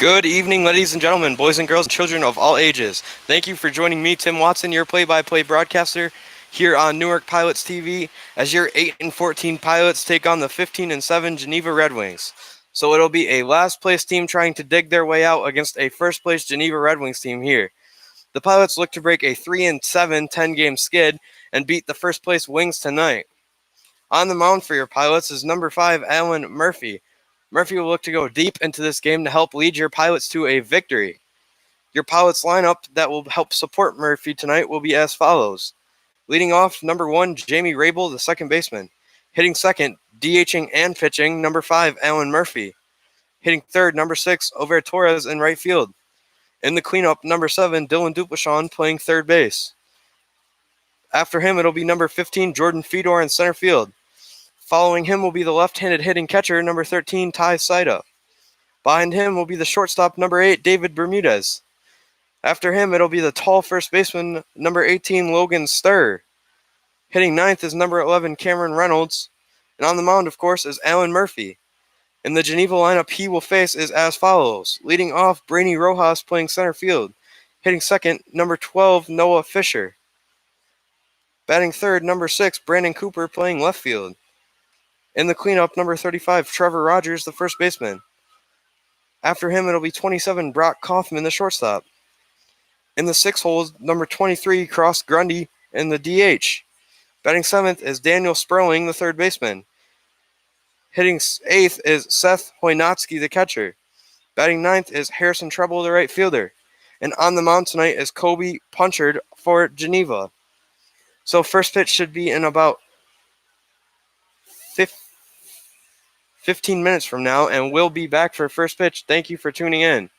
Good evening, ladies and gentlemen, boys and girls, and children of all ages. Thank you for joining me, Tim Watson, your play-by-play broadcaster, here on NewarkPilots.tv, as your 8-14 pilots take on the 15-7 Geneva Red Wings. So it'll be a last-place team trying to dig their way out against a first-place Geneva Red Wings team here. The pilots look to break a 3-7 10-game skid and beat the first-place Wings tonight. On the mound for your pilots is number 5, Alan Murphy. Murphy will look to go deep into this game to help lead your pilots to a victory. Your pilots lineup that will help support Murphy tonight will be as follows. Leading off, number 1, Jamie Rabel, the second baseman. Hitting second, DHing and pitching, number 5, Alan Murphy. Hitting third, number 6, Over Torres in right field. In the cleanup, number 7, Dylan Duplachon playing third base. After him, it'll be number 15, Jordan Fedor in center field. Following him will be the left-handed hitting catcher, number 13, Ty Saida. Behind him will be the shortstop, number 8, David Bermudez. After him, it'll be the tall first baseman, number 18, Logan Sturr. Hitting ninth is number 11, Cameron Reynolds. And on the mound, of course, is Alan Murphy. In the Geneva lineup he will face is as follows. Leading off, Brainy Rojas playing center field. Hitting second, number 12, Noah Fisher. Batting third, number 6, Brandon Cooper playing left field. In the cleanup, number 35, Trevor Rogers, the first baseman. After him, it'll be 27, Brock Kaufman, the shortstop. In the sixth hole, number 23, Cross Grundy, in the DH. Batting seventh is Daniel Sperling, the third baseman. Hitting eighth is Seth Hoynotsky, the catcher. Batting ninth is Harrison Treble, the right fielder. And on the mound tonight is Kobe Punchard for Geneva. So first pitch should be in about 15 minutes from now, and we'll be back for first pitch. Thank you for tuning in.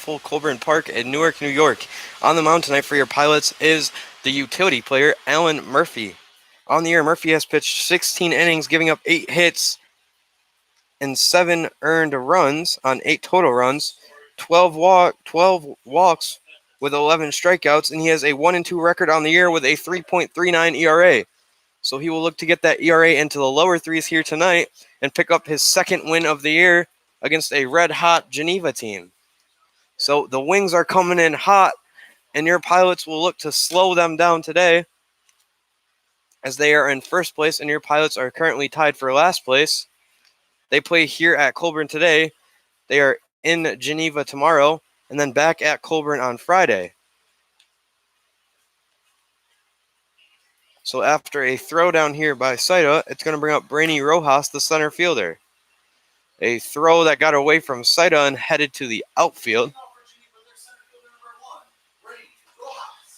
beautiful Colburn Park in Newark, New York. On the mound tonight for your Pilots is the utility player, Alan Murphy. On the year, Murphy has pitched 16 innings, giving up 8 hits and 7 earned runs on 8 total runs, 12 walks with 11 strikeouts, and he has a 1-2 record on the year with a 3.39 ERA. So he will look to get that ERA into the lower threes here tonight and pick up his second win of the year against a red-hot Geneva team. So the Wings are coming in hot, and your Pilots will look to slow them down today as they are in first place, and your Pilots are currently tied for last place. They play here at Colburn today. They are in Geneva tomorrow, and then back at Colburn on Friday. So after a throw down here by Saida, it's going to bring up Brainy Rojas, the center fielder. A throw that got away from Saida and headed to the outfield.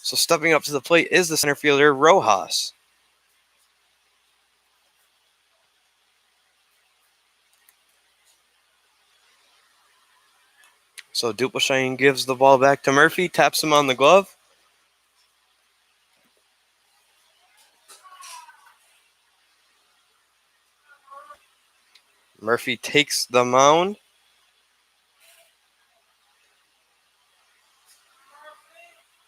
So stepping up to the plate is the center fielder, Rojas. So Duplechain gives the ball back to Murphy, taps him on the glove. Murphy takes the mound.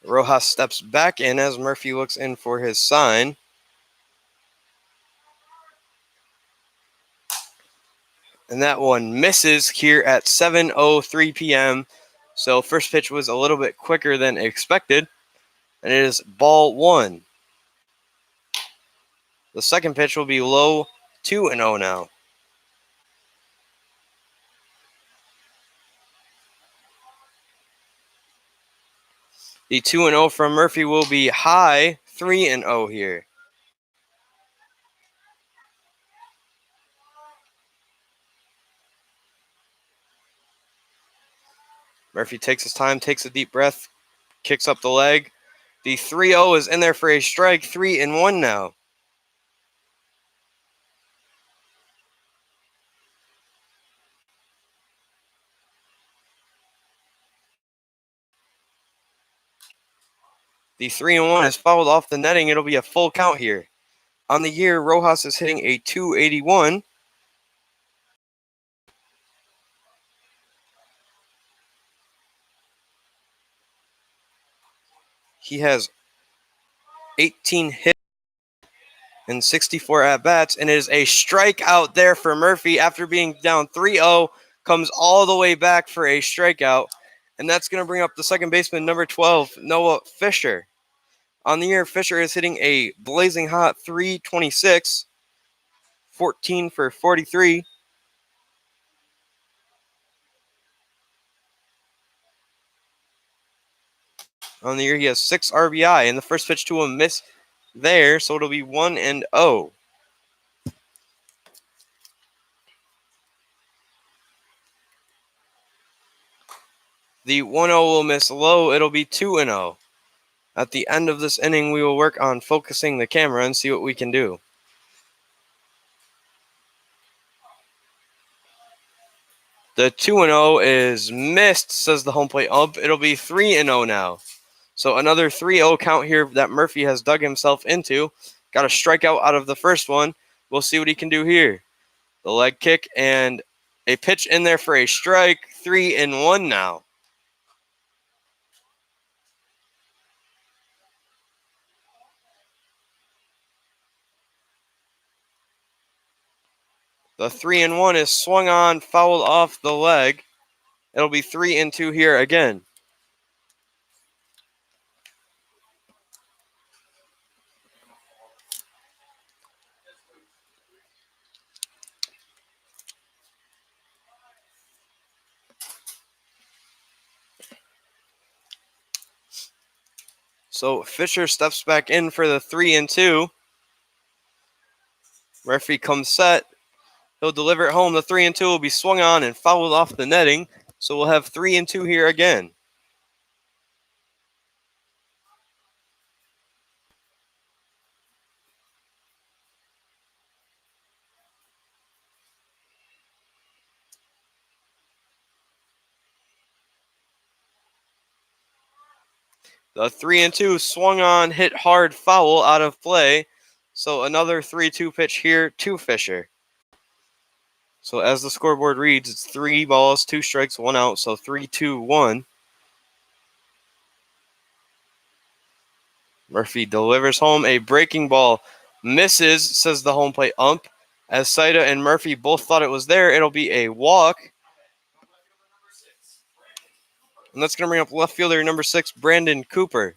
Rojas steps back in as Murphy looks in for his sign. And that one misses here at 7:03 p.m. So first pitch was a little bit quicker than expected. And it is ball 1. The second pitch will be low, 2-0 now. The 2-0 from Murphy will be high, 3-0 here. Murphy takes his time, takes a deep breath, kicks up the leg. The 3-0 is in there for a strike, 3-1 now. The 3-1 is fouled off the netting. It'll be a full count here. On the year, Rojas is hitting a .281. He has 18 hits and 64 at-bats, and it is a strikeout there for Murphy after being down 3-0, comes all the way back for a strikeout, and that's going to bring up the second baseman, number 12, Noah Fisher. On the year, Fisher is hitting a blazing hot .326, 14 for 43. On the year, he has 6 RBI, and the first pitch to him missed there, so it'll be 1-0. The 1-0 will miss low. It'll be 2-0. At the end of this inning, we will work on focusing the camera and see what we can do. The 2-0 is missed, says the home plate ump. It'll be 3-0 now. So another 3-0 count here that Murphy has dug himself into. Got a strikeout out of the first one. We'll see what he can do here. The leg kick and a pitch in there for a strike. 3-1 now. The 3-1 is swung on, fouled off the leg. It'll be 3-2 here again. So Fisher steps back in for the 3-2. Murphy comes set. He'll deliver it home. The 3-2 will be swung on and fouled off the netting. So we'll have 3-2 here again. The 3-2 swung on, hit hard, foul, out of play. So another 3-2 pitch here to Fisher. So as the scoreboard reads, it's 3 balls, 2 strikes, 1 out. So 3-2-1. Murphy delivers home a breaking ball. Misses, says the home plate ump. As Saida and Murphy both thought it was there, it'll be a walk. And that's going to bring up left fielder number 6, Brandon Cooper.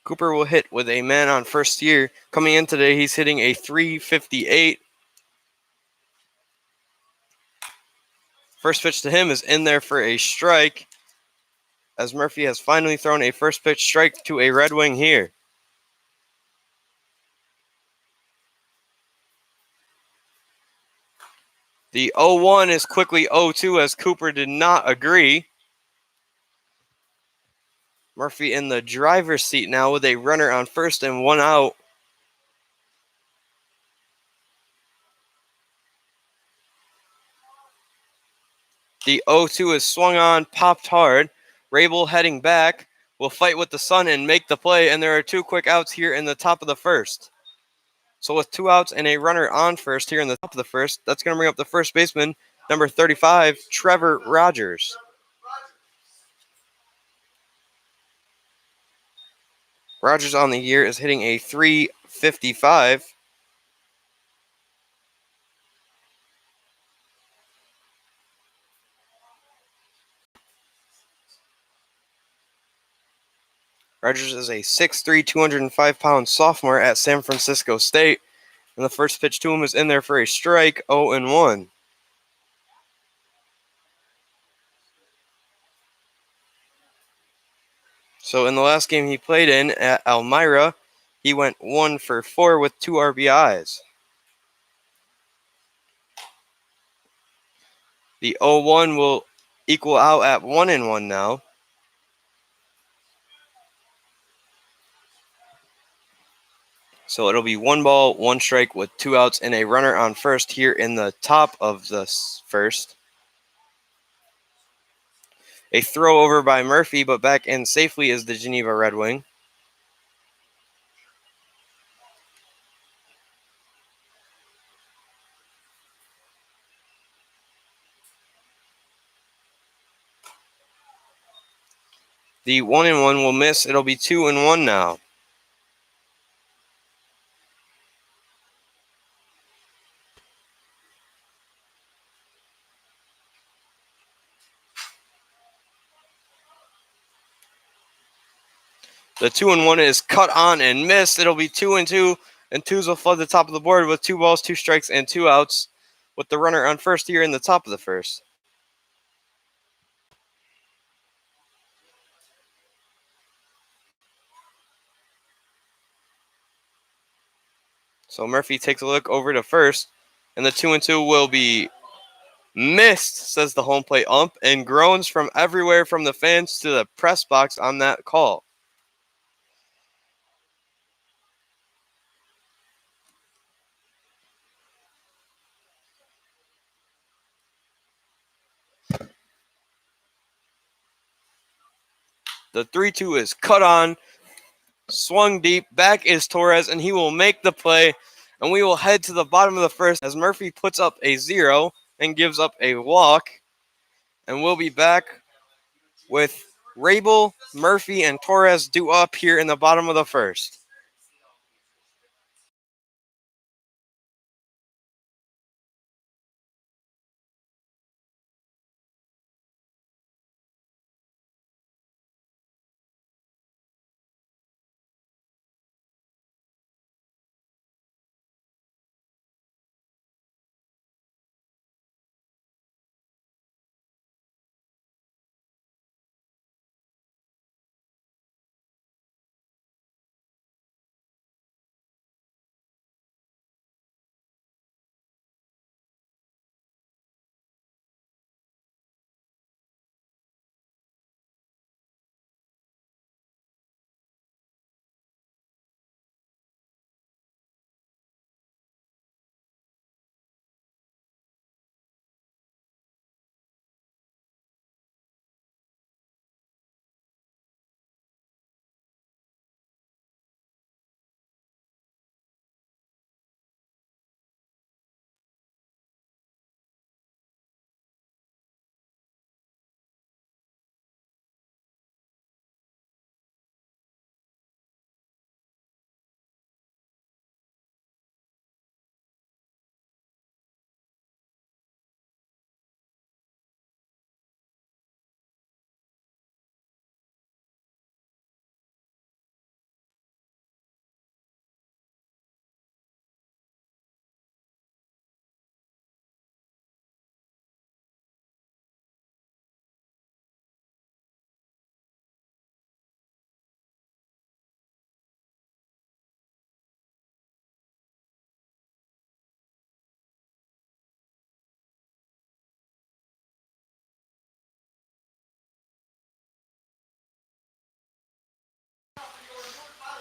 Cooper will hit with a man on first here. Coming in today, he's hitting a .358. First pitch to him is in there for a strike, as Murphy has finally thrown a first pitch strike to a Red Wing here. The 0-1 is quickly 0-2 as Cooper did not agree. Murphy in the driver's seat now with a runner on first and 1 out. The 0-2 is swung on, popped hard. Rabel heading back will fight with the sun and make the play, and there are 2 quick outs here in the top of the first. So with 2 outs and a runner on first here in the top of the first, that's going to bring up the first baseman, number 35, Trevor Rogers. Rogers on the year is hitting a .355. Rogers is a 6'3", 205-pound sophomore at San Francisco State. And the first pitch to him is in there for a strike, 0-1. So in the last game he played in at Elmira, he went 1 for 4 with 2 RBIs. The 0-1 will equal out at 1-1 now. So it'll be 1 ball, 1 strike with 2 outs and a runner on first here in the top of the first. A throw over by Murphy, but back in safely is the Geneva Red Wing. The 1-1 will miss. It'll be 2-1 now. The 2-1 is cut on and missed. It'll be 2-2, and twos will flood the top of the board with 2 balls, 2 strikes, and 2 outs, with the runner on first here in the top of the first. So Murphy takes a look over to first, and the 2-2 will be missed, says the home plate ump, and groans from everywhere from the fans to the press box on that call. The 3-2 is cut on, swung deep, back is Torres, and he will make the play, and we will head to the bottom of the first as Murphy puts up a 0 and gives up a walk, and we'll be back with Rabel, Murphy, and Torres due up here in the bottom of the first.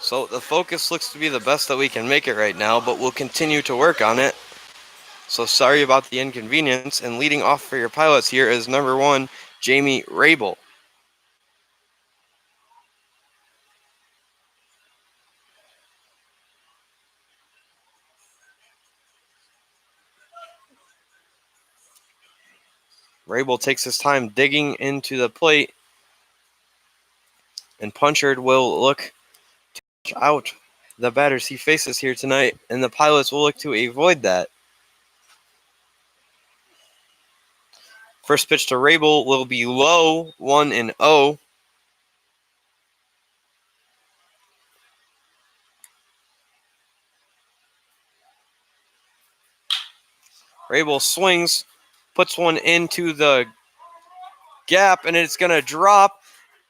So the focus looks to be the best that we can make it right now, but we'll continue to work on it. So sorry about the inconvenience, and leading off for your Pilots here is number 1, Jamie Rabel. Rabel takes his time digging into the plate, and Punchard will look to out the batters he faces here tonight, and the Pilots will look to avoid that. First pitch to Rabel will be low, 1-0. Rabel swings, puts one into the gap, and it's going to drop,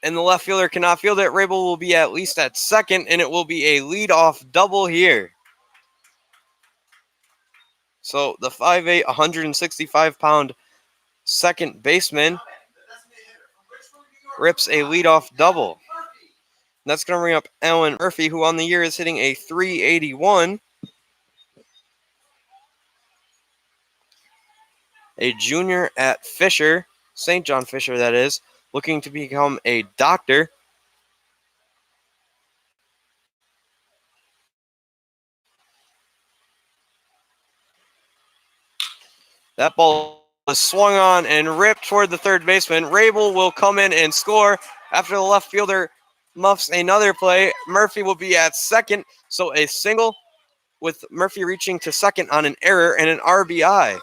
and the left fielder cannot field it. Rabel will be at least at second, and it will be a leadoff double here. So the 5'8", 165-pound second baseman rips a leadoff double. That's going to bring up Alan Murphy, who on the year is hitting a .381. A junior at Fisher, St. John Fisher that is, looking to become a doctor. That ball is swung on and ripped toward the third baseman. Rabel will come in and score after the left fielder muffs another play. Murphy will be at second, so a single with Murphy reaching to second on an error and an RBI.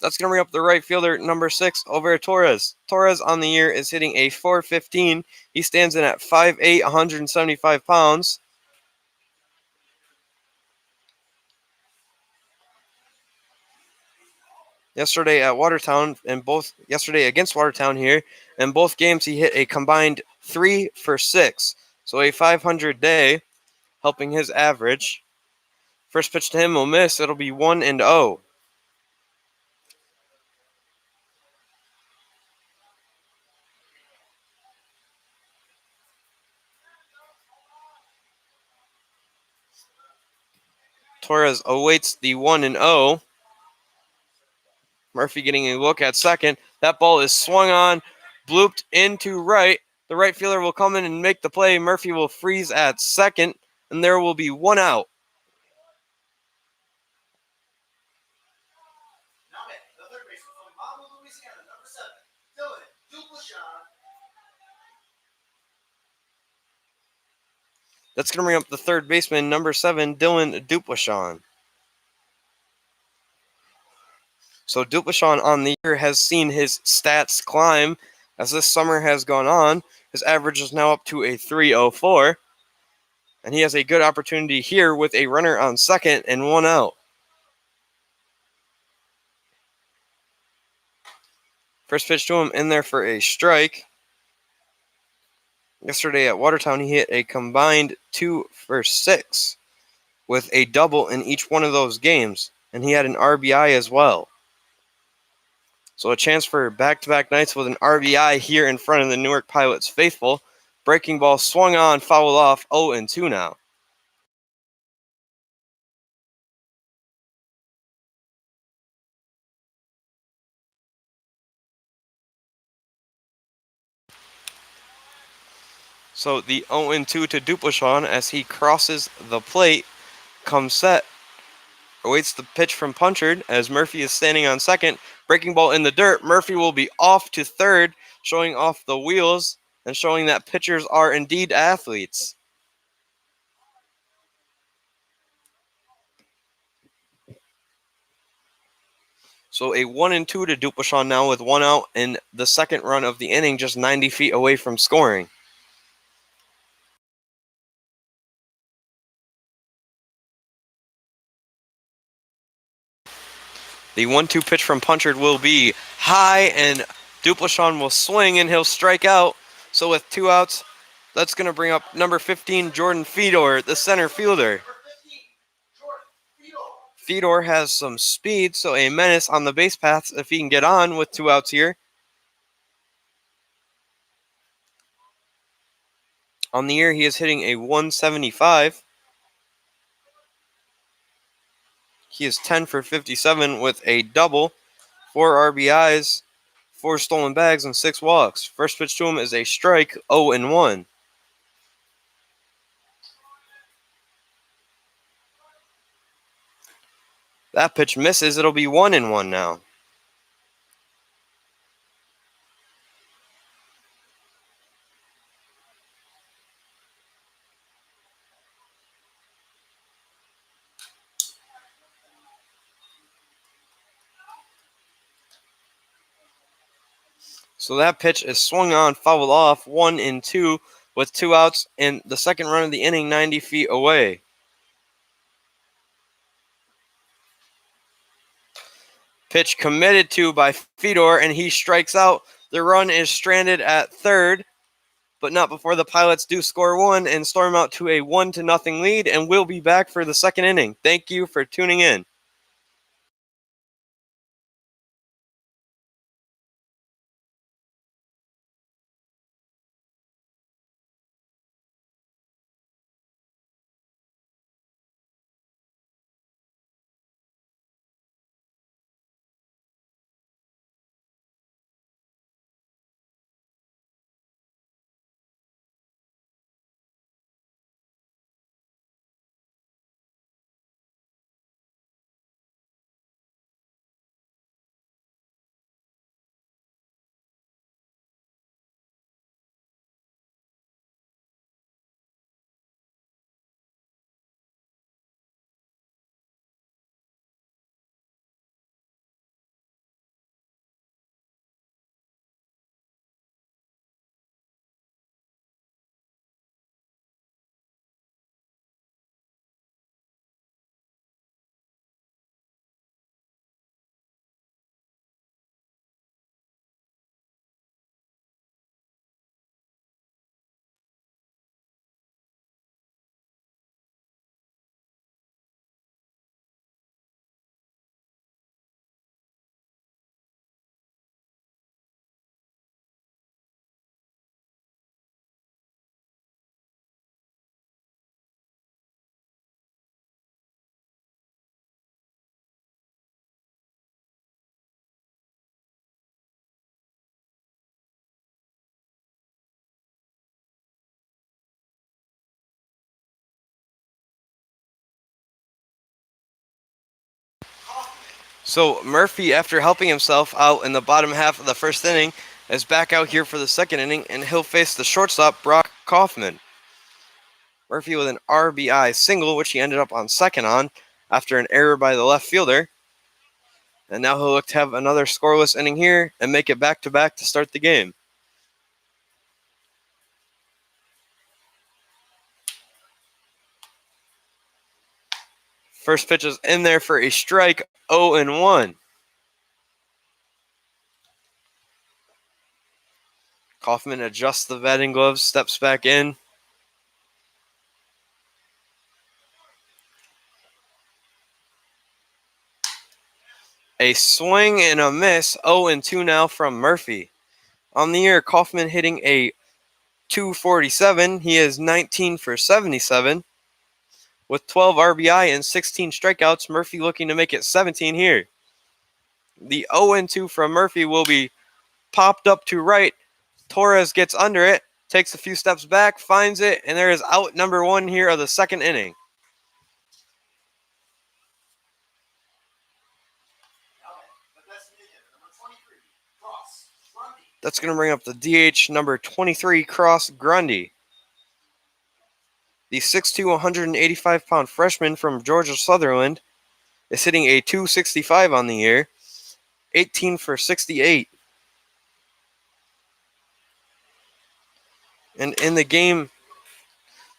That's going to bring up the right fielder, number 6, Over Torres. Torres on the year is hitting a .415. He stands in at 5'8", 175 pounds. Yesterday at Watertown, yesterday against Watertown here, in both games he hit a combined 3 for 6. So a 500 day, helping his average. First pitch to him will miss. It'll be 1-0. Torres awaits the 1-0. Murphy getting a look at second. That ball is swung on, blooped into right. The right fielder will come in and make the play. Murphy will freeze at second, and there will be 1 out. That's going to bring up the third baseman, number 7, Dylan Dupleshan. So Dupleshan on the year has seen his stats climb as this summer has gone on. His average is now up to a .304. And he has a good opportunity here with a runner on second and 1 out. First pitch to him in there for a strike. Yesterday at Watertown, he hit a combined 2 for 6 with a double in each one of those games. And he had an RBI as well. So a chance for back-to-back nights with an RBI here in front of the Newark Pilots faithful. Breaking ball swung on, fouled off, 0-2 now. So the 0-2 to Dupleshan as he crosses the plate, comes set, awaits the pitch from Punchard as Murphy is standing on second. Breaking ball in the dirt. Murphy will be off to third, showing off the wheels and showing that pitchers are indeed athletes. So a 1-2 to Dupleshan now with 1 out in the second run of the inning, just 90 feet away from scoring. The 1-2 pitch from Punchard will be high, and Dupleshan will swing, and he'll strike out. So with 2 outs, that's going to bring up number 15, Jordan Fedor, the center fielder. Fedor has some speed, so a menace on the base paths if he can get on with 2 outs here. On the year, he is hitting a 175. He is 10 for 57 with a double, 4 RBIs, 4 stolen bags, and 6 walks. First pitch to him is a strike, 0-1. That pitch misses. It'll be 1-1 now. So that pitch is swung on, fouled off, 1-2 with 2 outs, and the second run of the inning 90 feet away. Pitch committed to by Fedor, and he strikes out. The run is stranded at third, but not before the Pilots do score one and storm out to a 1-0 lead, and we'll be back for the second inning. Thank you for tuning in. So Murphy, after helping himself out in the bottom half of the first inning, is back out here for the second inning, and he'll face the shortstop, Brock Kaufman. Murphy with an RBI single, which he ended up on second on after an error by the left fielder. And now he'll look to have another scoreless inning here and make it back-to-back to start the game. First pitch is in there for a strike, 0-1. Kaufman adjusts the batting gloves, steps back in. A swing and a miss, 0-2 now from Murphy. On the year, Kaufman hitting a 247. He is 19 for 77. With 12 RBI and 16 strikeouts, Murphy looking to make it 17 here. The 0-2 from Murphy will be popped up to right. Torres gets under it, takes a few steps back, finds it, and there is out number 1 here of the second inning. That's going to bring up the DH number 23, Cross Grundy. The 6'2", 185-pound freshman from Georgia Sutherland is hitting a 265 on the year, 18 for 68. And in the game,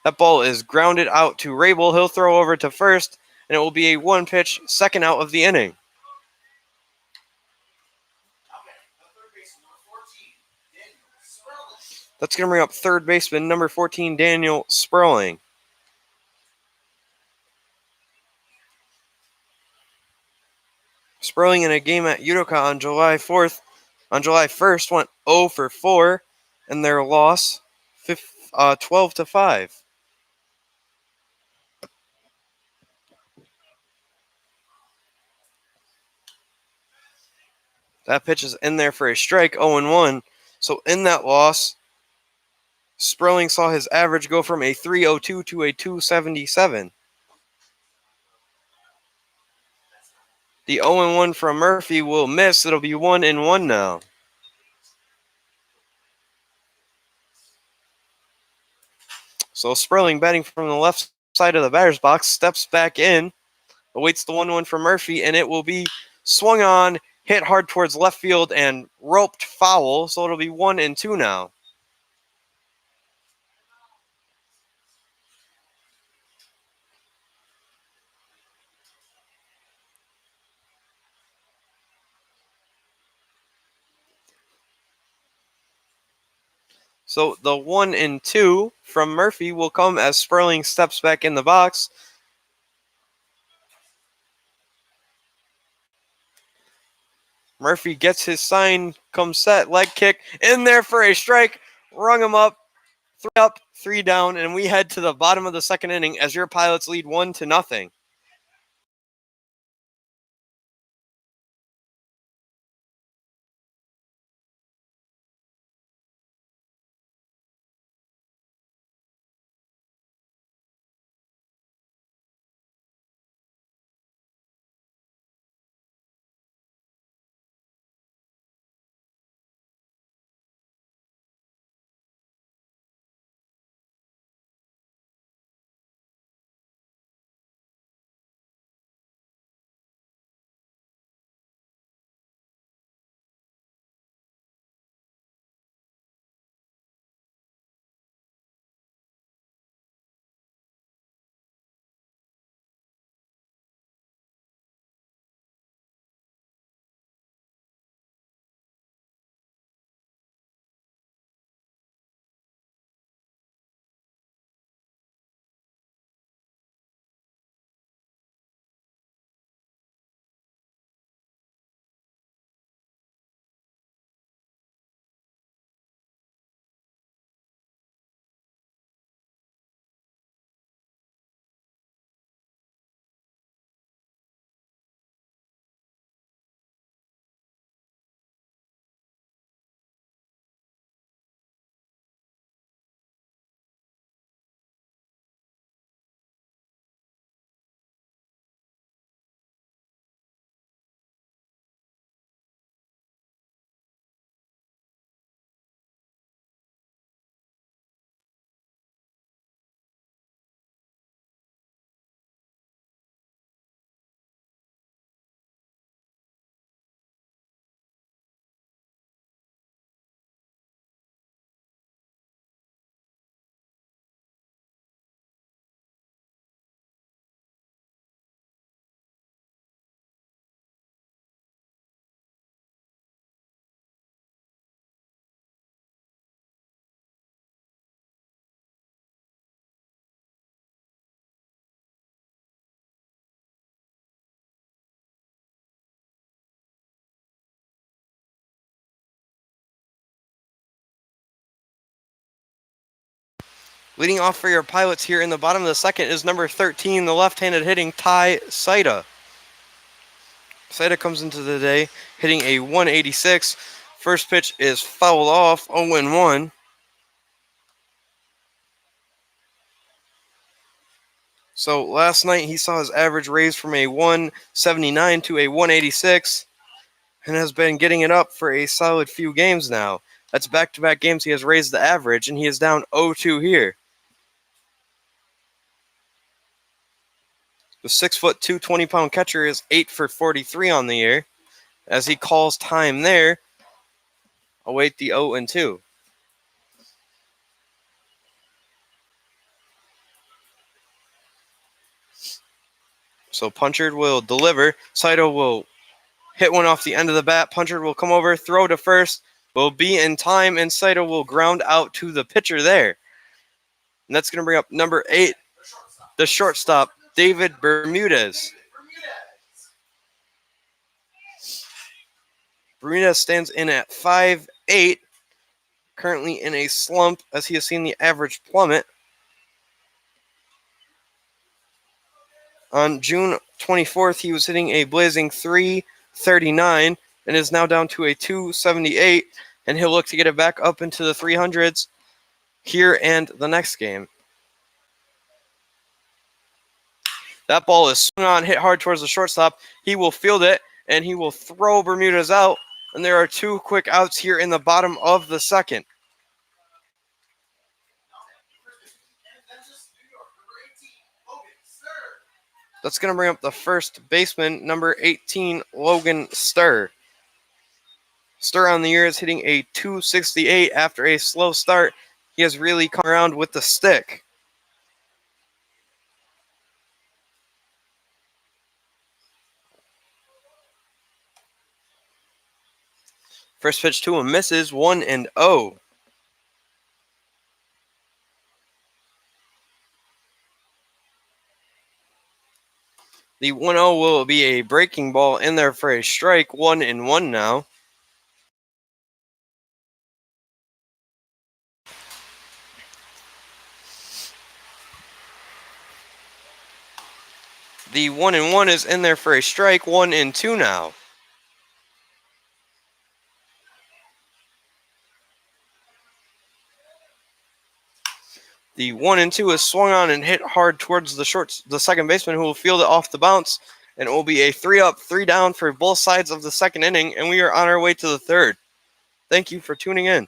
that ball is grounded out to Rabel. He'll throw over to first, and it will be a one-pitch second out of the inning. That's going to bring up third baseman number 14, Daniel Sperling. Sperling in a game at Utica on July 1st went 0 for 4 in their loss, 12-5. That pitch is in there for a strike, 0-1. So in that loss, Sperling saw his average go from a 302 to a 277. The 0-1 from Murphy will miss. It'll be 1-1 now. So Sperling, batting from the left side of the batter's box, steps back in, awaits the 1-1 from Murphy, and it will be swung on, hit hard towards left field, and roped foul. So it'll be 1-2 now. So the 1-2 from Murphy will come as Sperling steps back in the box. Murphy gets his sign, comes set, leg kick, in there for a strike, rung him up, 3 up, 3 down, and we head to the bottom of the second inning as your Pilots lead 1-0. Leading off for your Pilots here in the bottom of the second is number 13, the left-handed hitting Ty Saida. Saida comes into the day hitting a 186. First pitch is fouled off, 0-1. So last night he saw his average raise from a 179 to a 186 and has been getting it up for a solid few games now. That's back-to-back games he has raised the average, and he is down 0-2 here. The 6'2", 220-pound catcher is 8 for 43 on the year. As he calls time there, await the 0-2. So Punchard will deliver. Saito will hit one off the end of the bat. Punchard will come over, throw to first, will be in time, and Saito will ground out to the pitcher there. And that's going to bring up number 8, the shortstop, David Bermudez. Bermudez stands in at 5'8", currently in a slump as he has seen the average plummet. On June 24th, he was hitting a blazing 339 and is now down to a 278, and he'll look to get it back up into the 300s here and the next game. That ball is swung on, hit hard towards the shortstop. He will field it, and he will throw Bermudez out, and there are 2 quick outs here in the bottom of the second. That's going to bring up the first baseman, number 18, Logan Sturr. Sturr on the year is hitting a 268 after a slow start. He has really come around with the stick. First pitch to him misses, 1-0. The 1-0 will be a breaking ball in there for a strike, 1-1 now. The 1-1 is in there for a strike, 1-2 now. The 1-2 is swung on and hit hard towards the second baseman, who will field it off the bounce, and it will be a 3-up, 3-down for both sides of the second inning, and we are on our way to the third. Thank you for tuning in.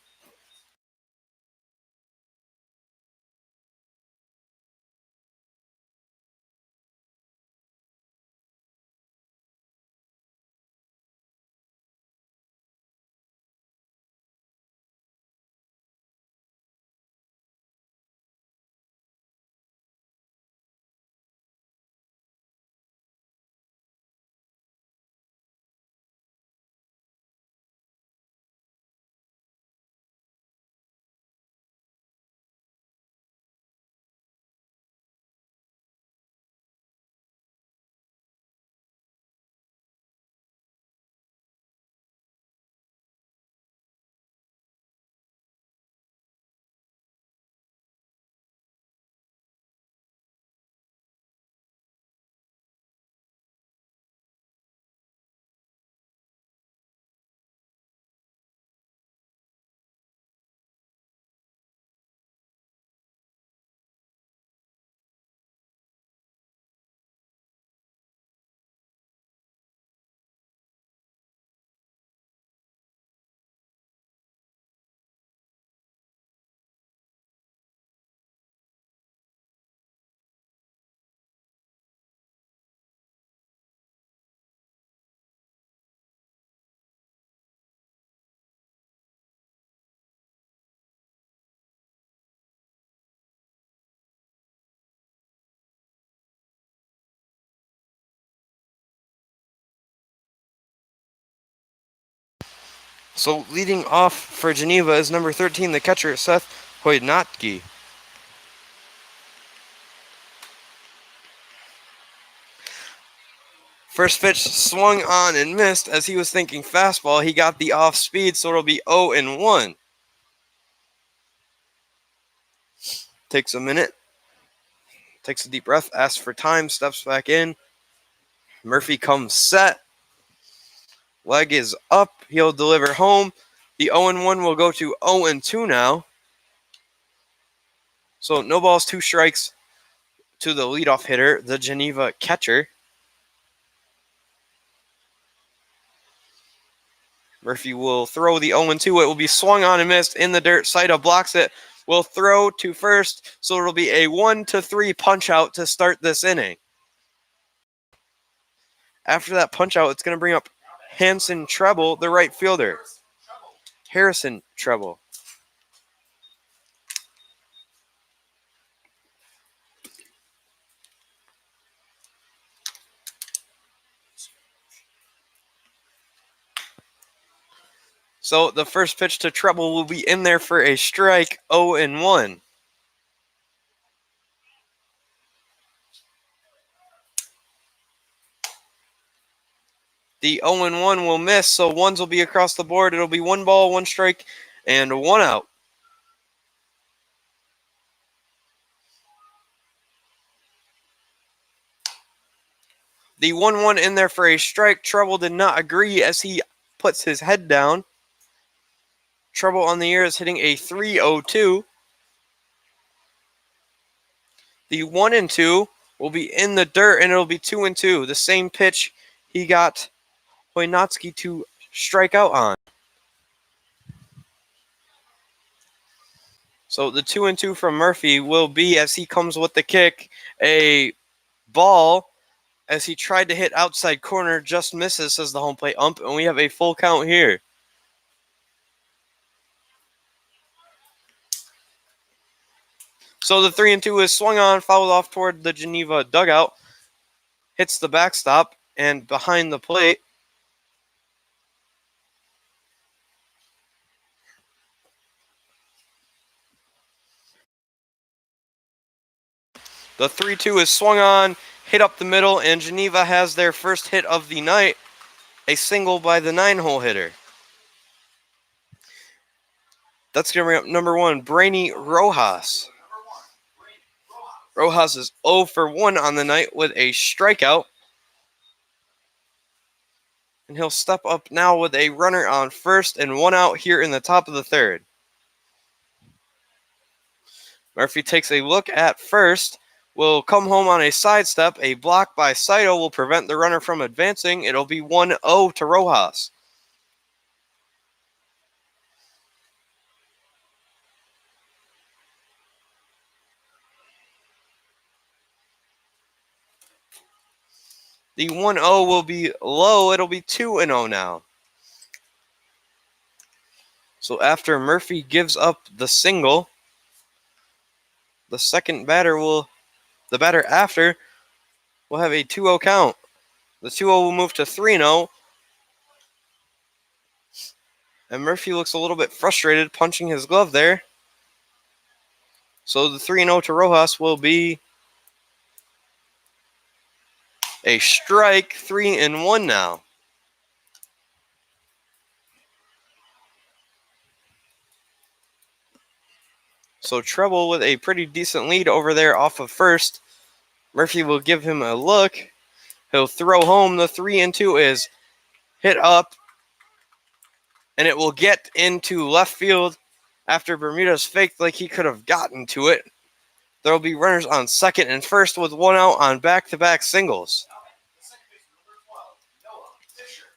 So leading off for Geneva is number 13, the catcher, Seth Hoydnotke. First pitch swung on and missed as he was thinking fastball. He got the off speed, so it'll be 0-1. Takes a minute, takes a deep breath, asks for time, steps back in. Murphy comes set. Leg is up. He'll deliver home. The 0-1 will go to 0-2 now. So no balls, 2 strikes to the leadoff hitter, the Geneva catcher. Murphy will throw the 0-2. It will be swung on and missed in the dirt. Saida blocks it. Will throw to first, so it'll be a 1-3 punch out to start this inning. After that punch out, it's going to bring up Hanson Treble, the right fielder. Harrison Treble. So the first pitch to Treble will be in there for a strike, 0-1. The 0-1 will miss, so ones will be across the board. It'll be 1 ball, 1 strike, and 1 out. The 1-1 in there for a strike. Treble did not agree as he puts his head down. Treble on the air is hitting a 3-0-2. The 1-2 will be in the dirt, and it'll be 2-2. The same pitch he got Hoynatsky to strike out on. So the 2-2 from Murphy will be, as he comes with the kick, a ball as he tried to hit outside corner, just misses, says the home plate ump, and we have a full count here. So the 3-2 is swung on, fouled off toward the Geneva dugout, hits the backstop and behind the plate. The 3-2 is swung on, hit up the middle, and Geneva has their first hit of the night, a single by the 9-hole hitter. That's going to bring up number 1, Brainy Rojas. Rojas is 0 for 1 on the night with a strikeout. And he'll step up now with a runner on first and 1 out here in the top of the third. Murphy takes a look at first, will come home on a sidestep. A block by Saito will prevent the runner from advancing. It'll be 1-0 to Rojas. The 1-0 will be low. It'll be 2-0 now. So after Murphy gives up the single, the batter after will have a 2-0 count. The 2-0 will move to 3-0. And Murphy looks a little bit frustrated, punching his glove there. So the 3-0 to Rojas will be a strike, 3-1 now. So Treble with a pretty decent lead over there off of first. Murphy will give him a look. He'll throw home. The 3-2 is hit up, and it will get into left field after Bermudez faked like he could have gotten to it. There will be runners on second and first with 1 out on back-to-back singles.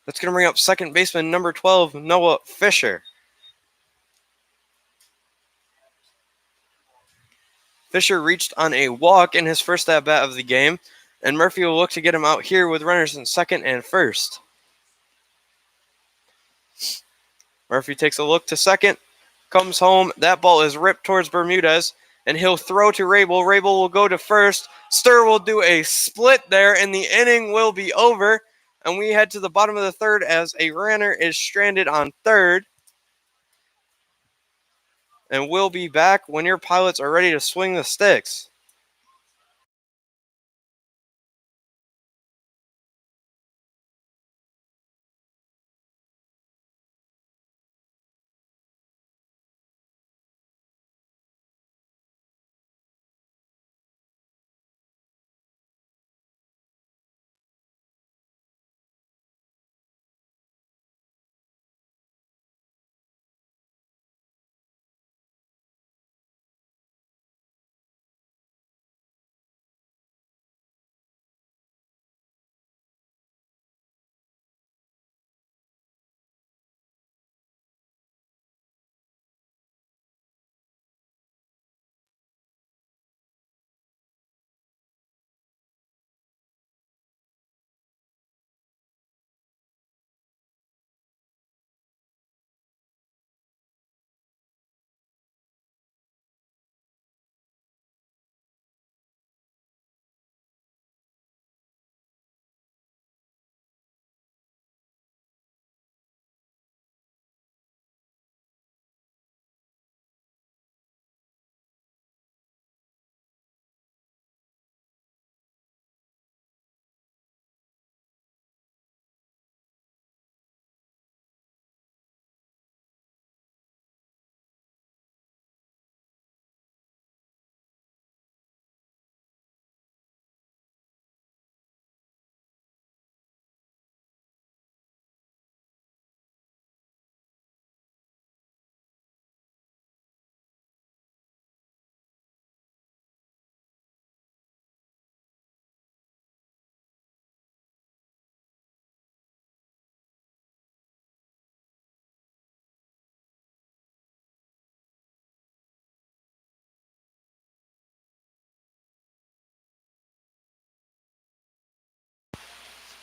That's going to bring up second baseman number 12, Noah Fisher. Fisher reached on a walk in his first at-bat of the game, and Murphy will look to get him out here with runners in second and first. Murphy takes a look to second, comes home. That ball is ripped towards Bermudez, and he'll throw to Rabel. Rabel will go to first. Stir will do a split there, and the inning will be over. And we head to the bottom of the third as a runner is stranded on third. And we'll be back when your pilots are ready to swing the sticks.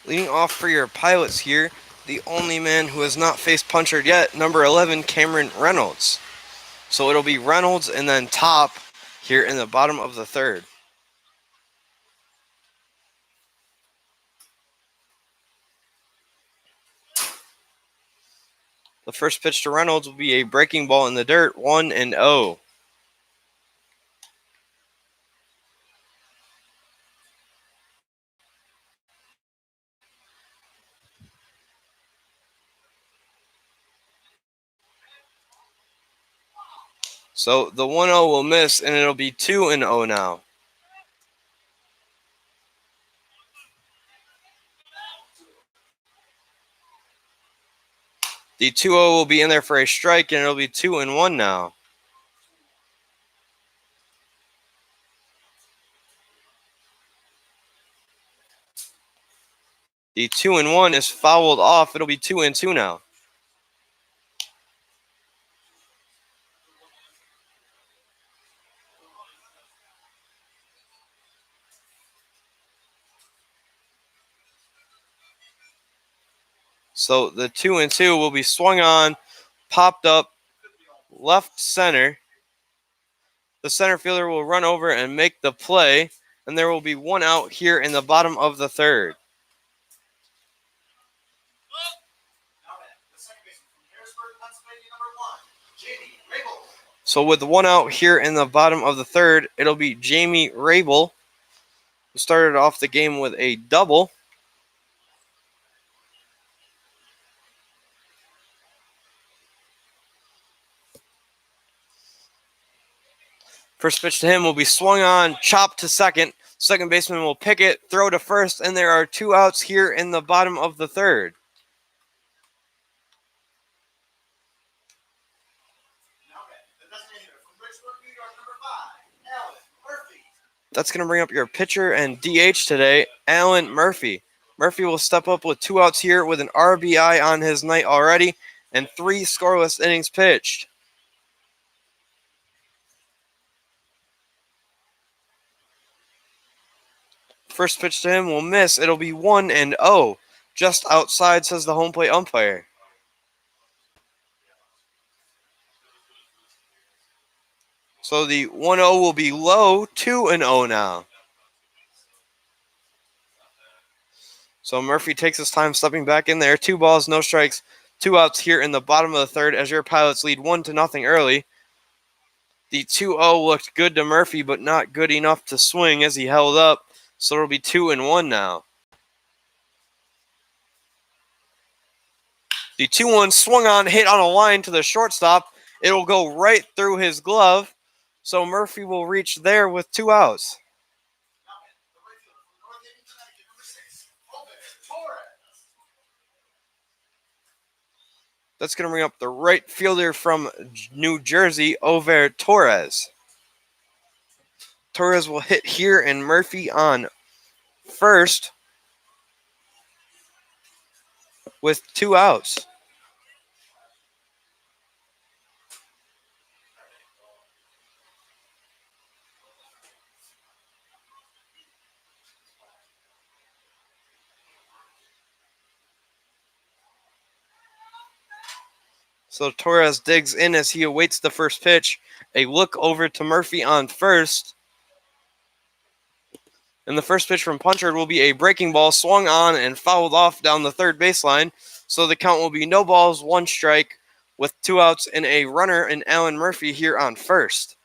Leading off for your Pilots here, the only man who has not faced punchered yet, number 11, Cameron Reynolds. So it'll be Reynolds and then Top here in the bottom of the third. The first pitch to Reynolds will be a breaking ball in the dirt, 1-0. So the 1-0 will miss, and it'll be 2-0 now. The 2-0 will be in there for a strike, and it'll be 2-1 now. The 2-1 is fouled off. It'll be 2-2 now. So the 2-2 will be swung on, popped up, left center. The center fielder will run over and make the play, and there will be one out here in the bottom of the third. So with one out here in the bottom of the third, it'll be Jamie Rabel, who started off the game with a double. First pitch to him will be swung on, chopped to second. Second baseman will pick it, throw to first, and there are two outs here in the bottom of the third. That's going to bring up your pitcher and DH today, Alan Murphy. Murphy will step up with two outs here with an RBI on his night already and 3 scoreless innings pitched. First pitch to him will miss. It'll be 1-0. Just outside, says the home plate umpire. So the 1-0 will be low, 2-0 now. So Murphy takes his time stepping back in there. 2 balls, no strikes, 2 outs here in the bottom of the third as your Pilots lead 1-0 early. The 2-0 looked good to Murphy, but not good enough to swing as he held up. So it'll be 2-1 now. The 2-1 swung on, hit on a line to the shortstop. It'll go right through his glove. So Murphy will reach there with 2 outs. That's going to bring up the right fielder from New Jersey, Over Torres. Torres will hit here and Murphy on first with 2 outs. So Torres digs in as he awaits the first pitch. A look over to Murphy on first. And the first pitch from Punchard will be a breaking ball swung on and fouled off down the third baseline. So the count will be no balls, 1 strike with 2 outs and a runner in Alan Murphy here on first.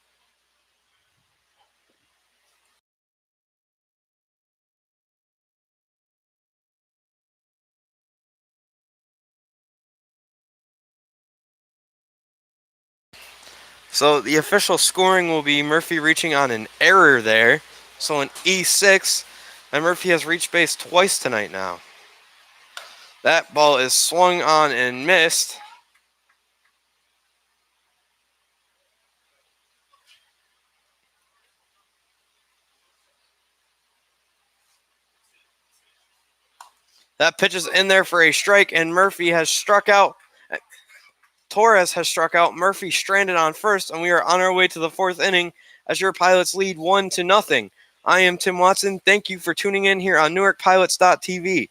So the official scoring will be Murphy reaching on an error there. So an E6, and Murphy has reached base twice tonight now. That ball is swung on and missed. That pitch is in there for a strike, and Murphy has struck out. Torres has struck out. Murphy stranded on first, and we are on our way to the 4th inning as your Pilots lead 1-0. I am Tim Watson. Thank you for tuning in here on NewarkPilots.tv.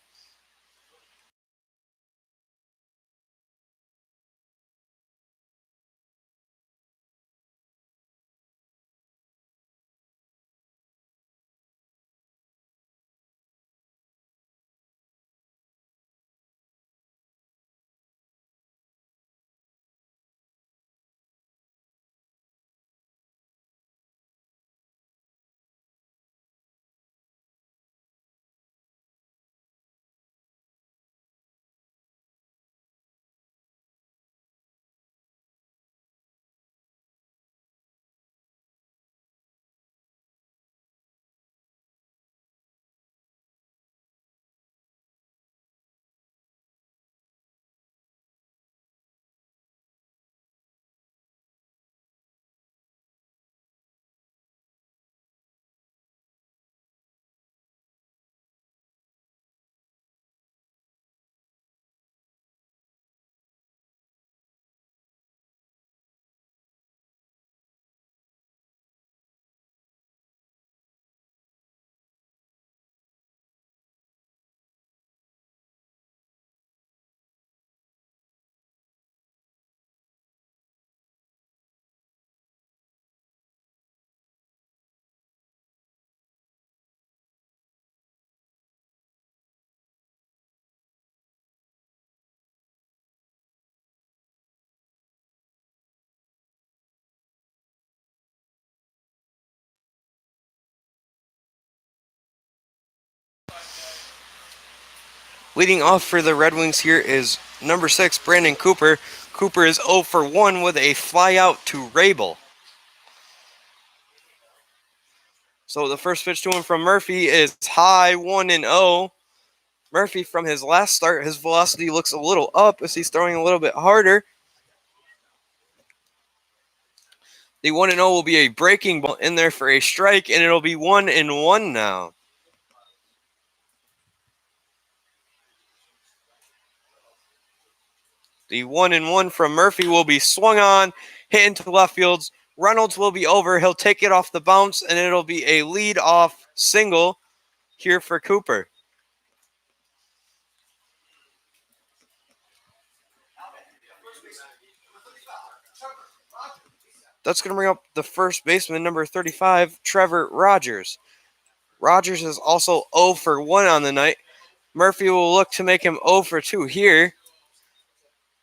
Leading off for the Red Wings here is number 6, Brandon Cooper. Cooper is 0 for 1 with a fly out to Rabel. So the first pitch to him from Murphy is high, 1-0. Murphy, from his last start, his velocity looks a little up as he's throwing a little bit harder. The 1-0 will be a breaking ball in there for a strike, and it'll be 1-1 now. The 1-1 from Murphy will be swung on, hit into left field. Reynolds will be over. He'll take it off the bounce, and it'll be a lead-off single here for Cooper. That's going to bring up the first baseman, number 35, Trevor Rogers. Rogers is also 0 for 1 on the night. Murphy will look to make him 0 for 2 here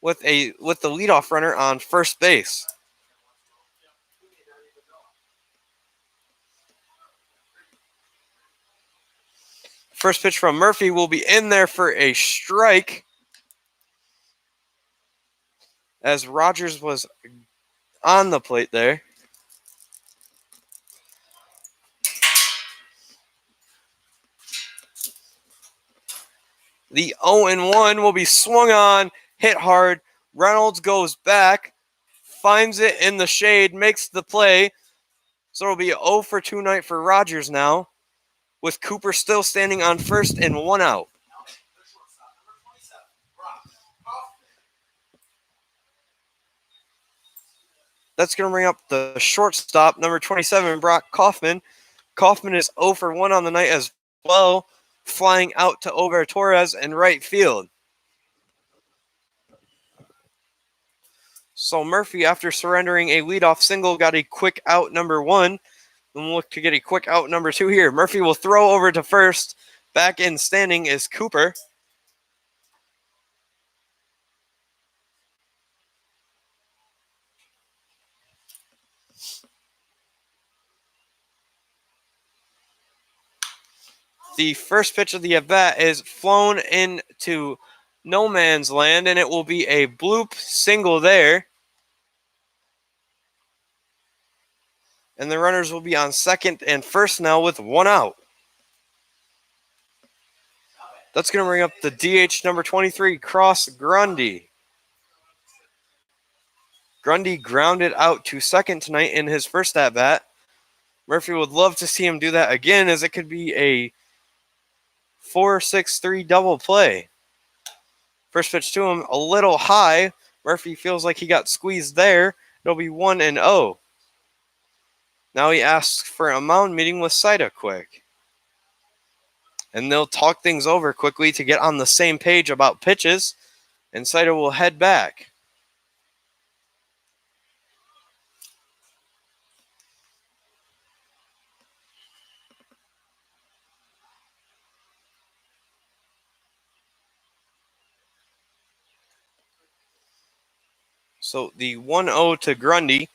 with the leadoff runner on first base. First pitch from Murphy will be in there for a strike, as Rogers was on the plate there. The 0-1 will be swung on, hit hard. Reynolds goes back, finds it in the shade, makes the play. So it'll be 0 for 2 night for Rogers now, with Cooper still standing on first and 1 out. That's going to bring up the shortstop, number 27, Brock Kaufman. Kaufman is 0 for 1 on the night as well, flying out to Over Torres in right field. So Murphy, after surrendering a leadoff single, got a quick out number 1. And we'll look to get a quick out number 2 here. Murphy will throw over to first. Back in standing is Cooper. The first pitch of the at-bat is flown into no man's land, and it will be a bloop single there. And the runners will be on second and first now with 1 out. That's going to bring up the DH number 23, Cross Grundy. Grundy grounded out to second tonight in his first at-bat. Murphy would love to see him do that again, as it could be a 4-6-3 double play. First pitch to him, a little high. Murphy feels like he got squeezed there. It'll be 1-0. Now he asks for a mound meeting with Saida quick. And they'll talk things over quickly to get on the same page about pitches. And Saida will head back. So the 1-0 to Grundy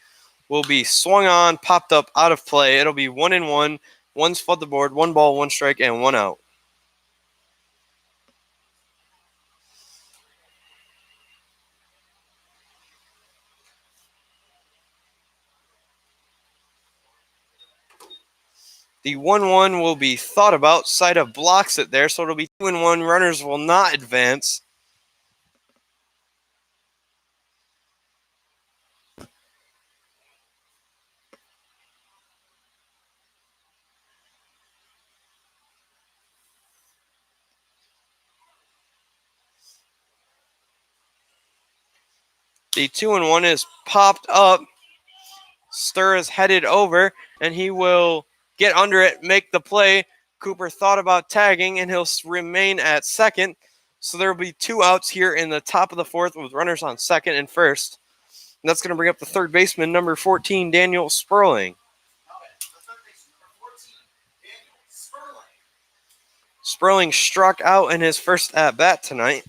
will be swung on, popped up, out of play. It'll be 1-1. One's flood the board, 1 ball, 1 strike, and 1 out. The 1-1 will be thought about. Saida blocks it there, so it'll be 2-1. Runners will not advance. The 2-1 is popped up. Stir is headed over, and he will get under it, make the play. Cooper thought about tagging, and he'll remain at second. So there will be 2 outs here in the top of the 4th with runners on second and first. And that's going to bring up the third baseman, number 14, Daniel Sperling. Sperling struck out in his first at-bat tonight.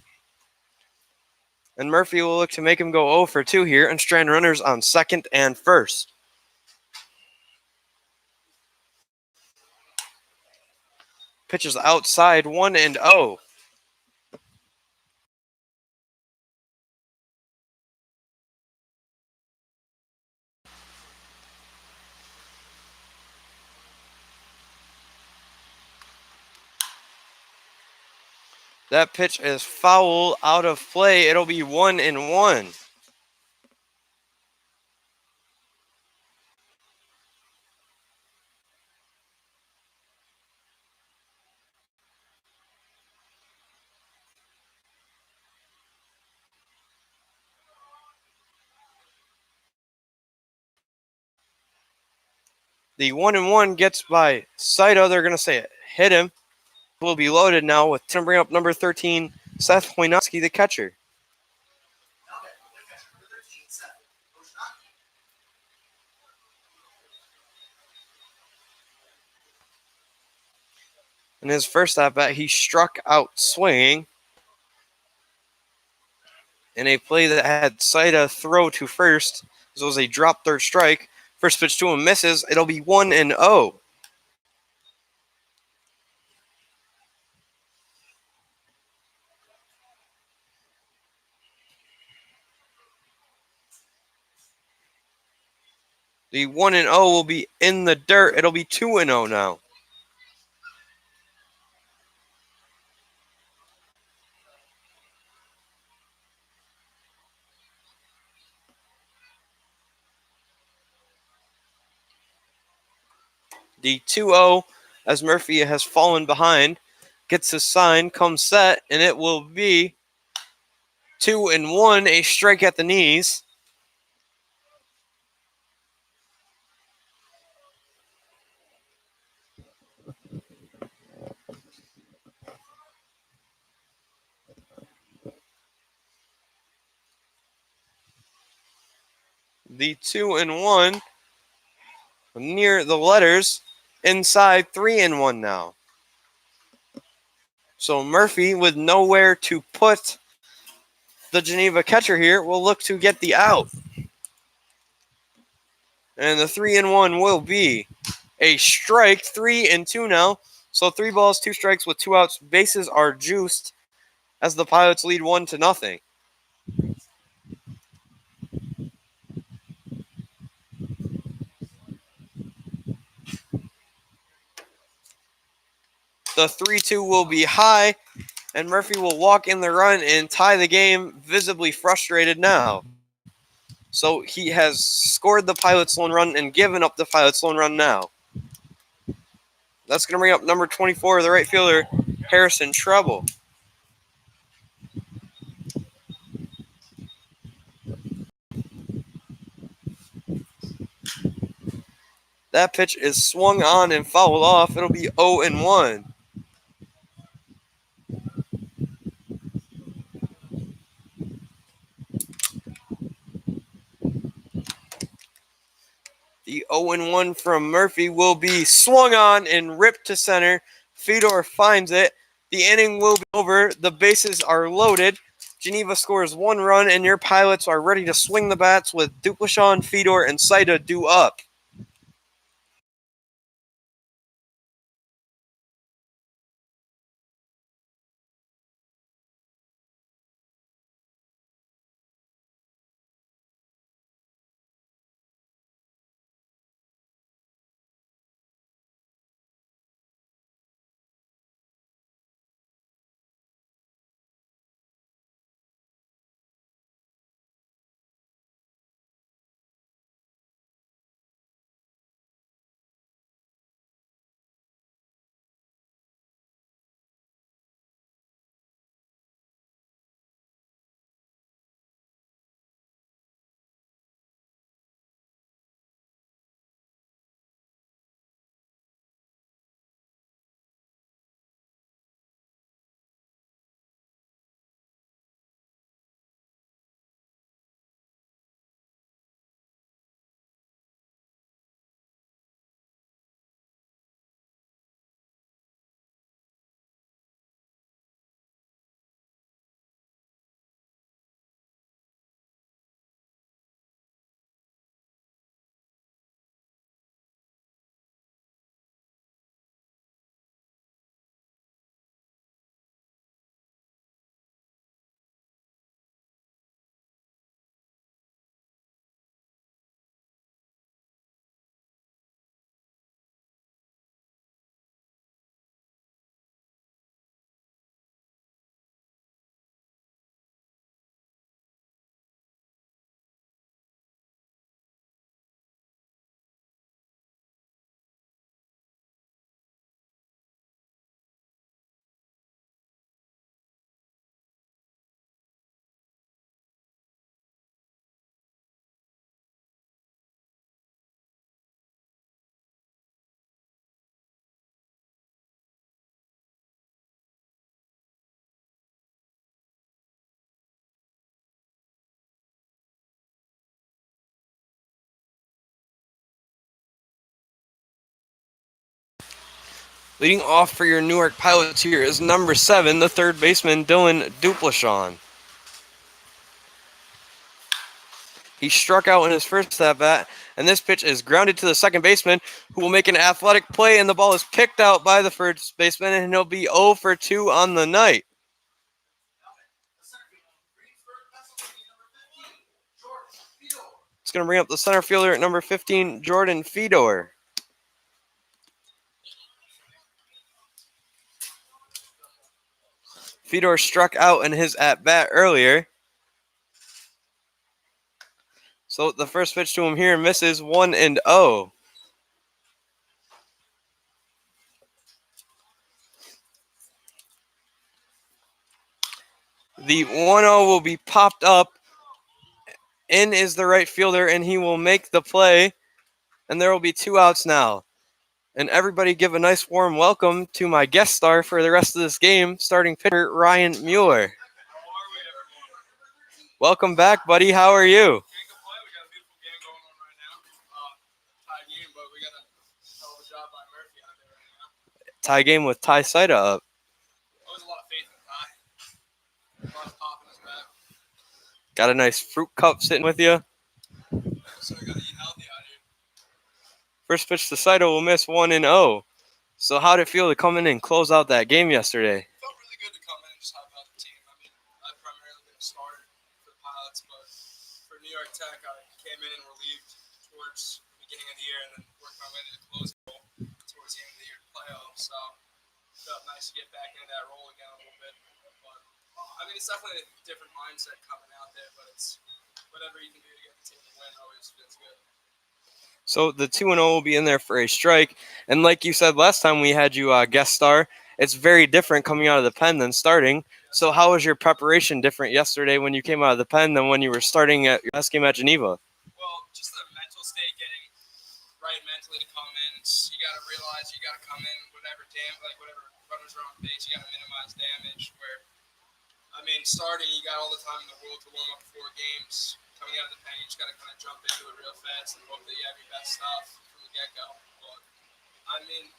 And Murphy will look to make him go 0 for 2 here and strand runners on second and first. Pitches outside, 1-0. That pitch is foul, out of play. It'll be 1-1. The 1-1 gets by Saito. They're going to say it hit him. Will be loaded now with to bring up number 13, Seth Wojnowski, the catcher. In his first at bat, he struck out swinging in a play that had Saito throw to first. This was a drop third strike. First pitch to him misses. It'll be 1-0. The 1-0 will be in the dirt. It'll be 2-0 now. The 2-0, as Murphy has fallen behind, gets his sign, comes set, and it will be 2-1, a strike at the knees. The 2-1 near the letters, inside 3-1 now. So Murphy, with nowhere to put the Geneva catcher here, will look to get the out. And the 3-1 will be a strike, 3-2 now. So 3 balls, 2 strikes with 2 outs. Bases are juiced as the Pilots lead 1-0. The 3-2 will be high, and Murphy will walk in the run and tie the game, visibly frustrated now. So he has scored the Pilots' lone run and given up the Pilots' lone run now. That's going to bring up number 24, the right fielder, Harrison Treble. That pitch is swung on and fouled off. It'll be 0-1. The 0-1 from Murphy will be swung on and ripped to center. Fedor finds it. The inning will be over. The bases are loaded. Geneva scores 1 run, and your Pilots are ready to swing the bats with Duplashawn, Fedor, and Saito due up. Leading off for your Newark Pilots here is number 7, the third baseman, Dylan Duplashon. He struck out in his first at-bat, and this pitch is grounded to the second baseman, who will make an athletic play, and the ball is picked out by the first baseman, and he'll be 0 for 2 on the night. It's going to bring up the center fielder at number 15, Jordan Fedor. Fedor struck out in his at-bat earlier. So the first pitch to him here misses 1-0. The 1-0 will be popped up. In is the right fielder, and he will make the play. And there will be 2 outs now. And everybody give a nice warm welcome to my guest star for the rest of this game, starting pitcher Ryan Mueller. Welcome back, buddy. How are you? Can't complain. We got a beautiful game going on right now. Tie game, but we got a hell of a job by Murphy out there right now. Tie game with Ty Saida up. Always a lot of faith in Ty. A lot of pop in his back. Got a nice fruit cup sitting with you. So we got to eat healthy out here. First pitch to Saida will miss 1-0. So how did it feel to come in and close out that game yesterday? It felt really good to come in and just help out the team. I mean, I've primarily been a starter for the Pilots, but for New York Tech, I came in and relieved towards the beginning of the year and then worked my way to the closing role towards the end of the year playoffs. So it felt nice to get back into that role again a little bit. But I mean, it's definitely a different mindset coming out there, but it's whatever you can do to get the team to win always feels good. So the 2-0 will be in there for a strike. And like you said last time we had you guest star, it's very different coming out of the pen than starting. So how was your preparation different yesterday when you came out of the pen than when you were starting at your last game at Geneva? Well, just the mental state, getting right mentally to come in. You got to realize you got to come in whatever runners are on base, you got to minimize damage. Where, I mean, starting, you got all the time in the world to warm up before games. Coming out of the pen, you just got to kind of jump into it real fast and hope that you have your best stuff from the get-go. But, I mean,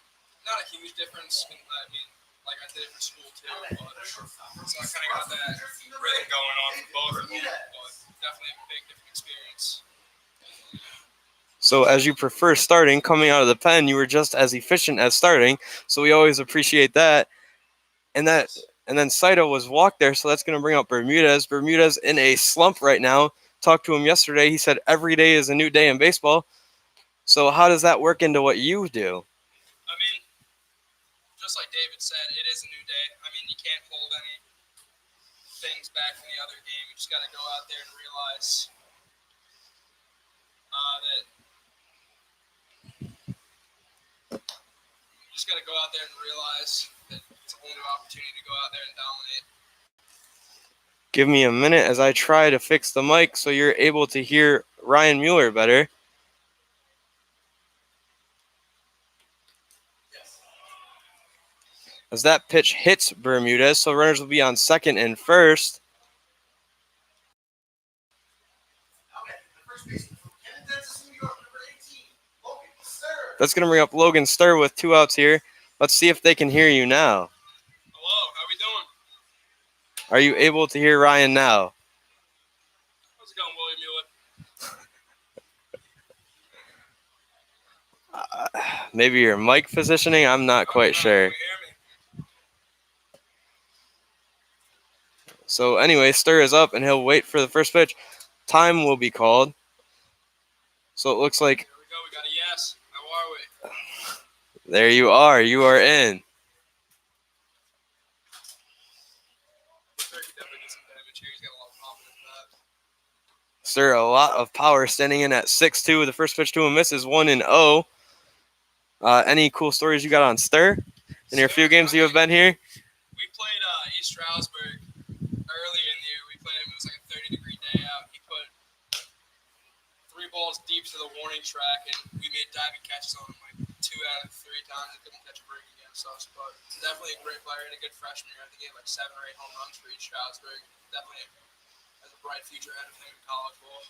not a huge difference. I mean, like I did it for school too. But, so I kind of got that rhythm going on for both of them. But definitely a big different experience. So as you prefer starting, coming out of the pen, you were just as efficient as starting. So we always appreciate that. And then Saito was walked there, so that's going to bring up Bermudez. Bermudez in a slump right now. Talked to him yesterday. He said every day is a new day in baseball. So how does that work into what you do? I mean, just like David said, it is a new day. I mean, you can't hold any things back from the other game. You just got to go out there and realize that it's a whole new opportunity to go out there and dominate. Give me a minute as I try to fix the mic so you're able to hear Ryan Mueller better. Yes. As that pitch hits Bermudez, so runners will be on second and first. That's going to bring up Logan Stir with 2 outs here. Let's see if they can hear you now. Hello, how we doing? Are you able to hear Ryan now? How's it going, William Mueller? Maybe your mic positioning? I'm not quite sure. Can you hear me? So anyway, Stir is up, and he'll wait for the first pitch. Time will be called. So it looks like... Here we go. We got a yes. How are we? There you are. You are in. Sir could definitely do some damage here. He's got a lot of confidence in that. Stir, a lot of power standing in at 6-2. The first pitch to him misses 1-0. Any cool stories you got on Stir in your few games you have been here? We played East Stroudsburg early in the year. We played him. It was like a 30-degree day out. He put 3 balls deep to the warning track, and we made diving catches on him like 2 out of 3 times. He couldn't catch a break against us, but definitely a great player and a good freshman year. I think he had like 7 or 8 home runs for East Stroudsburg. Definitely has a bright future ahead of him in college ball.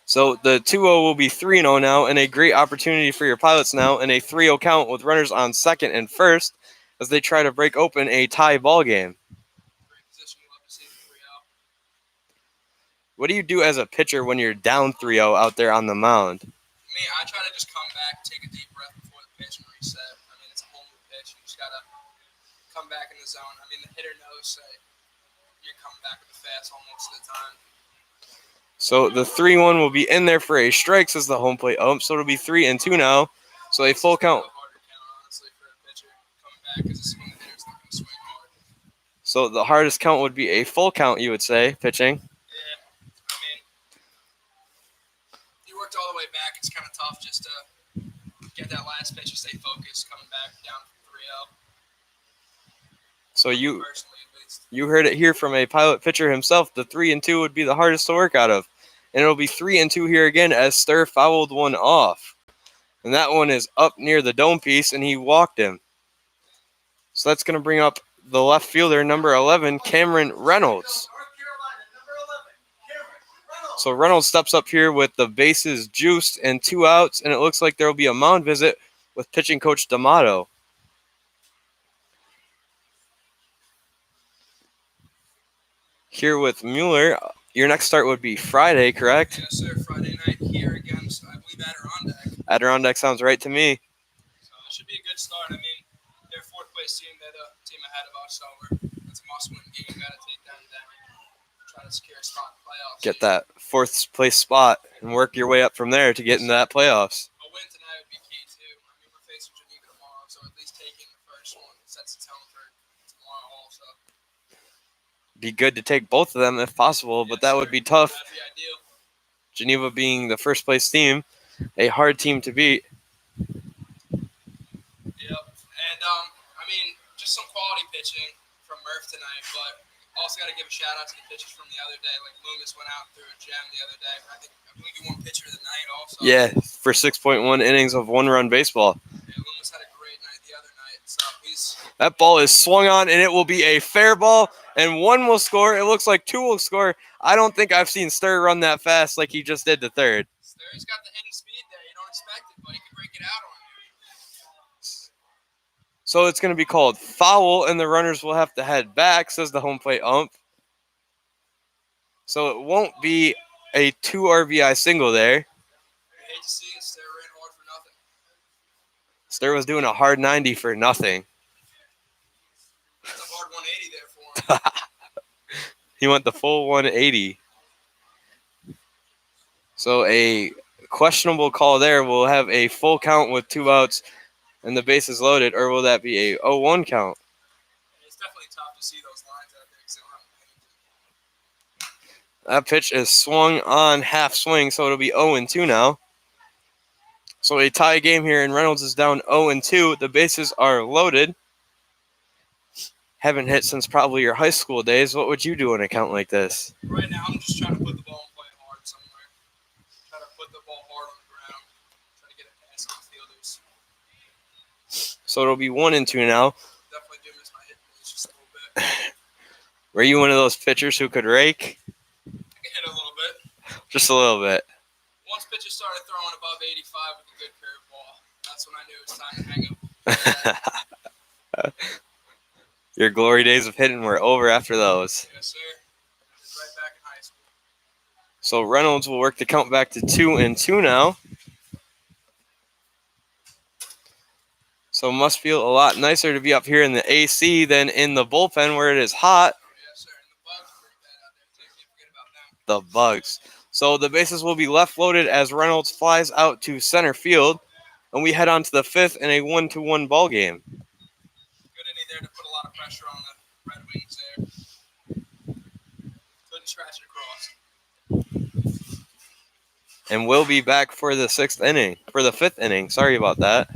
So the 2-0 will be 3-0 now, and a great opportunity for your Pilots now, and a 3-0 count with runners on second and first as they try to break open a tie ball game. Great position. Love to see the 3-0. What do you do as a pitcher when you're down 3-0 out there on the mound? Me, I try to just come back, take a deep breath before the pitch and reset. I mean, it's a whole new pitch. You just gotta come back in the zone. I mean, the hitter knows that you're coming back with a fastball most of the time. So the 3-1 will be in there for a strike, says the home plate ump. So it'll be 3-2 now. So a full count. Harder count, honestly, for a pitcher coming back because this is when the hitter's not going to swing hard. So the hardest count would be a full count, you would say, pitching. Yeah, I mean, you worked all the way back. It's kind of tough just to get that last pitch and stay focused coming back down 3-0. So Personally, at least. you heard it here from a Pilot pitcher himself. The 3-2 would be the hardest to work out of. And it'll be 3-2 here again as Stir fouled one off. And that one is up near the dome piece, and he walked him. So that's going to bring up the left fielder, number 11, Cameron Reynolds. So Reynolds steps up here with the bases juiced and 2 outs, and it looks like there will be a mound visit with pitching coach D'Amato. Here with Mueller, your next start would be Friday, correct? Yes, sir. Friday night here against, I believe, Adirondack. Adirondack sounds right to me. So it should be a good start. I mean, they're fourth place team. They're the team ahead of us, so it's a must-win game. Got to take them down. Try to secure a spot in the playoffs. Get that fourth place spot and work your way up from there to get into that playoffs. A win tonight would be key too. I mean, we're facing Geneva tomorrow, so at least taking the first one sets the tone for tomorrow also. Be good to take both of them if possible, but that would be tough. That'd be ideal. Geneva being the first place team, a hard team to beat. Yep. And, I mean, just some quality pitching from Murph tonight, but also got to give a shout out to the pitchers from the other day. Like Loomis went out and threw a gem the other day. I believe he won pitcher of the night also. Yeah, for 6.1 innings of one-run baseball. Yeah, Loomis had a great night the other night. So that ball is swung on, and it will be a fair ball, and one will score. It looks like two will score. I don't think I've seen Stir run that fast like he just did to third. Stur's got the hitting speed there. You don't expect it, but he can break it out on you. So it's going to be called foul, and the runners will have to head back, says the home plate ump. So it won't be a 2 RBI single there. I hate to see it. Stur ran hard for nothing. Stur was doing a hard 90 for nothing. That's a hard 180 there for him. He went the full 180. So a questionable call there. Will have a full count with 2 outs and the bases loaded, or will that be a 0-1 count? It's definitely tough to see those lines out there because they don't have anything. That pitch is swung on half swing, so it'll be 0-2 now. So a tie game here, and Reynolds is down 0-2. The bases are loaded. Haven't hit since probably your high school days. What would you do in a count like this? Right now, I'm just trying to put the ball and play it hard somewhere. Try to put the ball hard on the ground. Try to get it past the fielders. So it'll be 1-2 now. Definitely do miss my hit pitch just a little bit. Were you one of those pitchers who could rake? I can hit a little bit. Just a little bit. Once pitchers started throwing above 85 with a good curveball, that's when I knew it was time to hang up. Your glory days of hitting were over after those. Yes, sir. Right back in high school. So Reynolds will work the count back to 2-2 now. So it must feel a lot nicer to be up here in the AC than in the bullpen where it is hot. Yes, sir. And the bugs are pretty bad out there, too. Can't forget about them. The bugs. So the bases will be left loaded as Reynolds flies out to center field. And we head on to the fifth in a 1-1 ball game. Good inning there to put a lot of pressure on the Red Wings there. Couldn't scratch it across. And we'll be back for the fifth inning. Sorry about that.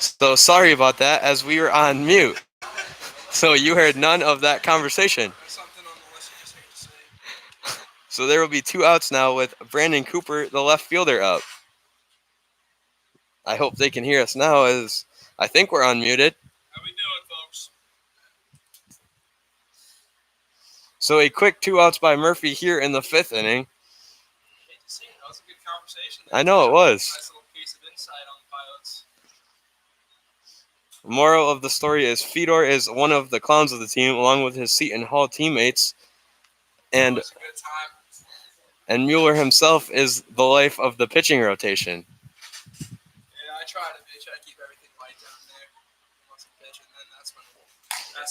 So sorry about that, as we were on mute. So you heard none of that conversation. There's something on the list you just hate to see. So there will be 2 outs now with Brandon Cooper, the left fielder, up. I hope they can hear us now, as I think we're unmuted. How we doing, folks? So a quick 2 outs by Murphy here in the 5th inning. Hate to see it. That was a good conversation. I know it was. Nice little piece of insight on the Pilots. Moral of the story is Fedor is one of the clowns of the team, along with his Seton Hall teammates, and It was a good time. Mueller himself is the life of the pitching rotation. Yeah, I try to keep everything light down there. Once I'm pitching, then that's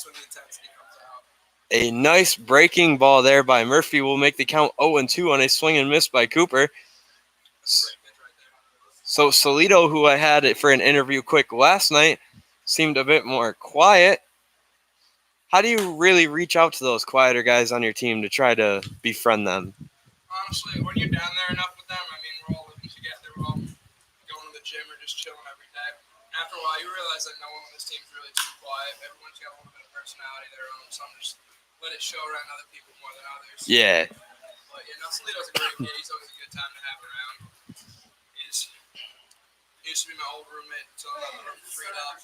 when the intensity comes out. A nice breaking ball there by Murphy will make the count 0-2 on a swing and miss by Cooper. That's a great pitch right there. So Solito, who I had for an interview quick last night, seemed a bit more quiet. How do you really reach out to those quieter guys on your team to try to befriend them? Honestly, when you're down there enough with them, I mean, we're all living together. We're all going to the gym or just chilling every day. After a while, you realize that no one on this team is really too quiet. Everyone's got a little bit of personality of their own. Some just let it show around other people more than others. Yeah. But yeah, Solito's a great kid. He's always a good time to have around. He used to be my old roommate, so I'm not freed up.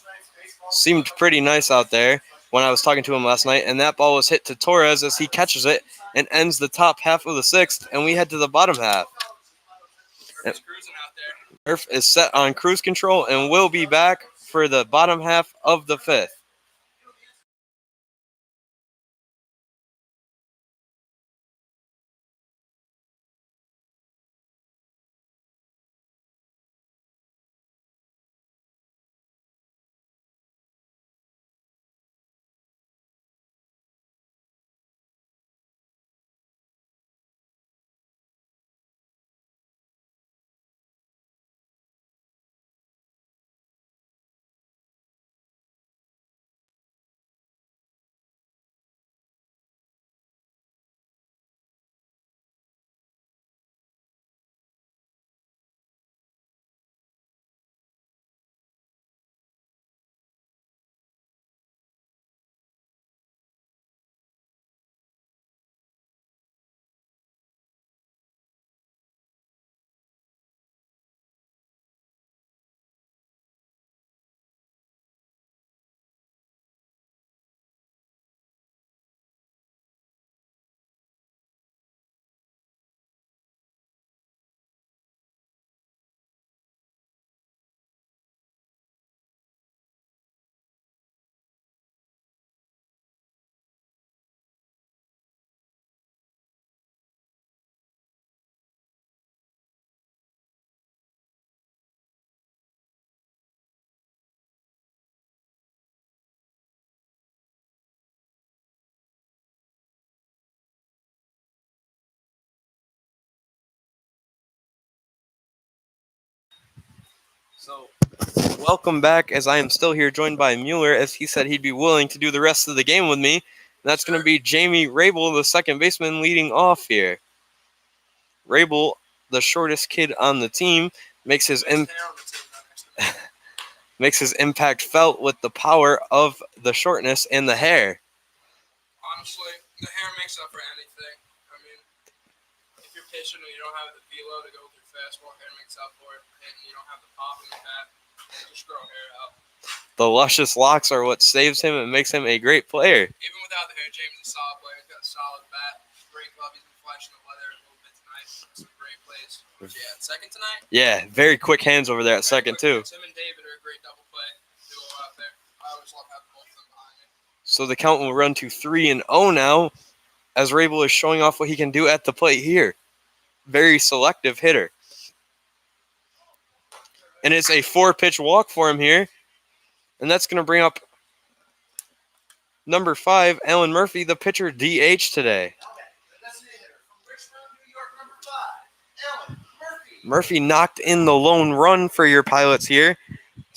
Seemed pretty nice out there when I was talking to him last night, and that ball was hit to Torres as he catches it and ends the top half of the 6th, and we head to the bottom half. Murphy's cruising out there. Murph is set on cruise control and will be back for the bottom half of the 5th. So, welcome back, as I am still here joined by Mueller, as he said he'd be willing to do the rest of the game with me. And that's going to be Jamie Rabel, the second baseman, leading off here. Rabel, the shortest kid on the team, makes his impact felt with the power of the shortness and the hair. Honestly, the hair makes up for anything. I mean, if you're pitching and you don't have the velo to go with your fastball, hair makes up for it. And you don't have the pop in the bat, just grow hair out. The luscious locks are what saves him and makes him a great player. Even without the hair, James is a solid player. He's got a solid bat, great glove. He's been flashing the leather a little bit tonight. Some great plays. Yeah, second tonight? Yeah, very quick hands over there at second, too. Tim and David are a great double play duo out there. I always love having both of them behind me. So the count will run to 3-0 now, as Rabel is showing off what he can do at the plate here. Very selective hitter. And it's a 4-pitch walk for him here. And that's going to bring up number 5, Alan Murphy, the pitcher, DH today. Murphy knocked in the lone run for your Pilots here,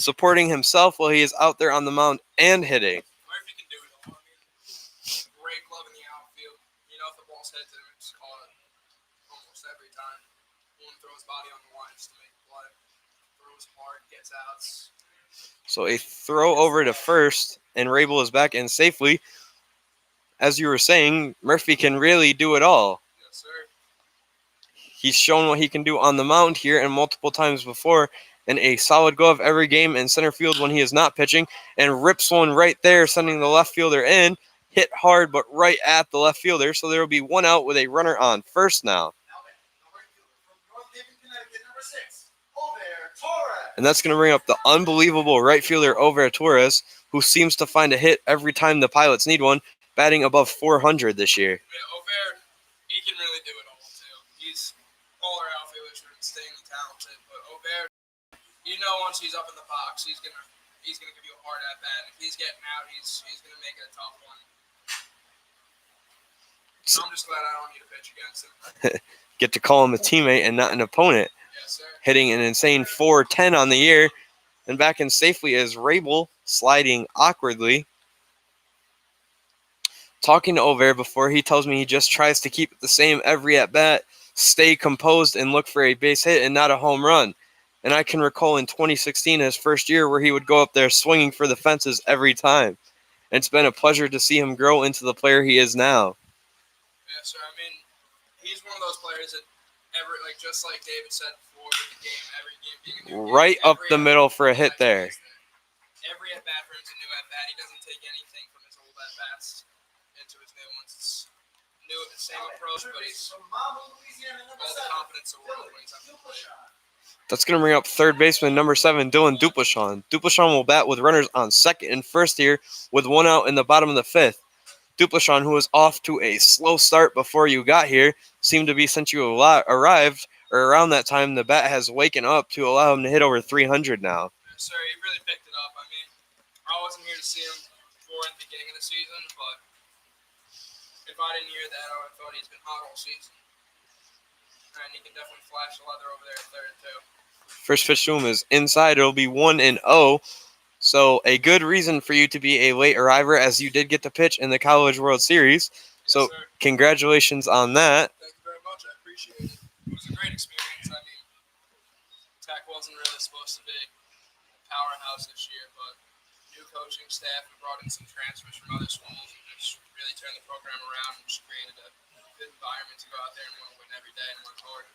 supporting himself while he is out there on the mound and hitting. Murphy can do it all. I mean, great glove in the outfield. You know, if the ball's hit to him, just call it almost every time. He won't throw his body on the line just to make the play. Throws hard, gets outs. So a throw over to first, and Rabel is back in safely. As you were saying, Murphy can really do it all. Yes, sir. He's shown what he can do on the mound here and multiple times before, and a solid glove every game in center field when he is not pitching, and rips one right there, sending the left fielder in. Hit hard, but right at the left fielder, so there will be one out with a runner on first now. And that's going to bring up the unbelievable right fielder Over Torres, who seems to find a hit every time the Pilots need one, batting above 400 this year. Yeah, Over, he can really do it all, too. He's all our outfielders are insanely talented, but Over, once he's up in the box, he's gonna give you a hard at bat. If he's getting out, he's gonna make it a tough one. So I'm just glad I don't need to pitch against him. Get to call him a teammate and not an opponent. Yes, sir. Hitting an insane 410 on the year. And back in safely is Rabel, sliding awkwardly. Talking to Over before, he tells me he just tries to keep it the same every at-bat, stay composed, and look for a base hit and not a home run. And I can recall in 2016, his first year, where he would go up there swinging for the fences every time. And it's been a pleasure to see him grow into the player he is now. Yeah, sir. I mean, he's one of those players that just like David said before with the game, every game being a new game. Right up the middle for a hit there. Every at-bat for him is a new at-bat. He doesn't take anything from his old at-bats into his new ones. It's new, the same approach, but he's all the confidence in the world when he's on the plate. That's going to bring up third baseman number 7, Dylan Duplashawn. Duplashawn will bat with runners on second and first here with one out in the bottom of the fifth. Duplashawn, who was off to a slow start before you got here, seemed to be since you arrived, or around that time, the bat has waken up to allow him to hit over 300 now. Yes, sir, he really picked it up. I mean, I wasn't here to see him before at the beginning of the season, but if I didn't hear that, I would have thought he's been hot all season. And he can definitely flash the leather over there at third, too. First pitch to him is inside. It'll be 1-0. So a good reason for you to be a late arriver, as you did get the pitch in the College World Series. So yes, congratulations on that. Thank you very much. I appreciate it. It was a great experience. I mean, Tech wasn't really supposed to be a powerhouse this year, but new coaching staff, we brought in some transfers from other schools and just really turned the program around and just created a good environment to go out there and want to win every day and work hard.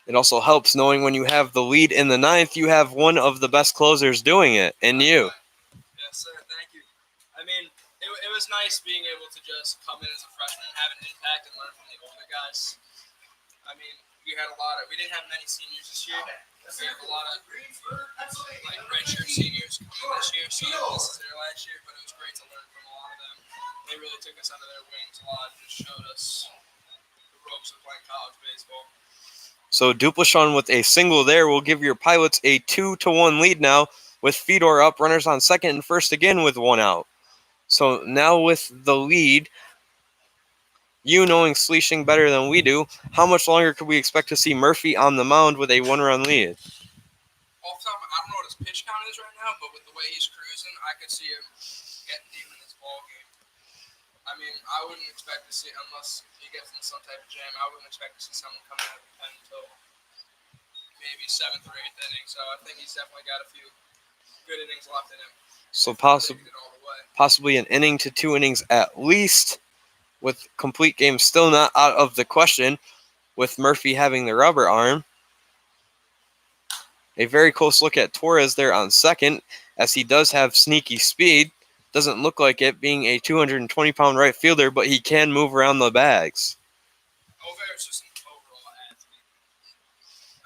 It also helps knowing when you have the lead in the ninth, you have one of the best closers doing it, in you. Yes, sir. Thank you. I mean, it was nice being able to just come in as a freshman and have an impact and learn from the older guys. I mean, we didn't have many seniors this year. We have a lot of redshirt seniors coming this year, so this is their last year, but it was great to learn from a lot of them. They really took us under their wings a lot and just showed us the ropes of playing college baseball. So Duplashawn with a single there will give your Pilots a 2-1 lead now, with Fedor up, runners on second and first again with one out. So now with the lead, you knowing Sleeshing better than we do, how much longer could we expect to see Murphy on the mound with a one-run lead? Off the top, I don't know what his pitch count is right now, but with the way he's cruising, I could see him getting deep in this ball game. I mean, I wouldn't expect to see, unless he gets in some type of jam, I wouldn't expect to see someone coming out of the pen until maybe 7th or 8th inning. So I think he's definitely got a few good innings left in him. So possibly an inning to 2 innings at least, with complete game still not out of the question, with Murphy having the rubber arm. A very close look at Torres there on second, as he does have sneaky speed. Doesn't look like it, being a 220-pound right fielder, but he can move around the bags. Over is just an overall athlete.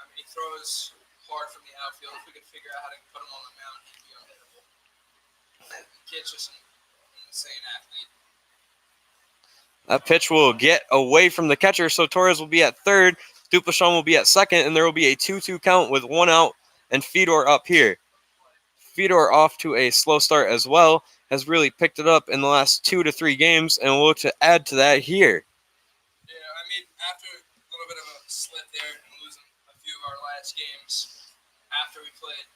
I mean, he throws hard from the outfield. If we could figure out how to put him on the mound, he'd be unhittable. The kid's just an insane athlete. That pitch will get away from the catcher, so Torres will be at third, Duplashawn will be at second, and there will be a 2-2 count with one out, and Fedor up here. Fedor off to a slow start as well, has really picked it up in the last 2 to 3 games, and we'll look to add to that here. Yeah, I mean, after a little bit of a slip there and losing a few of our last games, after we played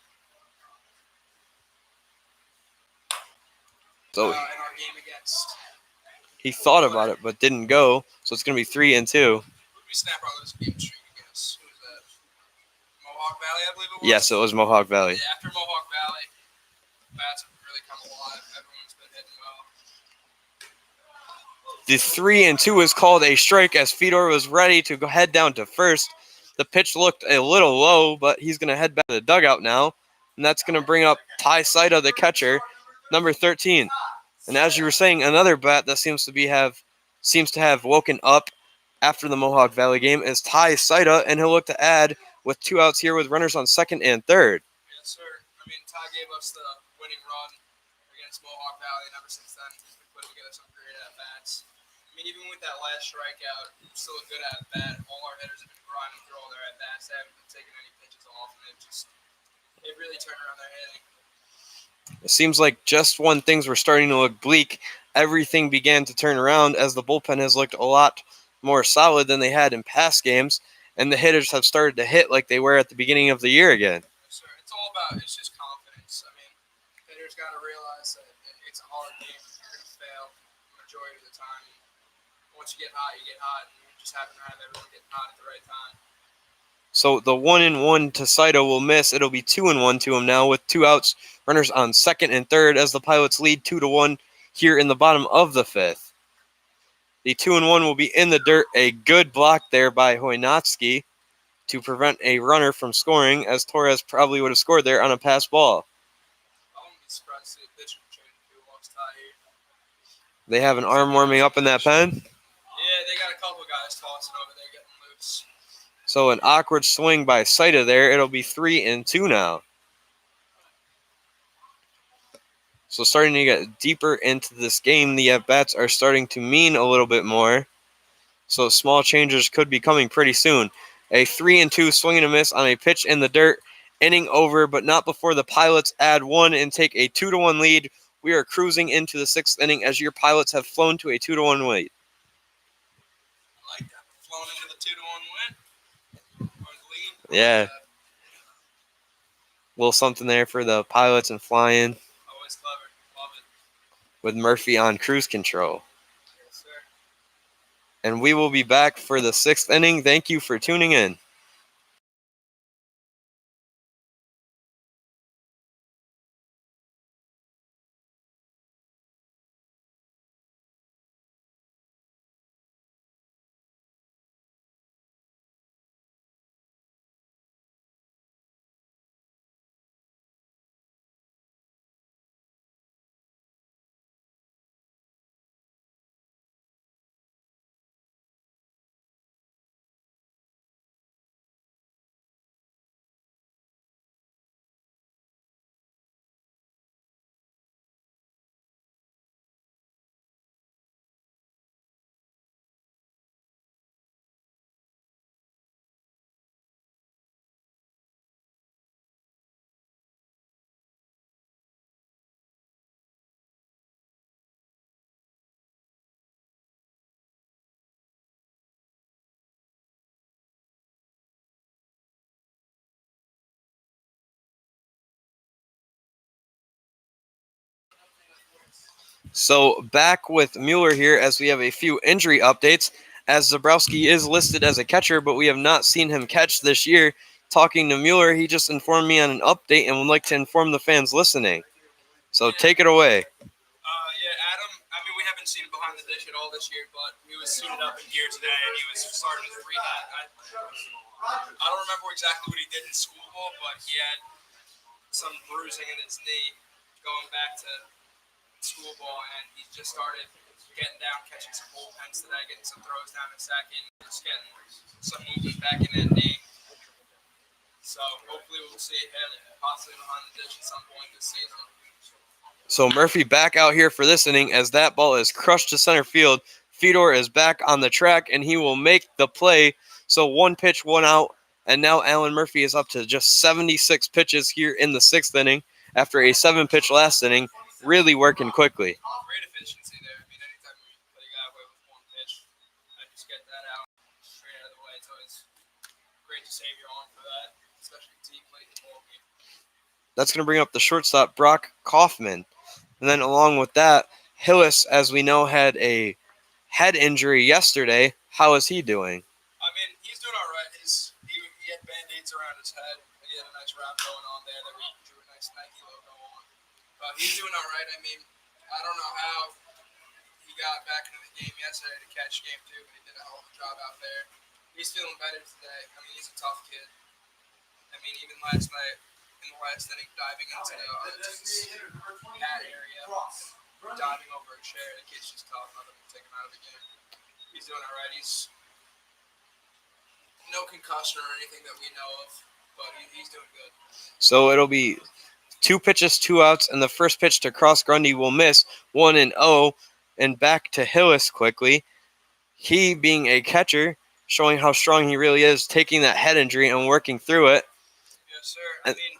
in our game against... He thought about it, but didn't go, so it's going to be 3-2. Who did we snap our losing game streak against? Who was that? Mohawk Valley, I believe it was? Yes, it was Mohawk Valley. Yeah, after Mohawk Valley, bats have really come alive. Everyone's been hitting well. The 3-2 is called a strike as Fedor was ready to go head down to first. The pitch looked a little low, but he's going to head back to the dugout now. And that's going to bring up Ty Saida, the catcher, number 13. And as you were saying, another bat that seems to have woken up after the Mohawk Valley game is Ty Saida, and he'll look to add with 2 outs here with runners on second and third. Yes, sir. I mean, Ty gave us the winning run against Mohawk Valley, and ever since then, he's been putting together some great at-bats. I mean, even with that last strikeout, still a good at-bat. All our hitters have been grinding through all their at-bats. They haven't been taking any pitches off, and they've really turned around their hitting. It seems like just when things were starting to look bleak, everything began to turn around as the bullpen has looked a lot more solid than they had in past games, and the hitters have started to hit like they were at the beginning of the year again. Yes, sir. It's just confidence. I mean, hitters got to realize that it's a hard game. You're going to fail the majority of the time. Once you get hot, you get hot, and you just happen to have everyone getting hot at the right time. So the 1-1 to Saito will miss. It'll be 2-1 to him now with 2 outs, runners on second and third as the Pilots lead 2-1 here in the bottom of the 5th. The 2-1 will be in the dirt. A good block there by Hoynatsky to prevent a runner from scoring, as Torres probably would have scored there on a pass ball. I wouldn't be surprised to see a pitcher change if he walks Ty here. They have an arm warming up in that pen. Yeah, they got a couple guys tossing over there getting loose. So an awkward swing by Saita there. It'll be 3-2 now. So starting to get deeper into this game, the at-bats are starting to mean a little bit more. So small changes could be coming pretty soon. A 3-2 swing and a miss on a pitch in the dirt. Inning over, but not before the Pilots add 1 and take a 2-1 lead. We are cruising into the 6th inning as your Pilots have flown to a 2-1 lead. I like that. Flown into the 2-1 win. Or the lead. Yeah. A little something there for the Pilots and flying. Always clever. Love it. With Murphy on cruise control. Yes, sir. And we will be back for the 6th inning. Thank you for tuning in. So back with Mueller here as we have a few injury updates, as Zabrowski is listed as a catcher, but we have not seen him catch this year. Talking to Mueller, he just informed me on an update and would like to inform the fans listening. So take it away. Yeah, Adam, I mean, we haven't seen him behind the dish at all this year, but he was suited up in gear today, and he was starting his rehab. I don't remember exactly what he did in school ball, but he had some bruising in his knee going back to school ball, and he just started getting down, catching some bullpens today, getting some throws down to second, just getting some movement back in that knee. So hopefully we'll see him possibly behind the dish at some point this season. So Murphy back out here for this inning as that ball is crushed to center field. Fedor is back on the track, and he will make the play. So 1 pitch, 1 out, and now Alan Murphy is up to just 76 pitches here in the 6th inning after a 7-pitch last inning, really working quickly. Great efficiency there. I mean, anytime we put a guy away with 1 pitch, I just get that out straight out of the way. It's always great to save your arm for that, especially deep late in the ball game. That's going to bring up the shortstop, Brock Kaufman. And then along with that, Hillis, as we know, had a head injury yesterday. How is he doing? I mean, he's doing all right. He had Band-Aids around his head. He had a nice wrap going on there that we drew a nice Nike logo on. He's doing all right. I mean, I don't know how he got back into the game yesterday to catch game two, but he did a hell of a job out there. He's feeling better today. I mean, he's a tough kid. I mean, even last night, in the last inning, diving into the pad area, diving over a chair, the kid's just tough. Nothing to take him out of the game. He's doing all right. He's no concussion or anything that we know of, but he's doing good. So it'll be 2 pitches, 2 outs, and the first pitch to Cross Grundy will miss 1-0, and back to Hillis quickly. He, being a catcher, showing how strong he really is, taking that head injury and working through it. Yes, sir. I mean,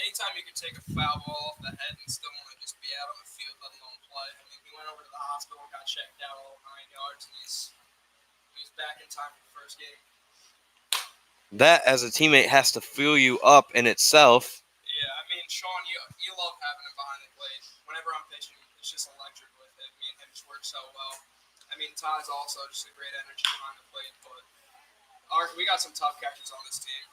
anytime you can take a foul ball off the head and still want to just be out on the field, let alone play. I mean, we went over to the hospital, got checked out all 9 yards, and he's back in time for the first game. That, as a teammate, has to fuel you up in itself. Yeah, I mean, Sean, you love having him behind the plate. Whenever I'm pitching, it's just electric with it. Me and him just work so well. I mean, Ty's also just a great energy behind the plate, but we got some tough catchers on this team.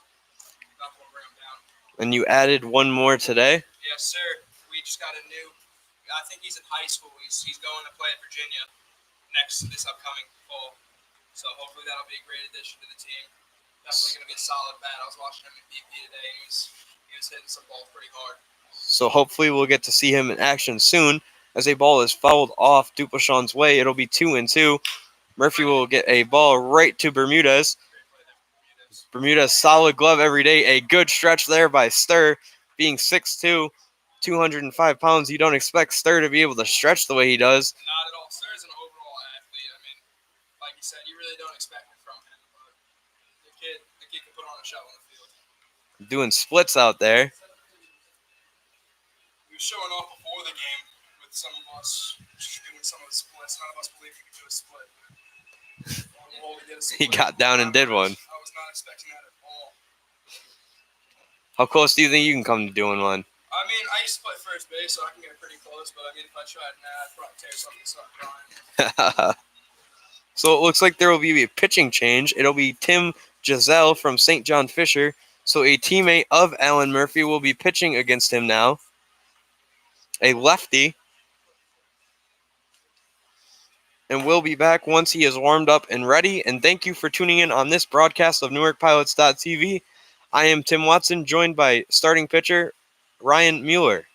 Not going to bring them down. And you added one more today? Yes, sir. We just got a new. I think he's in high school. He's going to play at Virginia this upcoming fall. So hopefully that'll be a great addition to the team. Definitely going to be a solid bat. I was watching him in BP today. He was hitting some balls pretty hard. So hopefully we'll get to see him in action soon. As a ball is fouled off Dupleshan's way, it'll be 2-2. Murphy will get a ball right to Bermudez. Bermudez, solid glove every day. A good stretch there by Stir. Being 6'2", 205 pounds, you don't expect Stir to be able to stretch the way he does. Not at all. Stir's an overall athlete. I mean, like you said, you really don't expect it from him. But the kid can put on a show on the field. Doing splits out there. He was showing off before the game with some of us doing some of the splits. None of us believed he could do a split. He got down and did one. I was not expecting that at all. How close do you think you can come to doing one? I mean, I used to play first base, so I can get pretty close. But I mean, if I tried now, I'd probably tear something and start crying. So it looks like there will be a pitching change. It'll be Tim Giselle from St. John Fisher. So a teammate of Alan Murphy will be pitching against him now. A lefty. And we'll be back once he is warmed up and ready. And thank you for tuning in on this broadcast of NewarkPilots.tv. I am Tim Watson, joined by starting pitcher Ryan Mueller.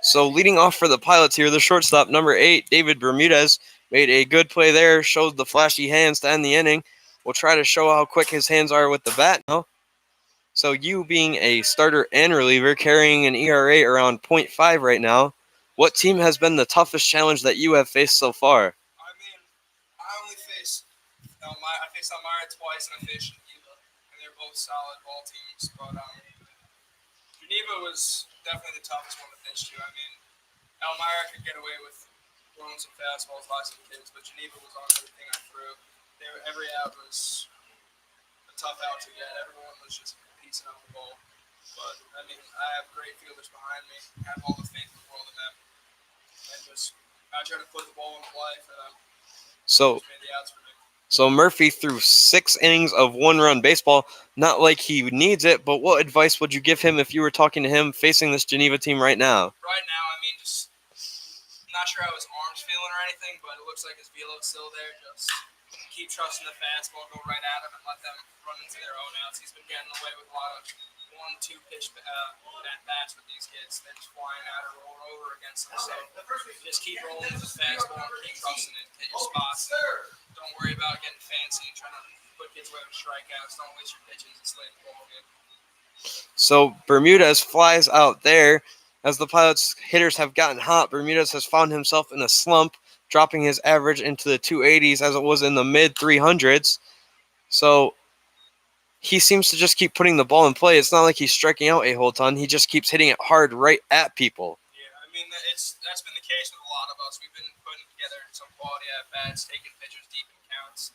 So leading off for the Pilots here, the shortstop, number 8, David Bermudez, made a good play there, showed the flashy hands to end the inning. We'll try to show how quick his hands are with the bat now. So you being a starter and reliever, carrying an ERA around 0.5 right now, what team has been the toughest challenge that you have faced so far? I mean, I only faced Elmira twice, and I faced Geneva, and they're both solid ball teams. But Geneva was definitely the toughest one to pitch to. I mean, Elmira could get away with throwing some fastballs by some kids, but Geneva was on everything I threw. Every out was a tough out to get. Everyone was just piecing up the ball. But, I mean, I have great fielders behind me. I have all the faith in the world in them. And I try to put the ball in play for them. So made the outs for me. So Murphy threw 6 innings of 1-run baseball. Not like he needs it, but what advice would you give him if you were talking to him facing this Geneva team right now? Right now, I mean, just not sure how his arms feel everything, but it looks like his velo's still there. Just keep trusting the fastball, go right at him, and let them run into their own outs. He's been getting away with a lot of 1-2 pitch at bats with these kids. They're just flying out or roll over against them. So just keep rolling with the fastball and keep trusting it. Hit your spots. Don't worry about getting fancy and trying to put kids away with strikeouts. Don't waste your pitches and slay the ball game. So Bermudez flies out there. As the Pilots hitters have gotten hot, Bermudez has found himself in a slump, dropping his average into the 280s as it was in the mid 300s. So he seems to just keep putting the ball in play. It's not like he's striking out a whole ton. He just keeps hitting it hard right at people. Yeah, I mean, that's been the case with a lot of us. We've been putting together some quality at-bats, taking pitchers deep in counts.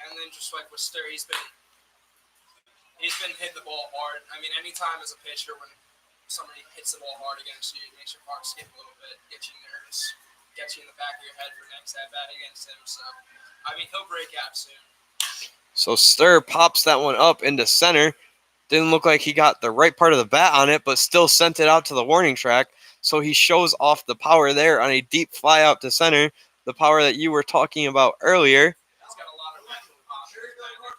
And then just like with Stir, he's been hitting the ball hard. I mean, anytime as a pitcher when somebody hits the ball hard against you, it makes your heart skip a little bit, gets you nervous, gets you in the back of your head for next at-bat against him. So, I mean, he'll break out soon. So Stir pops that one up into center. Didn't look like he got the right part of the bat on it, but still sent it out to the warning track. So he shows off the power there on a deep fly out to center, the power that you were talking about earlier. He's got a lot of natural pop.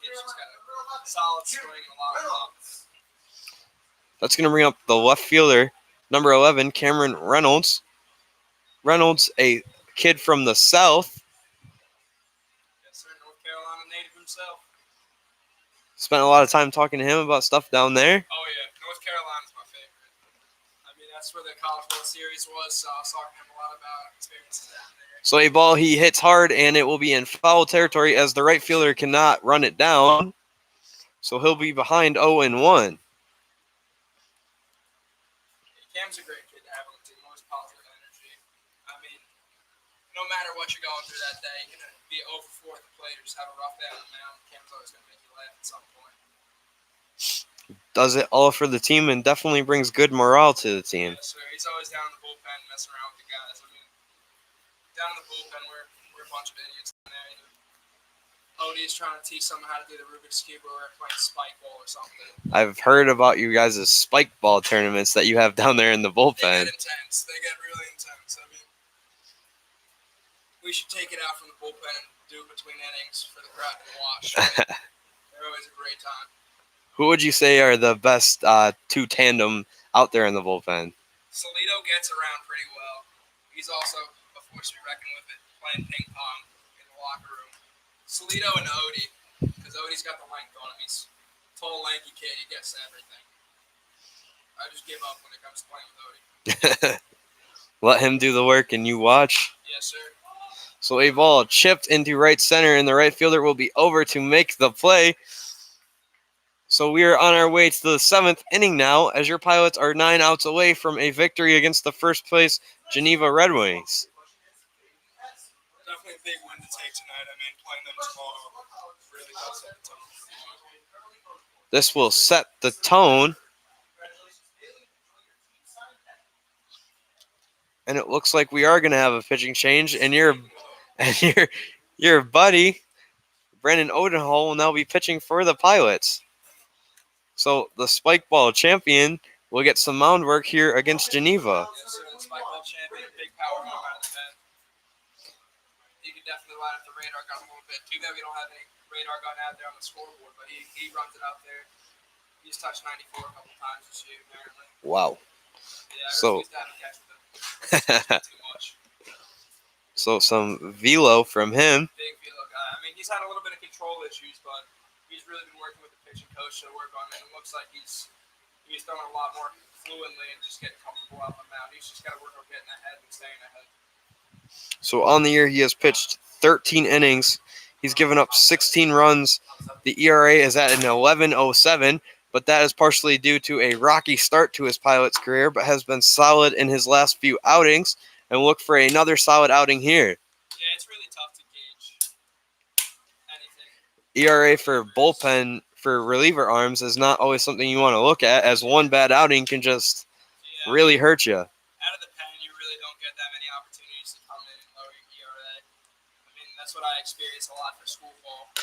He's just got a solid swing and a lot of pop. That's going to bring up the left fielder, number 11, Cameron Reynolds. Reynolds, a kid from the South. Yes, sir. North Carolina native himself. Spent a lot of time talking to him about stuff down there. Oh, yeah. North Carolina's my favorite. I mean, that's where the College World Series was, so I was talking to him a lot about experiences down there. So a ball he hits hard, and it will be in foul territory as the right fielder cannot run it down. So he'll be behind 0-1. Cam's a great kid to have on the team. Always positive energy. I mean, no matter what you're going through that day, you're going to be 0 for 4 at the plate or just have a rough day on the mound. Cam's always going to make you laugh at some point. Does it all for the team and definitely brings good morale to the team. Yes, sir. He's always down in the bullpen messing around with the guys. I mean, down in the bullpen, we're a bunch of idiots in there. Odie's trying to teach someone how to do the Rubik's Cube, or we're playing spike ball or something. I've heard about you guys' spike ball tournaments that you have down there in the bullpen. They get intense. They get really intense. I mean, we should take it out from the bullpen and do it between innings for the crowd to watch. They're always a great time. Who would you say are the best two tandem out there in the bullpen? Solito gets around pretty well. He's also a force to be reckoned with it, playing ping pong in the locker room. Solito and Odie, because Odie's got the length on him. He's a tall, lanky kid. He gets everything. I just give up when it comes to playing with Odie. Let him do the work and you watch. Yes, sir. So a ball chipped into right center, and the right fielder will be over to make the play. So we are on our way to the 7th inning now, as your Pilots are 9 outs away from a victory against the first place Geneva Red Wings. Definitely a big win to take tonight. I mean, playing them tomorrow really does set the tone. This will set the tone. And it looks like we are going to have a pitching change, and your buddy Brandon Odenhall will now be pitching for the Pilots. So the spike ball champion will get some mound work here against Geneva. Yes, sir. The spike ball champion, big power arm out of the pen. He could definitely line up the radar gun a little bit. Too bad we don't have any radar gun out there on the scoreboard, but he runs it out there. He's touched 94 a couple times this year, apparently. Wow. Yeah, I So refuse to have to catch with him. Too much. So some velo from him. Big velo guy. I mean, he's had a little bit of control issues, but he's really been working with the pitching coach to work on it. It looks like he's throwing a lot more fluently and just getting comfortable out the mound. He's just got to work on getting ahead and staying ahead. So on the year, he has pitched 13 innings. He's given up 16 runs. The ERA is at an 11.07, but that is partially due to a rocky start to his Pilots career, but has been solid in his last few outings, and look for another solid outing here. Yeah, it's really tough to gauge anything. ERA for bullpen for reliever arms is not always something you want to look at, as one bad outing can just really hurt you. Out of the pen, you really don't get that many opportunities to come in and lower your ERA. I mean, that's what I experience a lot for school ball.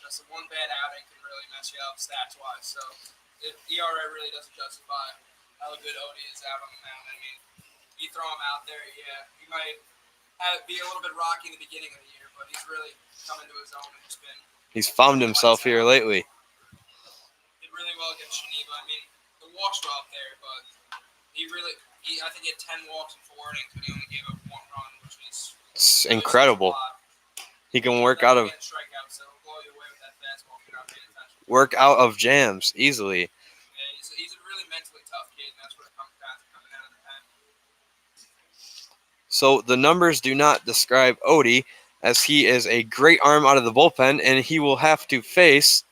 Just one bad outing can really mess you up stats-wise. So the ERA really doesn't justify how good Odie is out on the mound. I mean, you throw him out there, yeah, he might be a little bit rocky in the beginning of the year, but he's really come into his own and just been. He's found himself here lately. Did really well against Geneva. I mean, the walks were out there, but I think he had 10 walks in 4 innings, but he only gave up 1 run, which is It's incredible. He can work out of strikeouts, so he'll blow you away with that fastball if you're not paying attention. Work out of jams easily. Yeah, he's a really mentally tough kid, and that's what it comes down to coming out of the pen. So the numbers do not describe Odie, as he is a great arm out of the bullpen, and he will have to face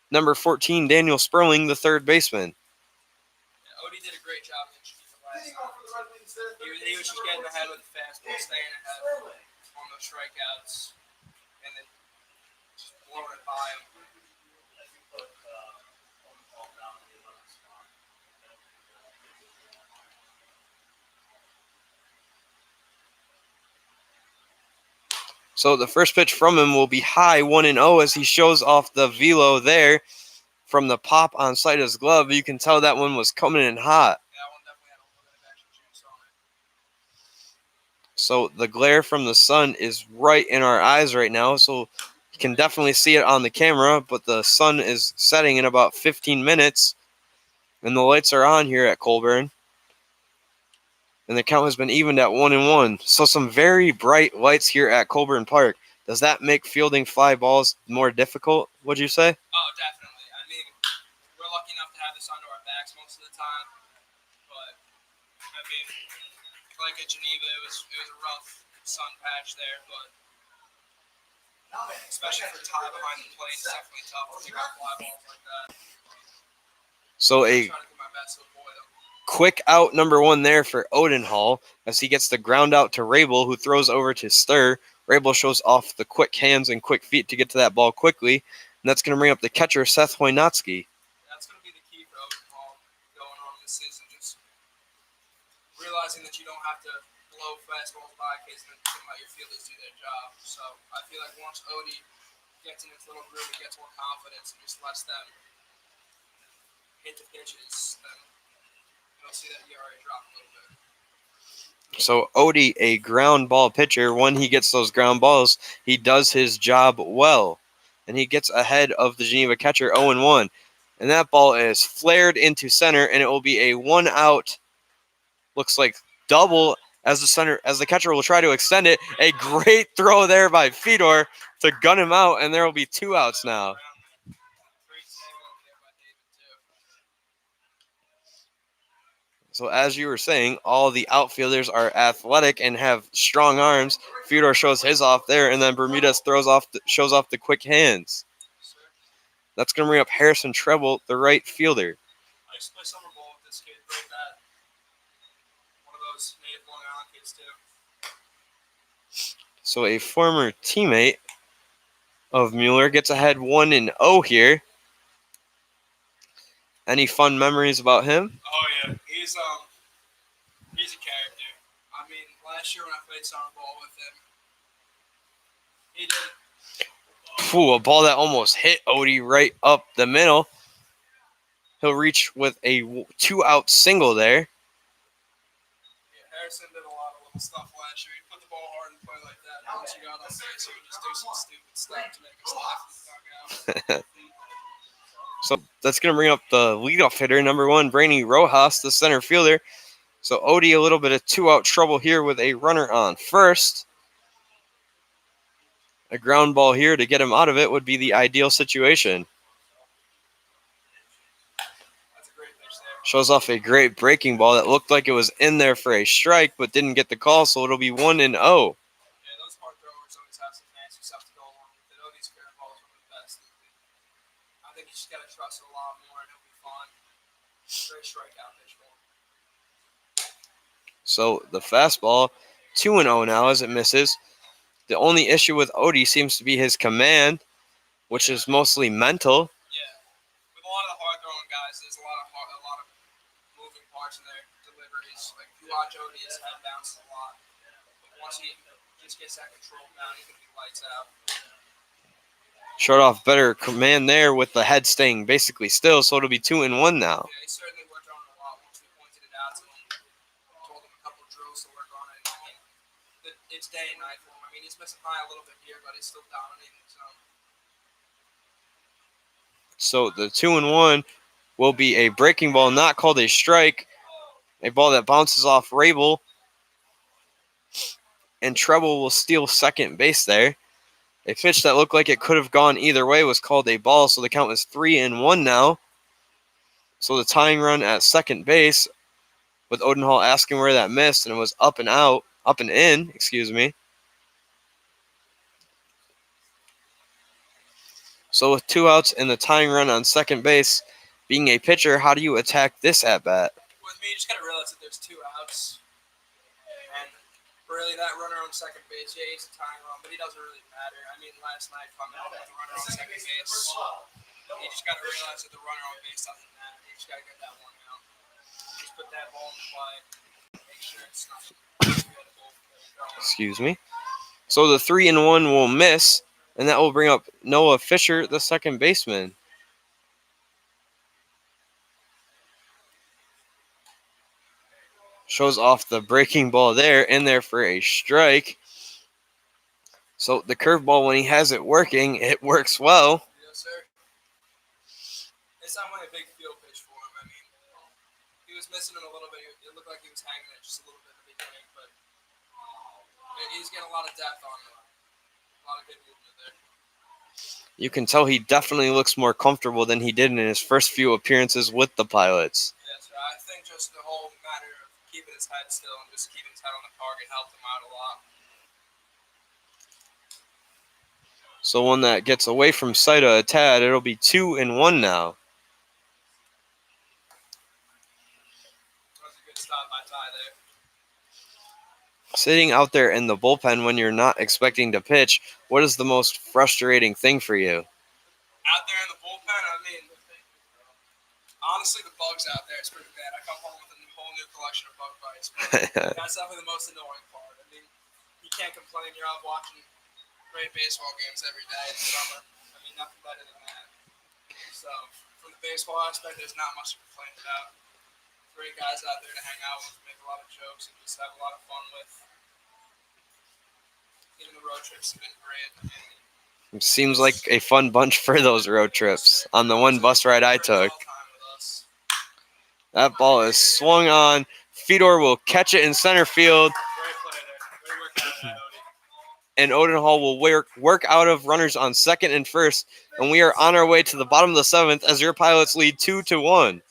number 14, Daniel Sperling, the third baseman. Yeah, Odie did a great job against Geneva last time. He was just getting ahead with the fastball, staying ahead on those strikeouts, and then just blowing it by him. So the first pitch from him will be high, 1-0, as he shows off the velo there from the pop on side of his glove. You can tell that one was coming in hot. That one definitely had a little bit of extra juice on it. So the glare from the sun is right in our eyes right now, so you can definitely see it on the camera, but the sun is setting in about 15 minutes, and the lights are on here at Colburn. And the count has been evened at 1-1. So some very bright lights here at Colburn Park. Does that make fielding fly balls more difficult, would you say? Oh, definitely. I mean, we're lucky enough to have this under our backs most of the time. But, I mean, like at Geneva, it was a rough sun patch there. But, especially for tie behind the plate, it's definitely tough to pick up fly balls like that. So I'm trying to do my best to avoid them. Quick out number 1 there for Odenhall, as he gets the ground out to Rabel, who throws over to Stir. Rabel shows off the quick hands and quick feet to get to that ball quickly, and that's going to bring up the catcher, Seth Hoynotsky. That's going to be the key for Odenhall going on this season, just realizing that you don't have to blow fastballs by occasion and let your fielders do their job. So I feel like once Odie gets in his little groove and gets more confidence and just lets them hit the pitches, then you'll see that ERA drop a little bit. So Odie, a ground ball pitcher, when he gets those ground balls, he does his job well. And he gets ahead of the Geneva catcher 0-1. And that ball is flared into center, and it will be a 1-out, looks like double, as the catcher will try to extend it. A great throw there by Fedor to gun him out, and there will be 2 outs now. So as you were saying, all the outfielders are athletic and have strong arms. Fedor shows his off there, and then Bermudez shows off the quick hands. That's going to bring up Harrison Treble, the right fielder. I used to play summer ball with this kid, very bad. One of those native Long Island kids too. So a former teammate of Mueller gets ahead 1-0 here. Any fun memories about him? Oh yeah, he's a character. I mean, last year when I played summer ball with him, he did. A ball that almost hit Odie right up the middle. He'll reach with a 2-out single there. Yeah, Harrison did a lot of little stuff last year. He put the ball hard and play like that. Once you got on base, he would just do some stupid stuff to make us laugh in the dugout. So that's going to bring up the leadoff hitter, number 1, Brainy Rojas, the center fielder. So Odie, a little bit of 2-out trouble here with a runner on first. A ground ball here to get him out of it would be the ideal situation. That's a great pitch there. Shows off a great breaking ball that looked like it was in there for a strike, but didn't get the call, so it'll be 1-0. Yeah, those hard throwers always have some fancy stuff to go along with it. Odie's fair balls are the best. I think you just got to trust it a lot more, and it'll be fun. Great strikeout pitch for him. So the fastball, 2-0 now as it misses. The only issue with Odie seems to be his command, which is mostly mental. Yeah, with a lot of the hard throwing guys, there's a lot of moving parts in their deliveries. Like if you watch Odie, his head bounces a lot. But once he just gets that control down, he's gonna be lights out. Showed off better command there with the head staying basically still, so it'll be 2-1 now. Yeah, he certainly worked on it a lot once we pointed it out to him. Told him a couple of drills to work on it. I mean, it's day and night for him. I mean, he's missing high a little bit here, but he's still dominating the zone. So the 2-1 will be a breaking ball, not called a strike. A ball that bounces off Rabel. And Treble will steal second base there. A pitch that looked like it could have gone either way was called a ball, so the count is 3-1 now. So the tying run at second base, with Odenhall asking where that missed, and it was up and in, excuse me. So with 2 outs and the tying run on second base, being a pitcher, how do you attack this at bat? With me, you just gotta realize that there's 2 outs, and really that runner on second base, yeah, he's a tying run, but he doesn't really matter. I mean, last night coming out with the runner on second base, you just gotta realize that the runner on base doesn't matter. You just gotta get that one out. Just put that ball in the play. Make sure it's not good. Excuse me. So the 3-1 will miss, and that will bring up Noah Fisher, the second baseman. Shows off the breaking ball there, in there for a strike. So the curveball, when he has it working, it works well. Yes, sir. It's definitely a big field pitch for him. I mean, he was missing it a little bit. It looked like he was hanging it just a little bit in the beginning, but he's getting a lot of depth on him. A lot of good movement there. You can tell he definitely looks more comfortable than he did in his first few appearances with the Pilots. Yes, sir. I think just the whole matter of keeping his head still and just keeping his head on the target helped him out a lot. So one that gets away from Saita a tad, it'll be 2-1 now. That was a good stop by Ty there. Sitting out there in the bullpen when you're not expecting to pitch, what is the most frustrating thing for you? Out there in the bullpen, I mean, honestly, the bugs out there is pretty bad. I come home with a whole new collection of bug bites. That's definitely the most annoying part. I mean, you can't complain. You're out watching great baseball games every day in the summer. I mean, nothing better than that. So, from the baseball aspect, there's not much to complain about. Great guys out there to hang out with, make a lot of jokes, and just have a lot of fun with. Even the road trips have been great. I mean, It seems like a fun bunch for those road trips on the one bus ride I took. That ball is swung on. Fedor will catch it in center field. Great play there. Great work out of that, Odie. And Odenhall will work out of runners on second and first. And we are on our way to the bottom of the 7th as your Pilots lead 2-1.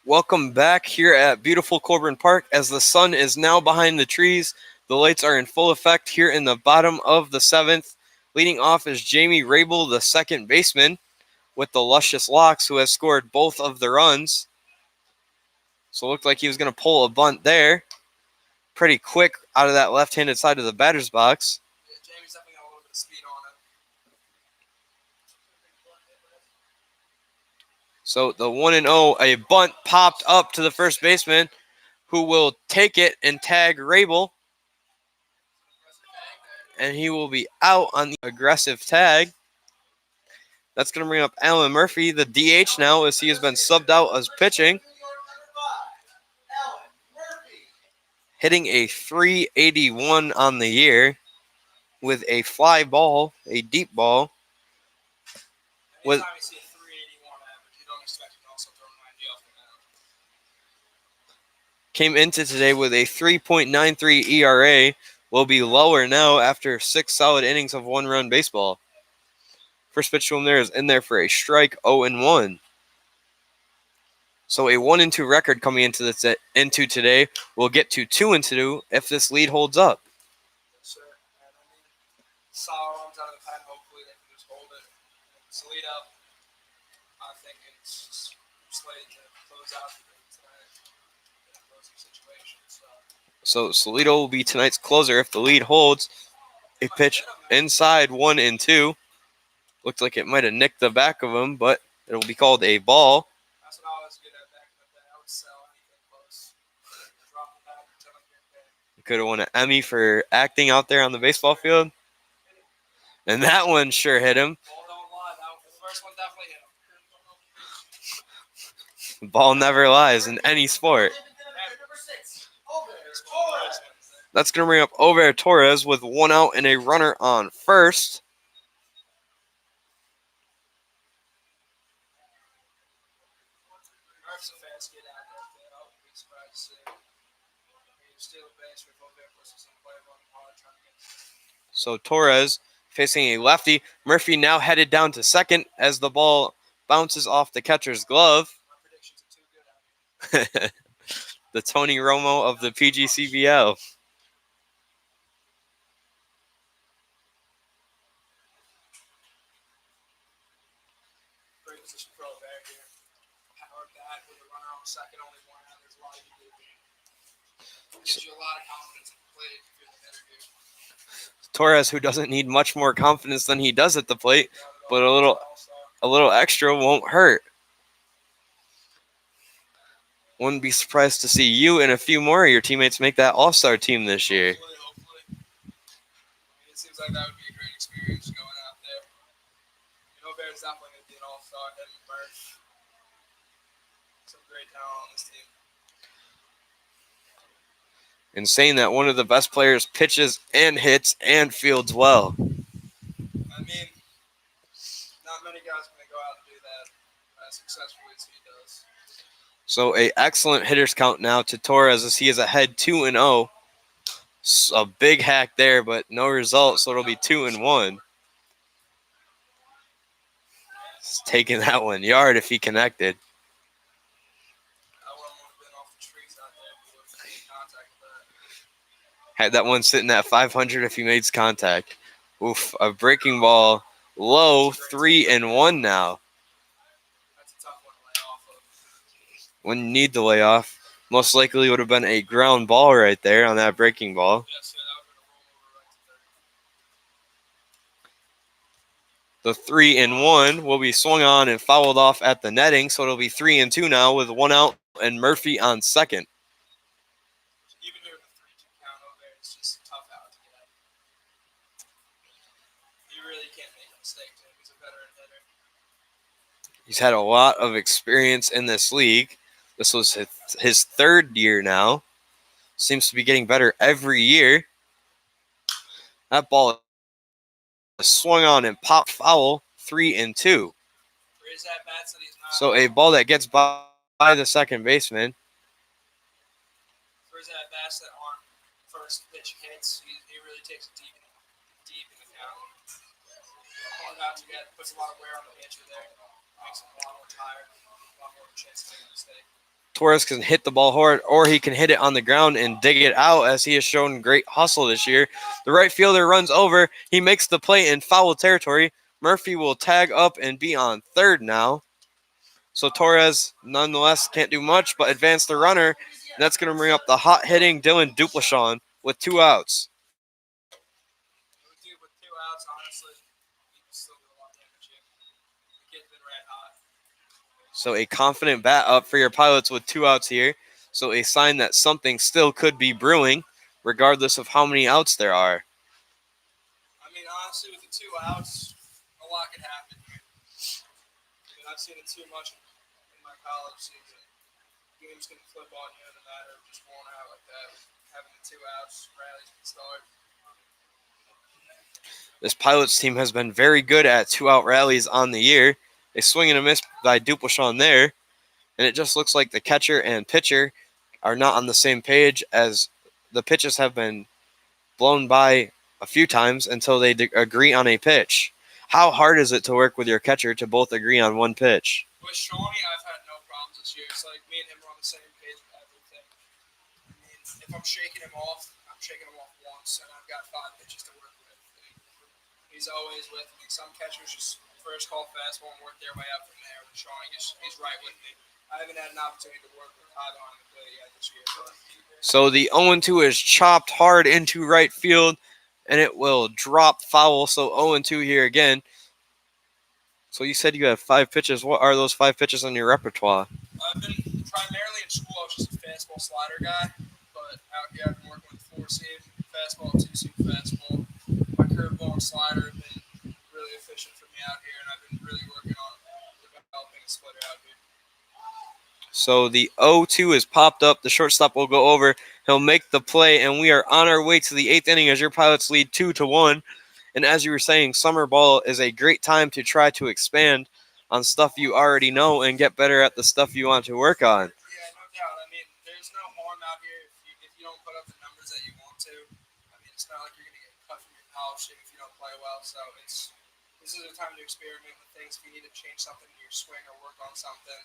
Welcome back here at beautiful Coburn Park as the sun is now behind the trees. The lights are in full effect here in the bottom of the 7th. Leading off is Jamie Rabel, the second baseman, with the luscious locks, who has scored both of the runs. So it looked like he was going to pull a bunt there. Pretty quick out of that left-handed side of the batter's box. Yeah, Jamie's definitely got a little bit of speed on it. So the 1-0, a bunt popped up to the first baseman, who will take it and tag Rabel. And he will be out on the aggressive tag. That's going to bring up Alan Murphy, the DH now, as he has been subbed out as pitching, hitting a 381 on the year with a fly ball, a deep ball. With Anytime you see a 381 average, you don't expect him to also throw 90 off the mound. Came into today with a 3.93 ERA, will be lower now after 6 solid innings of one-run baseball. First pitch to him there is in there for a strike, 0-1. So a 1-2 record coming into today. We'll get to 2-2 if this lead holds up. Yes, sir. And I mean, solid runs out of the pen. Hopefully they can just hold it. Salida, I think it's slated to close out the game tonight in a closing situation. So Solito will be tonight's closer if the lead holds. A pitch inside 1-2. Looked like it might have nicked the back of him, but it'll be called a ball. That's what I was good at back in the day. I would sell anything close. Drop the bat until I get there. Could have won an Emmy for acting out there on the baseball field. And that one sure hit him. Ball don't lie. The first one definitely hit him. Ball never lies in any sport. That's going to bring up Over Torres with 1 out and a runner on first. Murph's a fast kid out there. I wouldn't be surprised to see him. He's still a base for both puts some play on hard trying to get. So Torres facing a lefty. Murphy now headed down to second as the ball bounces off the catcher's glove. My predictions are too good out here. The Tony Romo of the PGCBL. Great position for Bear here. Power bat with a runner on second, only one out. There's a lot you can do here. Gives you a lot of confidence in the plate if you're the hitter here. Torres, who doesn't need much more confidence than he does at the plate, but a little extra won't hurt. Wouldn't be surprised to see you and a few more of your teammates make that all-star team this year. Hopefully. It seems like that would be a great experience going out there. Bear's definitely going to be an all-star. Him and Murph. Some great talent on this team. And saying that one of the best players pitches and hits and fields well. I mean, not many guys are going to go out and do that as successfully as he does. So a excellent hitters count now to Torres as he is ahead 2-0. A big hack there, but no result, so it'll be 2-1. He's taking that 1 yard if he connected. I wouldn't want to have been off the trees out there if he would have made contact with that. Had that one sitting at 500 if he made contact. Oof, a breaking ball low, 3-1 now. That's a tough one to lay off of. When you need to lay off, most likely would have been a ground ball right there on that breaking ball. Yes, yeah, that would have been a roll over right to third. The 3-1 will be swung on and fouled off at the netting, so it'll be 3-2 now with 1 out and Murphy on second. Even here with the 3-2 count over there, it's just a tough out to get at. You really can't make a mistake, Tim. He's a veteran hitter. He's had a lot of experience in this league. This was his 3rd year now. Seems to be getting better every year. That ball is swung on and popped foul, 3-2. Raise that bat so he's not. So a ball that gets by the second baseman. Raise that bat that on first pitch hits. He really takes it deep in the count. Hard out to get. Puts a lot of wear on the pitcher there. Makes him a lot more tired. A lot more of a chance to make a mistake. Torres can hit the ball hard, or he can hit it on the ground and dig it out, as he has shown great hustle this year. The right fielder runs over. He makes the play in foul territory. Murphy will tag up and be on third now. So Torres, nonetheless, can't do much but advance the runner. And that's going to bring up the hot-hitting Dylan Duplashon with 2 outs. With 2 outs, honestly, he can still do a lot of damage here. The kid's been red hot. So a confident bat up for your Pilots with 2 outs here. So a sign that something still could be brewing, regardless of how many outs there are. I mean, honestly, with the 2 outs, a lot could happen here. I've seen it too much in my college season. Games can flip on you in a matter of just one out like that. Having the 2 outs, rallies can start. This Pilots team has been very good at 2-out rallies on the year. A swing and a miss by Dupleshawn there, and it just looks like the catcher and pitcher are not on the same page, as the pitches have been blown by a few times until they agree on a pitch. How hard is it to work with your catcher to both agree on one pitch? With Shawnee, I've had no problems this year. It's like me and him are on the same page with everything. I mean, if I'm shaking him off once, and I've got 5 pitches to work with. And he's always with me. Some catchers just first call fastball and work their way up from there. With Shawnee, he's right with me. I haven't had an opportunity to work with Ty behind the plate yet this year. So the 0-2 is chopped hard into right field, and it will drop foul. So 0-2 here again. So you said you have 5 pitches. What are those 5 pitches on your repertoire? I've been primarily in school. I was just a fastball slider guy, but out here I've been working with 4-seam fastball, 2-seam fastball. My curveball and slider have been really efficient for me out here, and I've been really working on developing a splitter out here. So the 0-2 is popped up. The shortstop will go over. He'll make the play, and we are on our way to the 8th inning as your Pilots lead 2-1. And as you were saying, summer ball is a great time to try to expand on stuff you already know and get better at the stuff you want to work on. Yeah, no doubt. I mean, there's no harm out here if you don't put up the numbers that you want to. I mean, it's not like you're going to get cut from your college team if you don't play well. So this is a time to experiment with things. If you need to change something in your swing or work on something,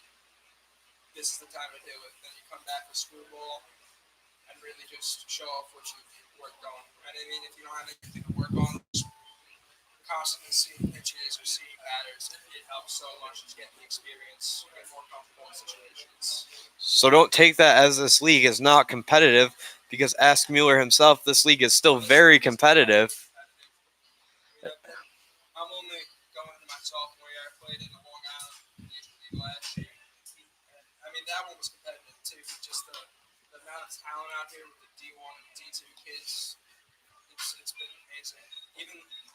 this is the time to do it. Then you come back with school ball and really just show off what you've worked on. And I mean, if you don't have anything to work on, constantly seeing pitches or seeing batters, it helps so much. Just get the experience, get more comfortable in situations. So don't take that as this league is not competitive, because ask Mueller himself, this league is still very competitive. I mean, I'm only going into my sophomore year. I played in the Long Island League last year. And, I mean, that one was competitive too. Just the amount of talent out here with the D1 and D2 kids, it's been amazing. Even the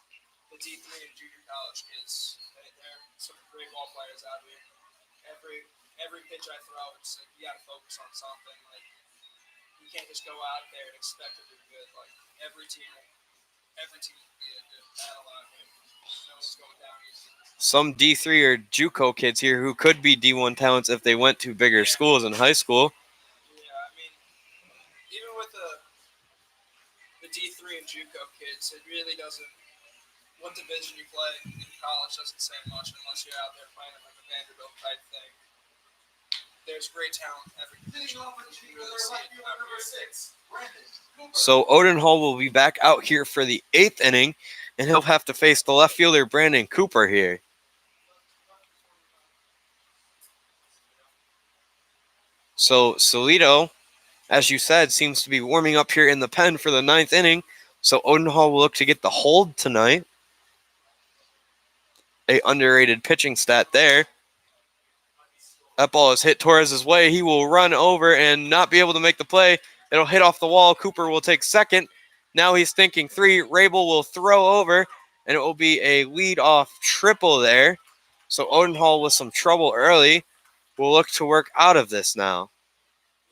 D3 and junior college kids, they're some great ball players out here. Every pitch I throw, it's like you got to focus on something. Like you can't just go out there and expect to do good. Like every team will be a good battle out here. No one's going down easy. Some D3 or JUCO kids here who could be D1 talents if they went to bigger schools in high school. Yeah, I mean, even with the D3 and JUCO kids, it really doesn't. What division you play in college doesn't say much unless you're out there playing in like a Vanderbilt type thing. There's great talent in every division. You can really see it out here. So Odenhall will be back out here for the 8th inning, and he'll have to face the left fielder Brandon Cooper here. So Solito, as you said, seems to be warming up here in the pen for the 9th inning. So Odenhall will look to get the hold tonight. A underrated pitching stat there. That ball is hit Torres' way. He will run over and not be able to make the play. It'll hit off the wall. Cooper will take second. Now he's thinking 3. Rabel will throw over, and it will be a lead-off triple there. So Odenhall with some trouble early will look to work out of this now.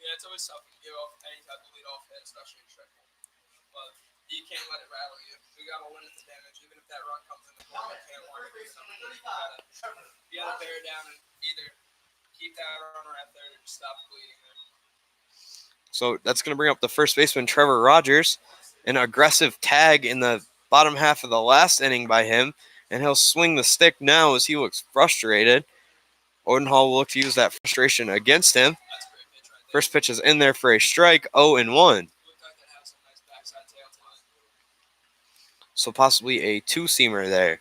Yeah, it's always tough to give off any type of lead-off hit, especially in triple. But you can't let it rattle you. We got to limit the damage. Even if that run comes in the corner, you can't let it. You got to bear down and either keep that runner at third or just stop bleeding there. So that's going to bring up the first baseman, Trevor Rogers. An aggressive tag in the bottom half of the last inning by him, and he'll swing the stick now as he looks frustrated. Odenhall will look to use that frustration against him. That's a great pitch right there. First pitch is in there for a strike, 0-1. Looked like that has some nice backside tail to it. So possibly a two-seamer there.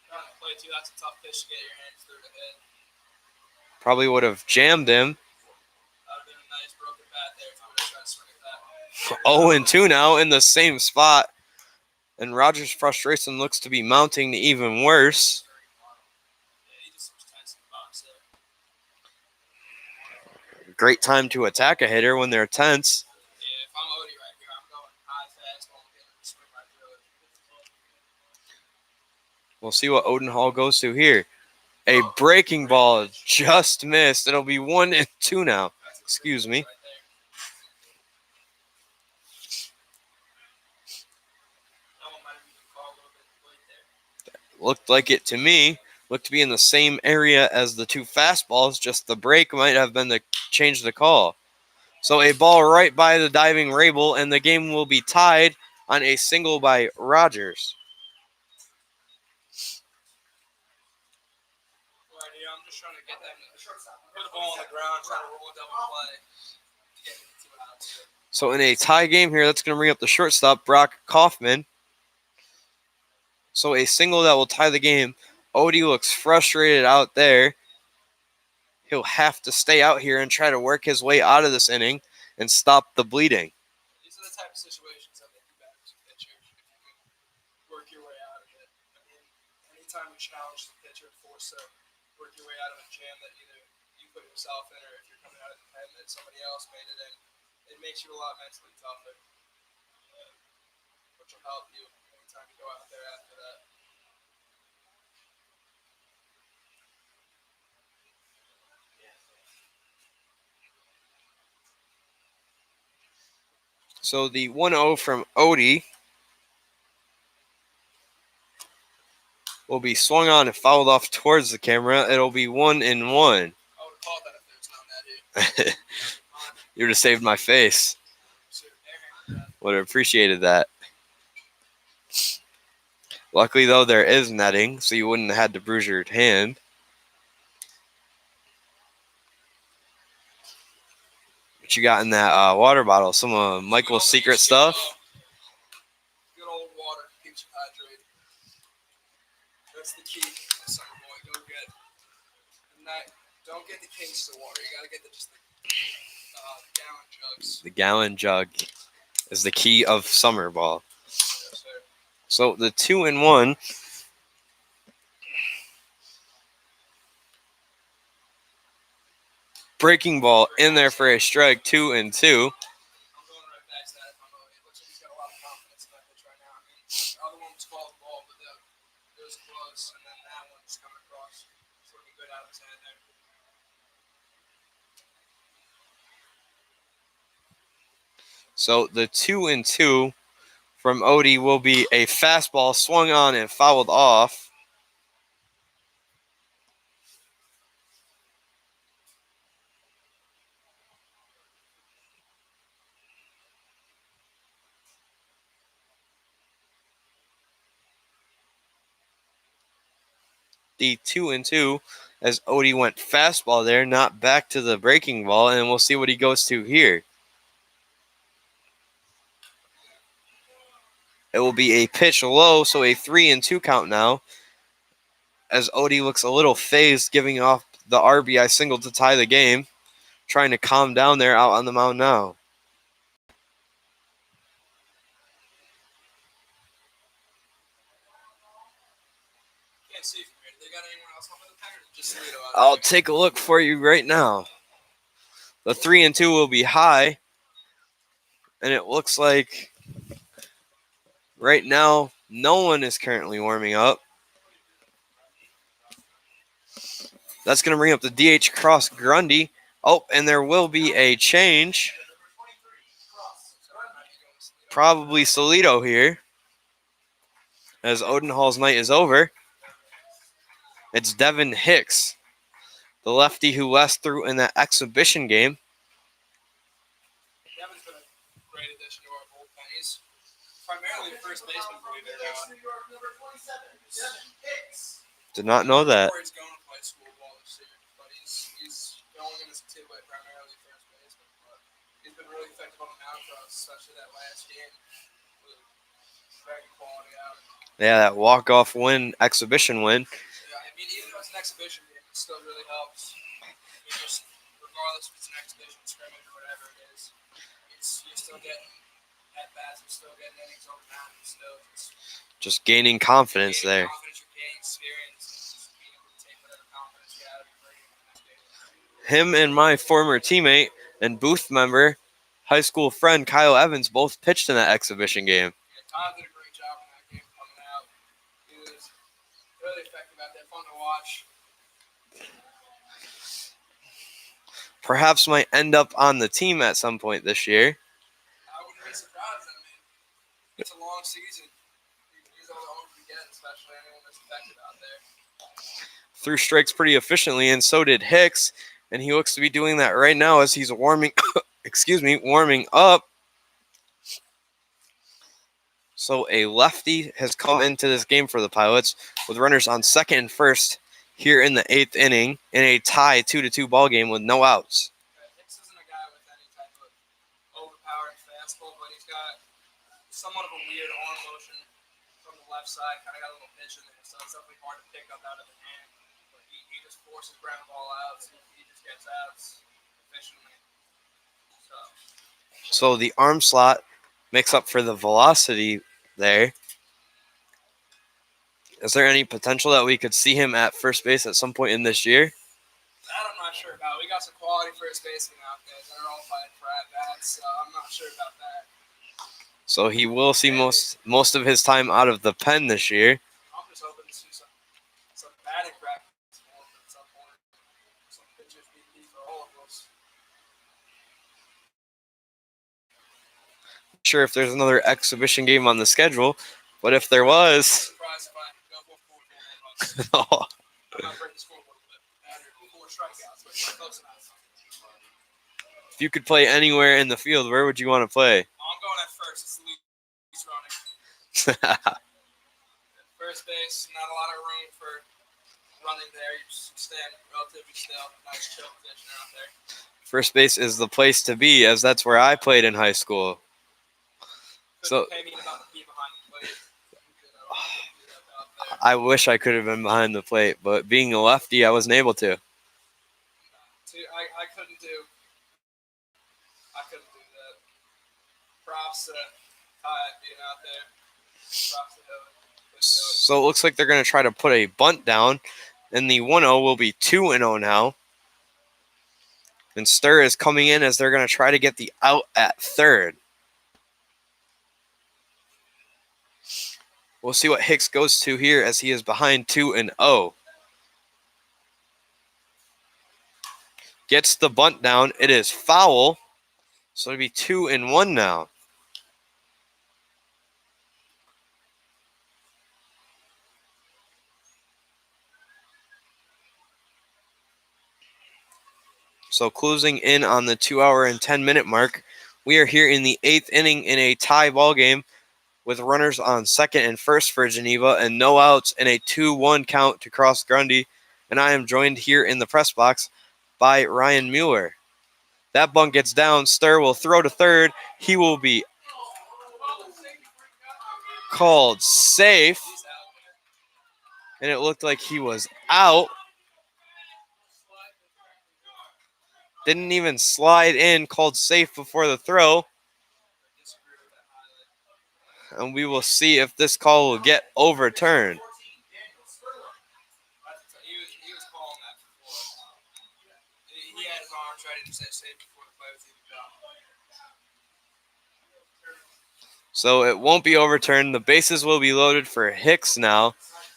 Trying to play too, that's a tough pitch to get your hands through to hit. Probably would have jammed him. That would have been a nice broken bat there if I would have tried to swing at that. 0-2 now in the same spot. And Rogers' frustration looks to be mounting to even worse. Yeah, he just was tense in the box there. Great time to attack a hitter when they're tense. Yeah, if I'm Odie right here, I'm going high fastball and getting him to swing right through it. We'll see what Odenhall goes to here. A breaking ball just missed. It'll be 1-2 now. Excuse me. Looked like it to me. Looked to be in the same area as the two fastballs. Just the break might have been to change the call. So a ball right by the diving Rabel, and the game will be tied on a single by Rogers. I'm just trying to get them to put the ball on the ground, try to roll a double play to get 2 outs. So in a tie game here, that's going to bring up the shortstop, Brock Kaufman. So a single that will tie the game. Odie looks frustrated out there. He'll have to stay out here and try to work his way out of this inning and stop the bleeding. These are the type of situations that they do better as a pitcher if you can work your way out of it. I mean, anytime you challenge the pitcher, force to work your way out of a jam that either you put yourself in or if you're coming out of the pen that somebody else made it in, it makes you a lot mentally tougher, which will help you anytime you go out there after that. So the 1-0 from Odie will be swung on and fouled off towards the camera. It'll be 1-1. I would have called that if there's none that hit. You would have saved my face. Would have appreciated that. Luckily, though, there is netting, so you wouldn't have had to bruise your hand. What you got in that water bottle? Some of Michael's secret stuff? Good old water keeps you hydrated. That's the key, summer boy. Don't get the cases of water. You gotta get just the gallon jugs. The gallon jug is the key of summer ball. Yes, sir. So the 2-1. Breaking ball in there for a strike, 2-2. I'm going right back to that. It looks like he's got a lot of confidence in that pitch right now. I mean, the other one was called the ball, but it was close, and then that one's coming across. It's looking good out of his head there. So the 2-2 from Odie will be a fastball swung on and fouled off. The 2-2 as Odie went fastball there, not back to the breaking ball, and we'll see what he goes to here. It will be a pitch low, so a 3-2 count now. As Odie looks a little phased, giving off the RBI single to tie the game. Trying to calm down there out on the mound now. Can't see from here. They got anyone else on the pack or just Toledo out I'll there? take a look for you right now. The 3-2 will be high. And it looks like right now no one is currently warming up. That's going to bring up the DH Cross Grundy. Oh, and there will be a change. Probably Solito here. As Odenhall's night is over. It's Devin Hicks, the lefty who last threw in that exhibition game. Devin's been a great addition to our bullpen. He's primarily a first baseman for me there now. Did not know that. Where he's going to play school ball this year, but he's going in as a two-way primarily first baseman. But he's been really effective on the mound for us, especially that last game. Very quality out. Yeah, that walk-off win, exhibition win. Yeah, I mean, even though it's an exhibition game, it still really helps. Just regardless if it's an exhibition, scrimmage, or whatever it is, you're still getting at bats, you're still getting innings over time, and still just gaining confidence there. Confidence, you're gaining experience, and just being able to take whatever confidence you have and bring it in the next game. Him and my former teammate and booth member, high school friend Kyle Evans, both pitched in that exhibition game. Yeah, Kyle did a great job in that game coming out. He was really effective out there, fun to watch. Perhaps might end up on the team at some point this year. I wouldn't be surprised. I mean, it's a long season. He's all the hope we get, especially anyone that's affected out there. Threw strikes pretty efficiently, and so did Hicks, and he looks to be doing that right now as he's warming up. So a lefty has come into this game for the Pilots with runners on second and first here in the 8th inning in a tie 2-2 ball game with no outs. Hicks isn't a guy with any type of overpowering fastball, but he's got somewhat of a weird arm motion from the left side, kind of got a little pitch in there, so it's definitely hard to pick up out of the hand. But he just forces ground ball out, so he just gets outs efficiently. So the arm slot makes up for the velocity there. Is there any potential that we could see him at first base at some point in this year? That I'm not sure about. We got some quality first basemen out there that are all fighting for at-bats, so I'm not sure about that. So he will see most of his time out of the pen this year. I'm just hoping to see some batting practice at some point. Some pitchers being for all of us. Sure if there's another exhibition game on the schedule, but if there was, Surprised if I go for 4 runs. I'm not breaking the scoreboard a bit. Or 4 strikeouts, but it's close enough. if you could play anywhere in the field, where would you want to play? I'm going at first. It's the least running. First base, not a lot of room for running there. You just stand relatively still. Nice chill position out there. First base is the place to be, as that's where I played in high school. So Pay me about the key behind the plate. I wish I could have been behind the plate, but being a lefty, I wasn't able to. I couldn't do that. Props to Ty being out there. Props to him. So it looks like they're going to try to put a bunt down, and the 1-0 will be 2-0 now. And Stir is coming in as they're going to try to get the out at third. We'll see what Hicks goes to here as he is behind 2-0. Gets the bunt down. It is foul. So it'll be 2-1 now. So closing in on the 2-hour and 10-minute mark, we are here in the 8th inning in a tie ball game with runners on second and first for Geneva and no outs in a 2-1 count to Cross Grundy. And I am joined here in the press box by Ryan Mueller. That bunt gets down. Stir will throw to third. He will be called safe. And it looked like he was out. Didn't even slide in, called safe before the throw. And we will see if this call will get overturned. He was calling that before. He had his arms ready to say safe before the play was even done. So it won't be overturned. The bases will be loaded for Hicks now.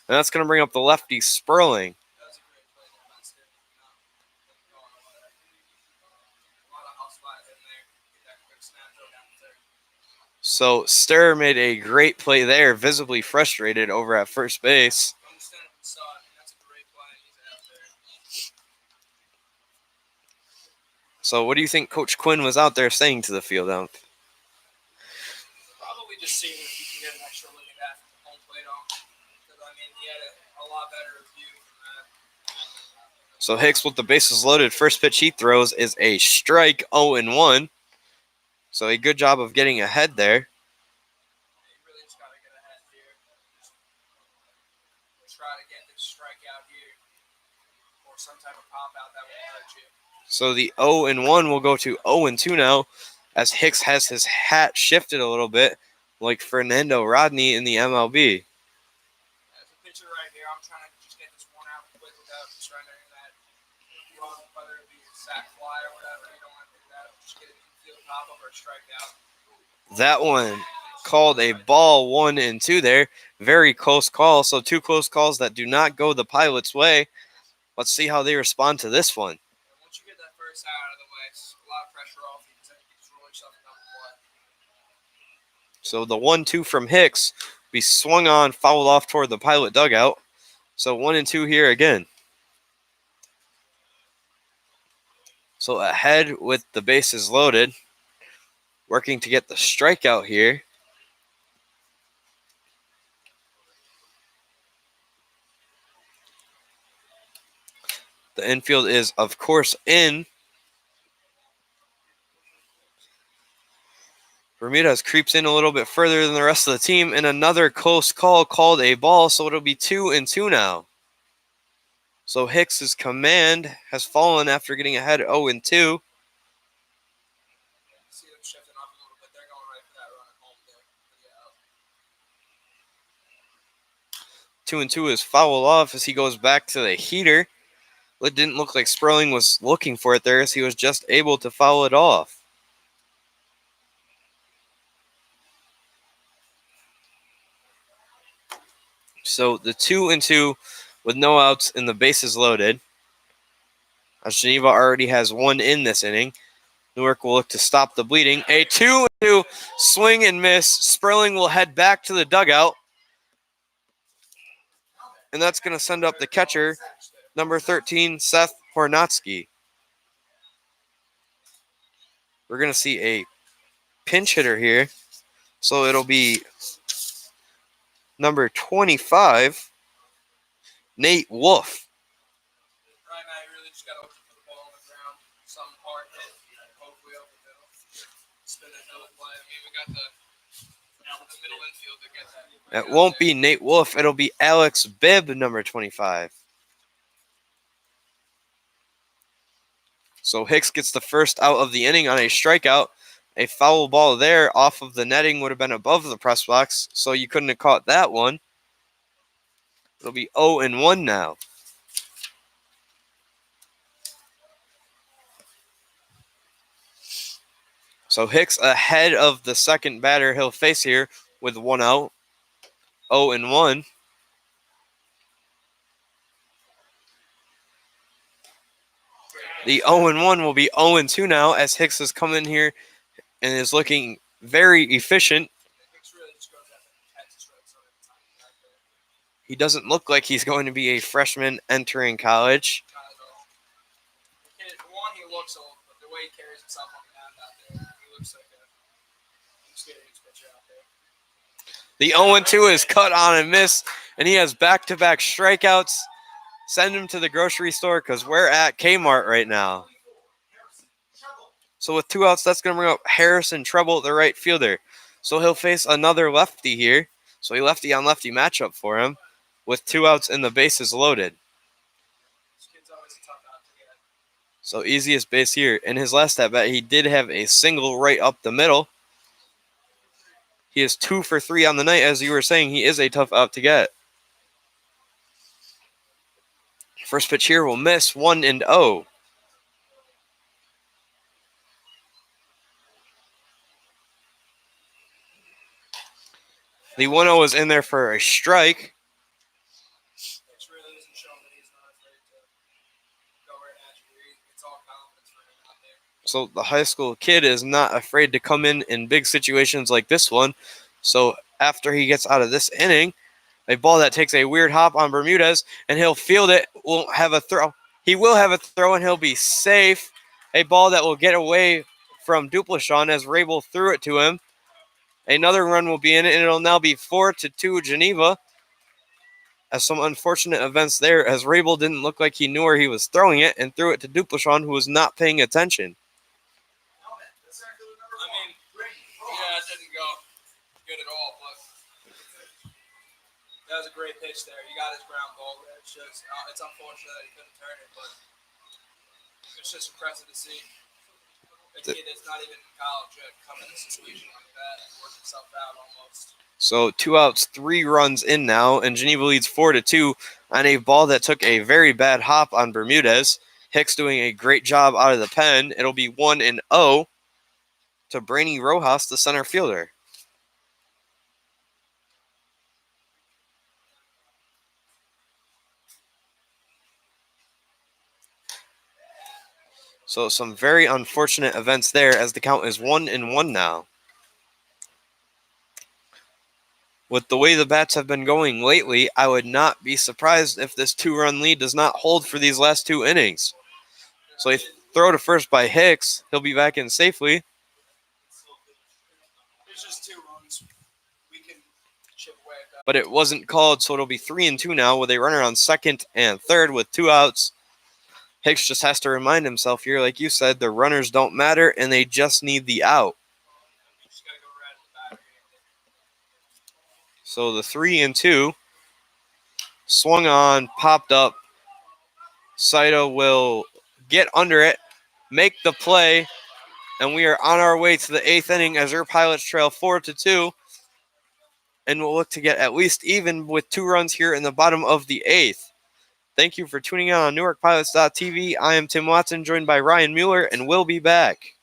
And that's going to bring up the lefty Sperling. So Stir made a great play there, visibly frustrated over at first base. So what do you think Coach Quinn was out there saying to the field out? Probably just seeing if he can get an extra look at that from the home plate on. Because, I mean, he had a lot better view from that. So Hicks with the bases loaded. First pitch he throws is a strike, 0-1. So a good job of getting ahead there. You really just got to get ahead here. Just try to get this strikeout here. Or some type of pop out that will hurt you. So the 0-1 will go to 0-2 now as Hicks has his hat shifted a little bit like Fernando Rodney in the MLB. As a pitcher right here, I'm trying to just get this one out quick without surrendering that run, whether it be a sac fly or whatever. You don't want to do that. Just get an infield pop up or a strikeout. That one called a ball 1-2 there. Very close call. So 2 close calls that do not go the Pilots' way. Let's see how they respond to this one. And once you get that first out of the way, it's a lot of pressure off you because then you can just roll yourself down the play. So the 1-2 from Hicks be swung on, fouled off toward the Pilot dugout. So 1-2 here again. So ahead with the bases loaded, working to get the strikeout here. The infield is, of course, in. Bermudez creeps in a little bit further than the rest of the team, and another close call called a ball, so it'll be 2-2 now. So Hicks's command has fallen after getting ahead 0-2. See them shifting up a little bit. They're going right for that run at home there. Yeah. 2-2 is fouled off as he goes back to the heater. It didn't look like Sperling was looking for it there as he was just able to foul it off. So the 2-2 with no outs and the bases loaded. As Geneva already has one in this inning. Newark will look to stop the bleeding. A 2-2 swing and miss. Sperling will head back to the dugout. And that's going to send up the catcher, number 13, Seth Hornatsky. We're going to see a pinch hitter here. So it'll be number 25, Nate Wolf. Right now, you really just got to put the ball on the ground, some hard hit, hopefully over the middle. Spin that double play. I mean, we got the middle infield to get that. It won't be Nate Wolf. It'll be Alex Bibb, number 25. So Hicks gets the first out of the inning on a strikeout. A foul ball there off of the netting would have been above the press box, so you couldn't have caught that one. It'll be 0-1 now. So Hicks ahead of the second batter he'll face here with one out. 0-1. The 0-1 will be 0-2 now as Hicks has come in here and is looking very efficient. He doesn't look like he's going to be a freshman entering college. One, he looks old, but the way he carries himself on the mound out there, he looks like a experienced pitcher out there. The 0-2 is cut on and miss, and he has back-to-back strikeouts. Send him to the grocery store because we're at Kmart right now. So with 2 outs, that's going to bring up Harrison Treble, the right fielder. So he'll face another lefty here. So a lefty-on-lefty matchup for him with 2 outs and the bases loaded. So easiest base here. In his last at-bat, he did have a single right up the middle. He is 2 for 3 on the night. As you were saying, he is a tough out to get. First pitch here will miss, 1-0. The 1-0 is in there for a strike. So the high school kid is not afraid to come in big situations like this one. So after he gets out of this inning, a ball that takes a weird hop on Bermudez, and he'll field it, won't have a throw. He will have a throw, and he'll be safe. A ball that will get away from Duplachon as Rabel threw it to him. Another run will be in it, and it'll now be 4-2 Geneva. As some unfortunate events there, as Rabel didn't look like he knew where he was throwing it and threw it to Duplachon, who was not paying attention. Yeah, it didn't go good at all, but that was a great pitch there. He got his ground ball. It's just, it's unfortunate that he couldn't turn it, but it's just impressive to see a kid that's not even in college yet come in a situation like that and work himself out almost. So 2 outs, 3 runs in now, and Geneva leads 4-2 on a ball that took a very bad hop on Bermudez. Hicks doing a great job out of the pen. It'll be 1-0 to Brainy Rojas, the center fielder. So some very unfortunate events there as the count is 1-1 now. With the way the bats have been going lately, I would not be surprised if this 2-run lead does not hold for these last 2 innings. So a throw to first by Hicks. He'll be back in safely. There's just 2 runs. We can chip away at that. But it wasn't called, so it'll be 3-2 now with a runner on second and third with 2 outs. Hicks just has to remind himself here, like you said, the runners don't matter and they just need the out. You just gotta go right at the batter. So the 3-2 swung on, popped up. Saito will get under it, make the play, and we are on our way to the 8th inning as our Pilots trail 4-2. And we'll look to get at least even with 2 runs here in the bottom of the 8th. Thank you for tuning in on NewarkPilots.tv. I am Tim Watson, joined by Ryan Mueller, and we'll be back.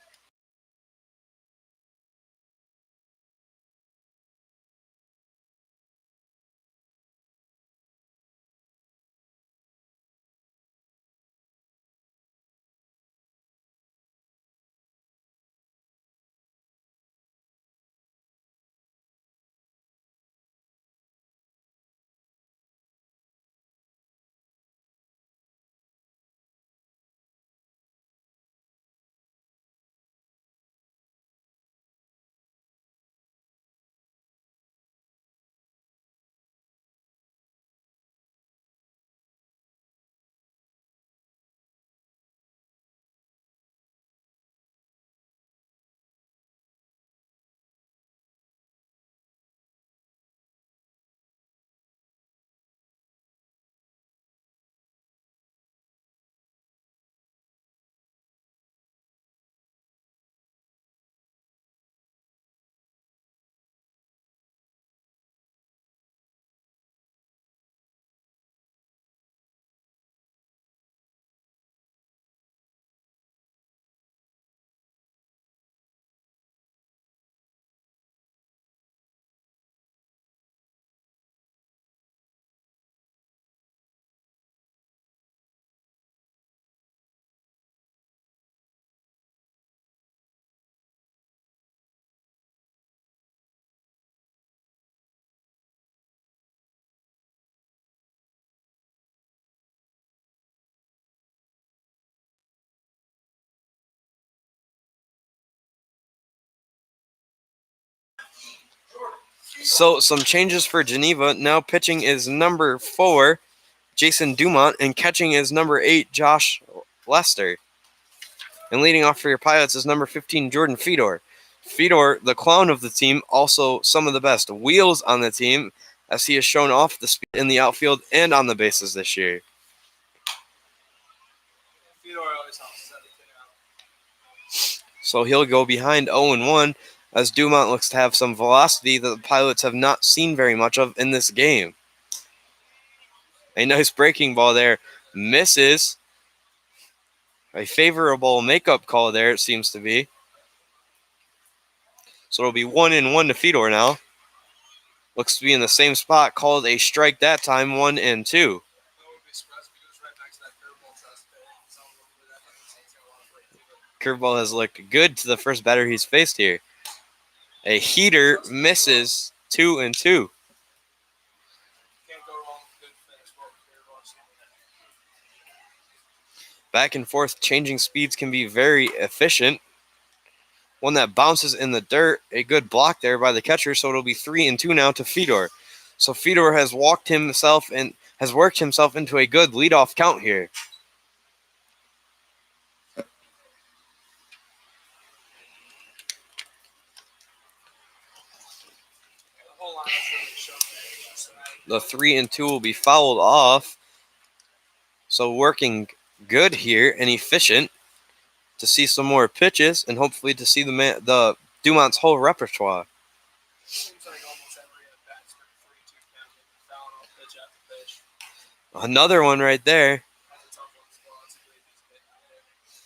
So some changes for Geneva. Now pitching is number 4, Jason Dumont, and catching is number 8, Josh Lester. And leading off for your Pilots is number 15, Jordan Fedor. Fedor, the clown of the team, also some of the best wheels on the team, as he has shown off the speed in the outfield and on the bases this year. Fedor always helps everything out. So he'll go behind 0-1 as Dumont looks to have some velocity that the Pilots have not seen very much of in this game. A nice breaking ball there. Misses. A favorable makeup call there, it seems to be. So it'll be 1-1 to Fedor now. Looks to be in the same spot, called a strike that time, 1-2. I would be surprised if he goes right back to that curveball test. Curveball has looked good to the first batter he's faced here. A heater misses, 2-2. Can't go wrong with good fastball. Back and forth changing speeds can be very efficient. One that bounces in the dirt, a good block there by the catcher, so it'll be 3-2 now to Fedor. So Fedor has worked himself into a good leadoff count here. The 3-2 will be fouled off. So working good here and efficient to see some more pitches and hopefully to see the Dumont's whole repertoire. Seems like almost every at-bat's been 3-2 count, fouling off pitch after pitch. Another one right there. That's a tough one as well. That's a great piece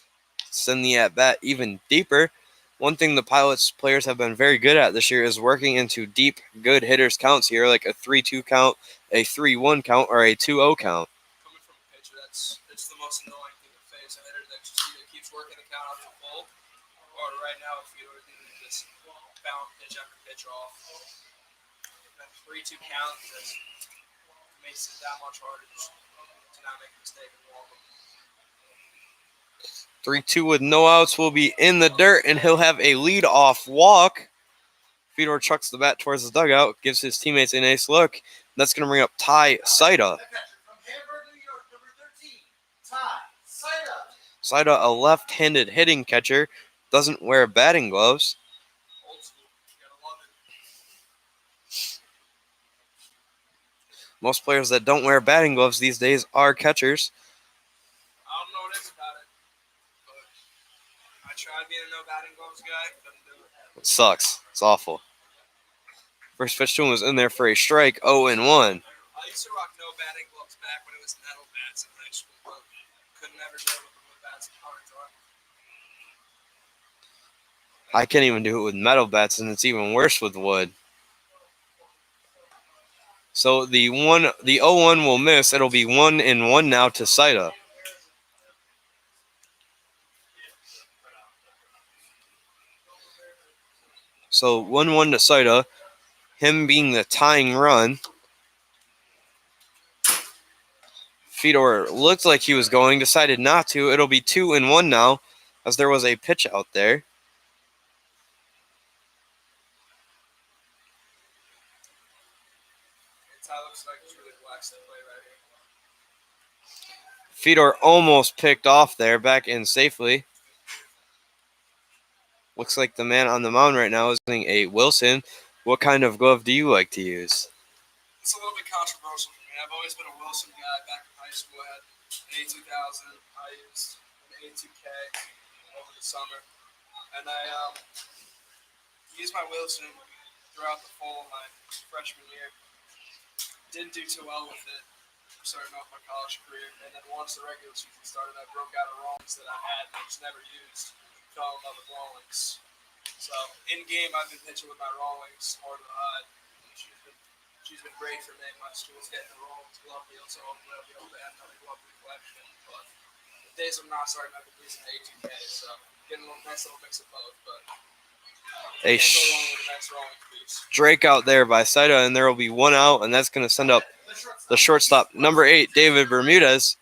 of Send the at-bat even deeper. One thing the Pilots players have been very good at this year is working into deep, good hitters counts here, like a 3-2 count, a 3-1 count, or a 2-0 count. Coming from a pitcher, it's the most annoying thing to face. A hitter that keeps working the count up to full, or right now if Fedor just bounce pitch after pitch off. That 3-2 count just makes it that much harder to not make a mistake and walk him. 3-2 with no outs will be in the dirt, and he'll have a lead-off walk. Fedor chucks the bat towards the dugout, gives his teammates a nice look. That's going to bring up Ty Saida. Saida, a left-handed hitting catcher, doesn't wear batting gloves. Old school. You gotta love it. Most players that don't wear batting gloves these days are catchers. I don't know what it is about it, but I tried being a no batting gloves guy, couldn't do it. It sucks. It's awful. First pitch to him was in there for a strike, 0-1. I used to rock no batting gloves back when it was metal bats in high school, but couldn't ever go with the wood bats in hard time. I can't even do it with metal bats, and it's even worse with wood. So the 0-1 will miss. It'll be 1-1 now to Saida. So 1-1 to Saida. Him being the tying run. Fedor looked like he was going, decided not to. It'll be 2-1 now, as there was a pitch out there. Looks like it's really relaxed to play right here. Fedor almost picked off there, back in safely. Looks like the man on the mound right now is using a Wilson. What kind of glove do you like to use? It's a little bit controversial for me. I've always been a Wilson guy. Back in high school, I had an A2000. I used an A2K over the summer. And I used my Wilson throughout the fall of my freshman year. Didn't do too well with it starting off my college career. And then once the regular season started, I broke out of Rawlings that I had and I just never used. Fell in love with Rawlings. So in game, I've been pitching with my Rawlings hard to the hide. She's been great for me. My school's getting the Rawlings glove deal, so hopefully I'll be able to add another glove reflection. But the days I'm not starting, I've been using A2K, so getting a nice little mix of both. But A can't go wrong with a nice Rawlings piece. Drake out there by Saida, and there will be one out, and that's going to send up the shortstop, number 8, David Bermudez.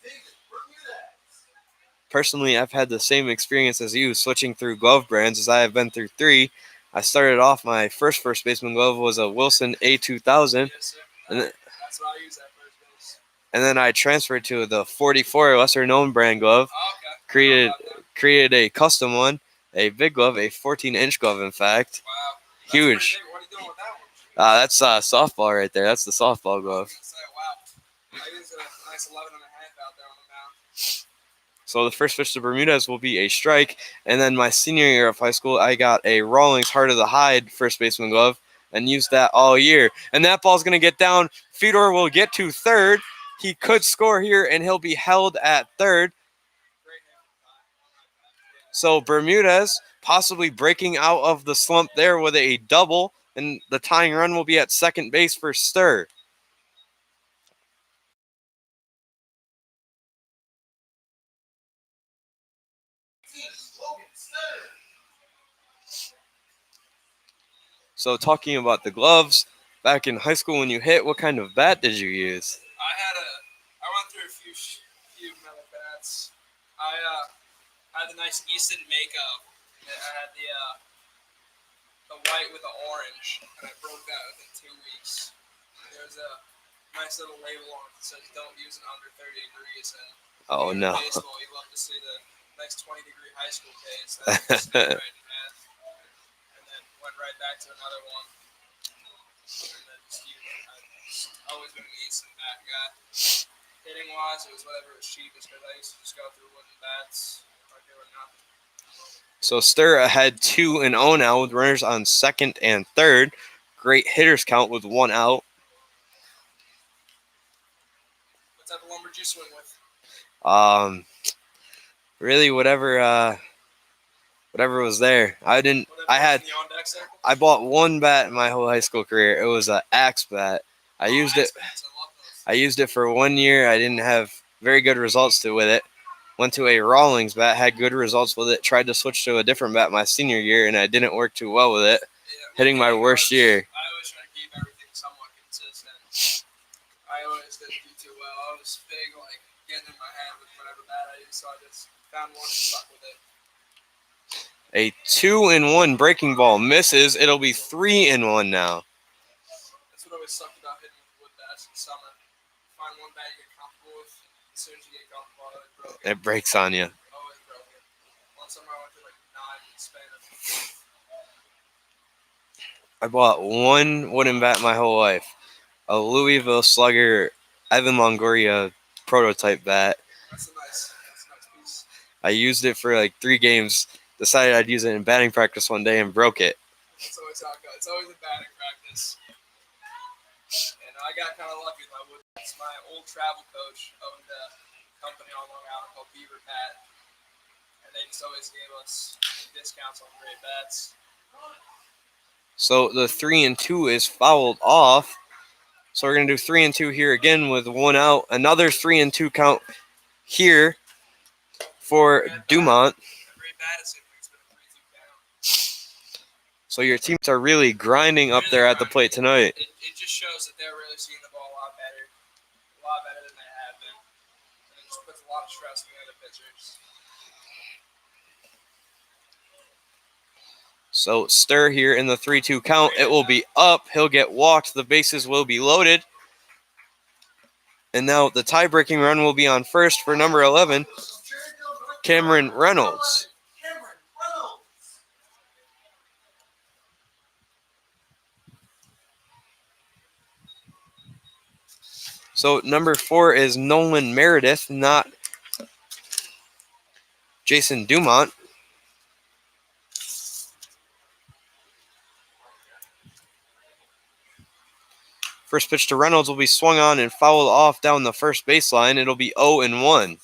Personally, I've had the same experience as you, switching through glove brands, as I have been through 3. I started off, my first baseman glove was a Wilson A2000. Yes, sir. And then, That's what I use at first base. and then I transferred to the 44, lesser-known brand glove. Oh, okay. Created a custom one, a big glove, a 14-inch glove, in fact. Wow. That's Huge. What are you doing with that one? That's softball right there. That's the softball glove. Wow. I use a nice 11 and a half out there on the mound. So the first pitch to Bermudez will be a strike. And then my senior year of high school, I got a Rawlings Heart of the Hide first baseman glove and used that all year. And that ball's going to get down. Fedor will get to third. He could score here, and he'll be held at third. So Bermudez possibly breaking out of the slump there with a double. And the tying run will be at second base for Stir. So talking about the gloves, back in high school when you hit, what kind of bat did you use? I went through a few metal bats. I had the nice Easton Mako. I had the white with the orange, and I broke that within 2 weeks. There's a nice little label on it that says don't use it under 30 degrees. And Oh, no. baseball, you love to see the nice 20-degree high school days. That was right in half. And then went right back to another one. And then I've always been an Easton bat guy. Hitting wise, it was whatever was cheapest because I used to just go through wooden bats like they were nothing. So Stir ahead 2-0 now with runners on second and third. Great hitters count with one out. What type of lumber did you swing with? Really whatever was there. I Whatever was in the on deck circle? I bought one bat in my whole high school career. It was an axe bat. I used it Axe bats, I love those. I used it for 1 year. I didn't have very good results with it. Went to a Rawlings bat, had good results with it. Tried to switch to a different bat my senior year, and I didn't work too well with it. Hitting my worst year. I always try to keep everything somewhat consistent. I always didn't do too well. I was big, like, getting in my head with whatever bat I used, so I just found one and stuck with it. A 2-1 breaking ball misses. It'll be 3-1 now. That's what always sucked about hitting with wood bats in summer. Find one bat you get comfortable with. As soon as you get comfortable, it broke it. It breaks on you. Always broke it. One summer I went to like 9 in the span of. I bought one wooden bat my whole life. A Louisville Slugger Evan Longoria prototype bat. That's a nice piece. I used it for like 3 games. Decided I'd use it in batting practice one day and broke it. That's always how it goes. It's always a batting practice. And I got kind of lucky with my wood bats. My old travel coach owned a company on Long Island called Beaver Bat. And they just always gave us discounts on great bats. So the 3-2 is fouled off. So we're going to do 3-2 here again with 1 out. Another 3-2 count here for Dumont. Every bat is it's been a 3-2 count. So your teams are really grinding up there at the plate tonight. It just shows that they're really seeing the ball a lot better than they have been. And it just puts a lot of stress on the other pitchers. So Stir here in the 3-2 count. It will be up. He'll get walked. The bases will be loaded. And now the tie-breaking run will be on first for number 11, Cameron Reynolds. So number 4 is Nolan Meredith, not Jason Dumont. First pitch to Reynolds will be swung on and fouled off down the first baseline. It'll be 0-1.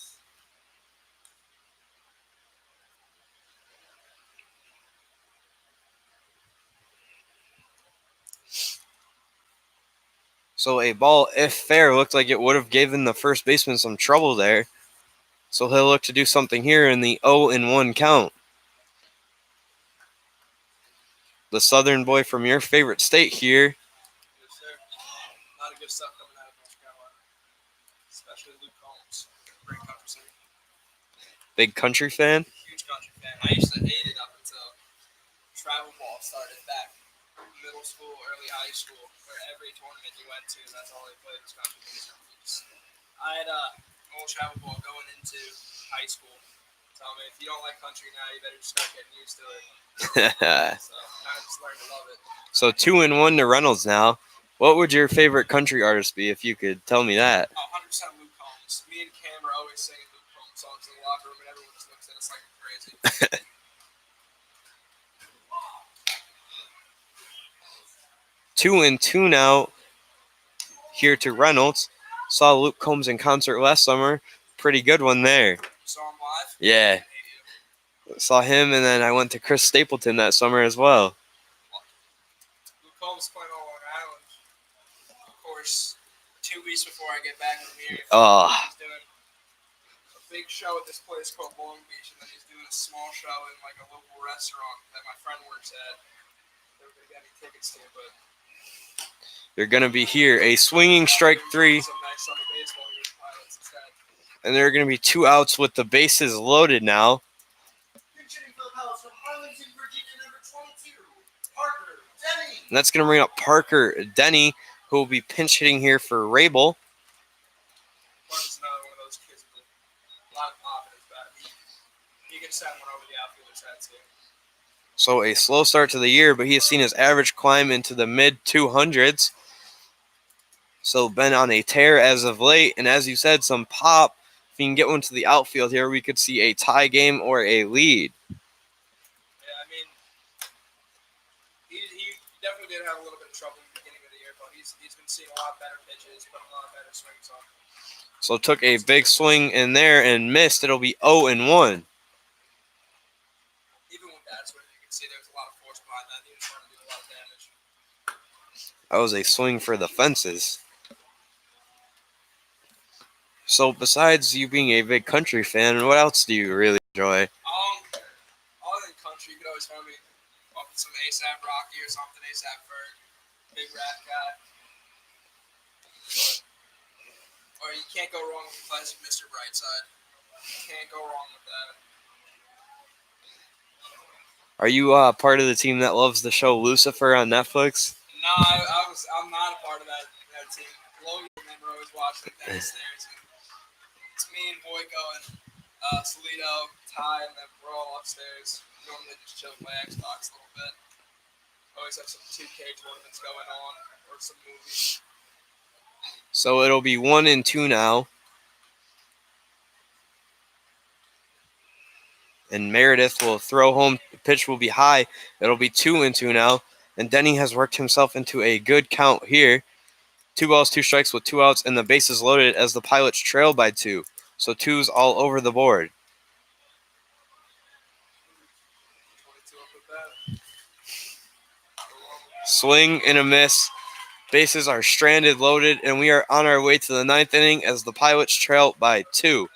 So a ball, if fair, looked like it would have given the first baseman some trouble there. So he'll look to do something here in the 0-1 count. The Southern boy from your favorite state here. Yes, sir. A lot of good stuff coming out of North Carolina. Especially Luke Combs. Great country singer. Big country fan? Huge country fan. I used to hate it up until travel ball started back middle school, early high school, where every tournament you went to, that's all they played was country music. I had a old travel ball going into high school. Tell me, if you don't like country now, you better start getting used to it. So kind of just learned to love it. So 2-1 to Reynolds now. What would your favorite country artist be if you could tell me that? 100% Luke Combs. Me and Cam are always singing Luke Combs songs in the locker room, and everyone just looks at us like we're crazy. 2-2 now here to Reynolds. Saw Luke Combs in concert last summer. Pretty good one there. Saw him live? Yeah. Saw him, and then I went to Chris Stapleton that summer as well. Luke Combs playing on Long Island. Of course, 2 weeks before I get back from here, he's doing a big show at this place called Long Beach, and then he's doing a small show in like a local restaurant that my friend works at. They were going to get me tickets to, but You're going to be here. A swinging strike 3. some nice summer baseball here at Pilots instead. And there are going to be 2 outs with the bases loaded now. And that's going to bring up Parker Denny, who will be pinch hitting here for Rabel. Parker's another one of those kids with a lot of pop in his bat. He can send one over the outfielder's head too. So a slow start to the year, but he has seen his average climb into the mid-200s. So been on a tear as of late, and as you said, some pop. If you can get one to the outfield here, we could see a tie game or a lead. Yeah, I mean, he definitely did have a little bit of trouble in the beginning of the year, but he's been seeing a lot better pitches, putting a lot better swings on. So took a big swing in there and missed. It'll be 0-1. Even with that swing, you can see there's a lot of force behind that. He was trying to do a lot of damage. That was a swing for the fences. So besides you being a big country fan, what else do you really enjoy? Other than country, you could always find me off with some ASAP Rocky or something, ASAP Ferg, big rap guy. Or you can't go wrong with classic Mr. Brightside. Can't go wrong with that. Are you part of the team that loves the show Lucifer on Netflix? No, I'm not a part of that team. Logan and them were always watching it downstairs. It's me and Boyko and Solito, Ty, and then we're all upstairs. Normally just chill and play Xbox a little bit. Always have some 2K tournaments going on or some movies. So it'll be 1-2 now. And Meredith will throw home. The pitch will be high. It'll be 2-2 now. And Denny has worked himself into a good count here. 2 balls, 2 strikes with 2 outs, and the bases loaded as the Pilots trail by 2. So 2's all over the board. Swing and a miss. Bases are stranded, loaded, and we are on our way to the 9th inning as the Pilots trail by 2.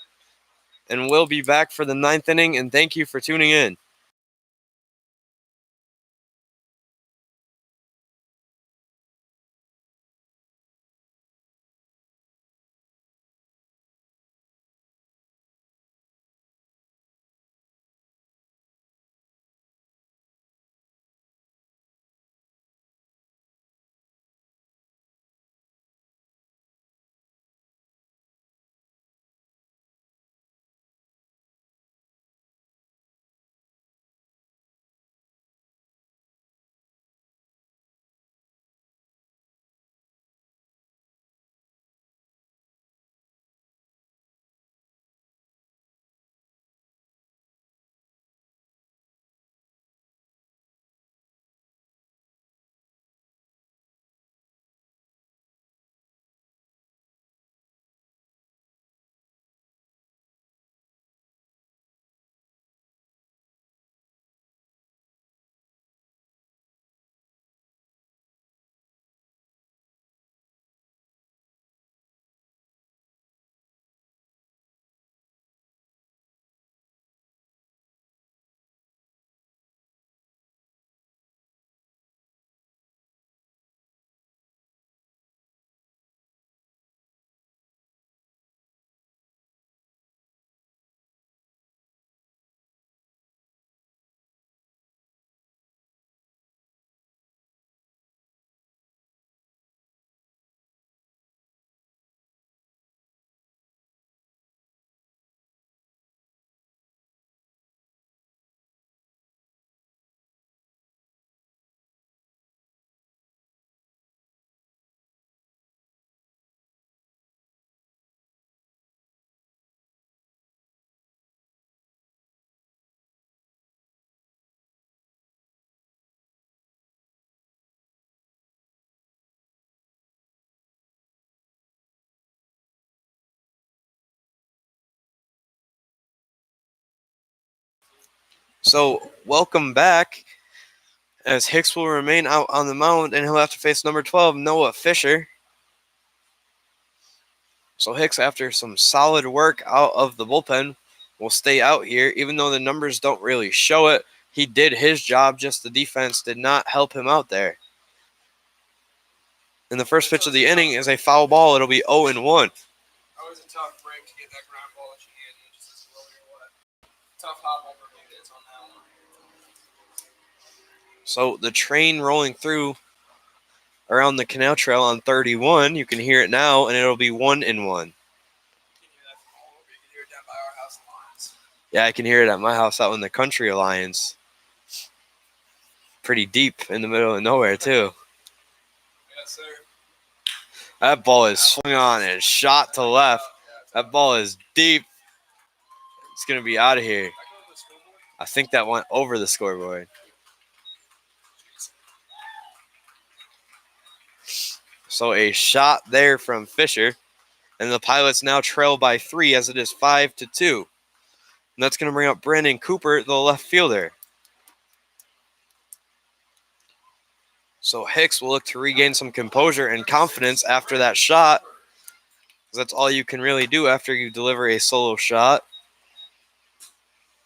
And we'll be back for the 9th inning, and thank you for tuning in. So, welcome back, as Hicks will remain out on the mound, and he'll have to face number 12, Noah Fisher. So Hicks, after some solid work out of the bullpen, will stay out here, even though the numbers don't really show it. He did his job, just the defense did not help him out there. And the first pitch of the inning is a foul ball. It'll be 0-1. Always a tough break to get that ground ball that you need, and it just doesn't roll your way. Tough hop over base on that one. So the train rolling through around the canal trail on 31. You can hear it now, and it'll be 1-1. You can hear that from all over. You can hear it down by our house in Lyons. Yeah, I can hear it at my house out in the Country Alliance. Pretty deep in the middle of nowhere, too. Yes, sir. That ball is swung on and shot to left. That ball is deep. It's going to be out of here. I think that went over the scoreboard. So a shot there from Fisher. And the Pilots now trail by 3 as it is 5-2. And that's going to bring up Brandon Cooper, the left fielder. So Hicks will look to regain some composure and confidence after that shot. that's all you can really do after you deliver a solo shot.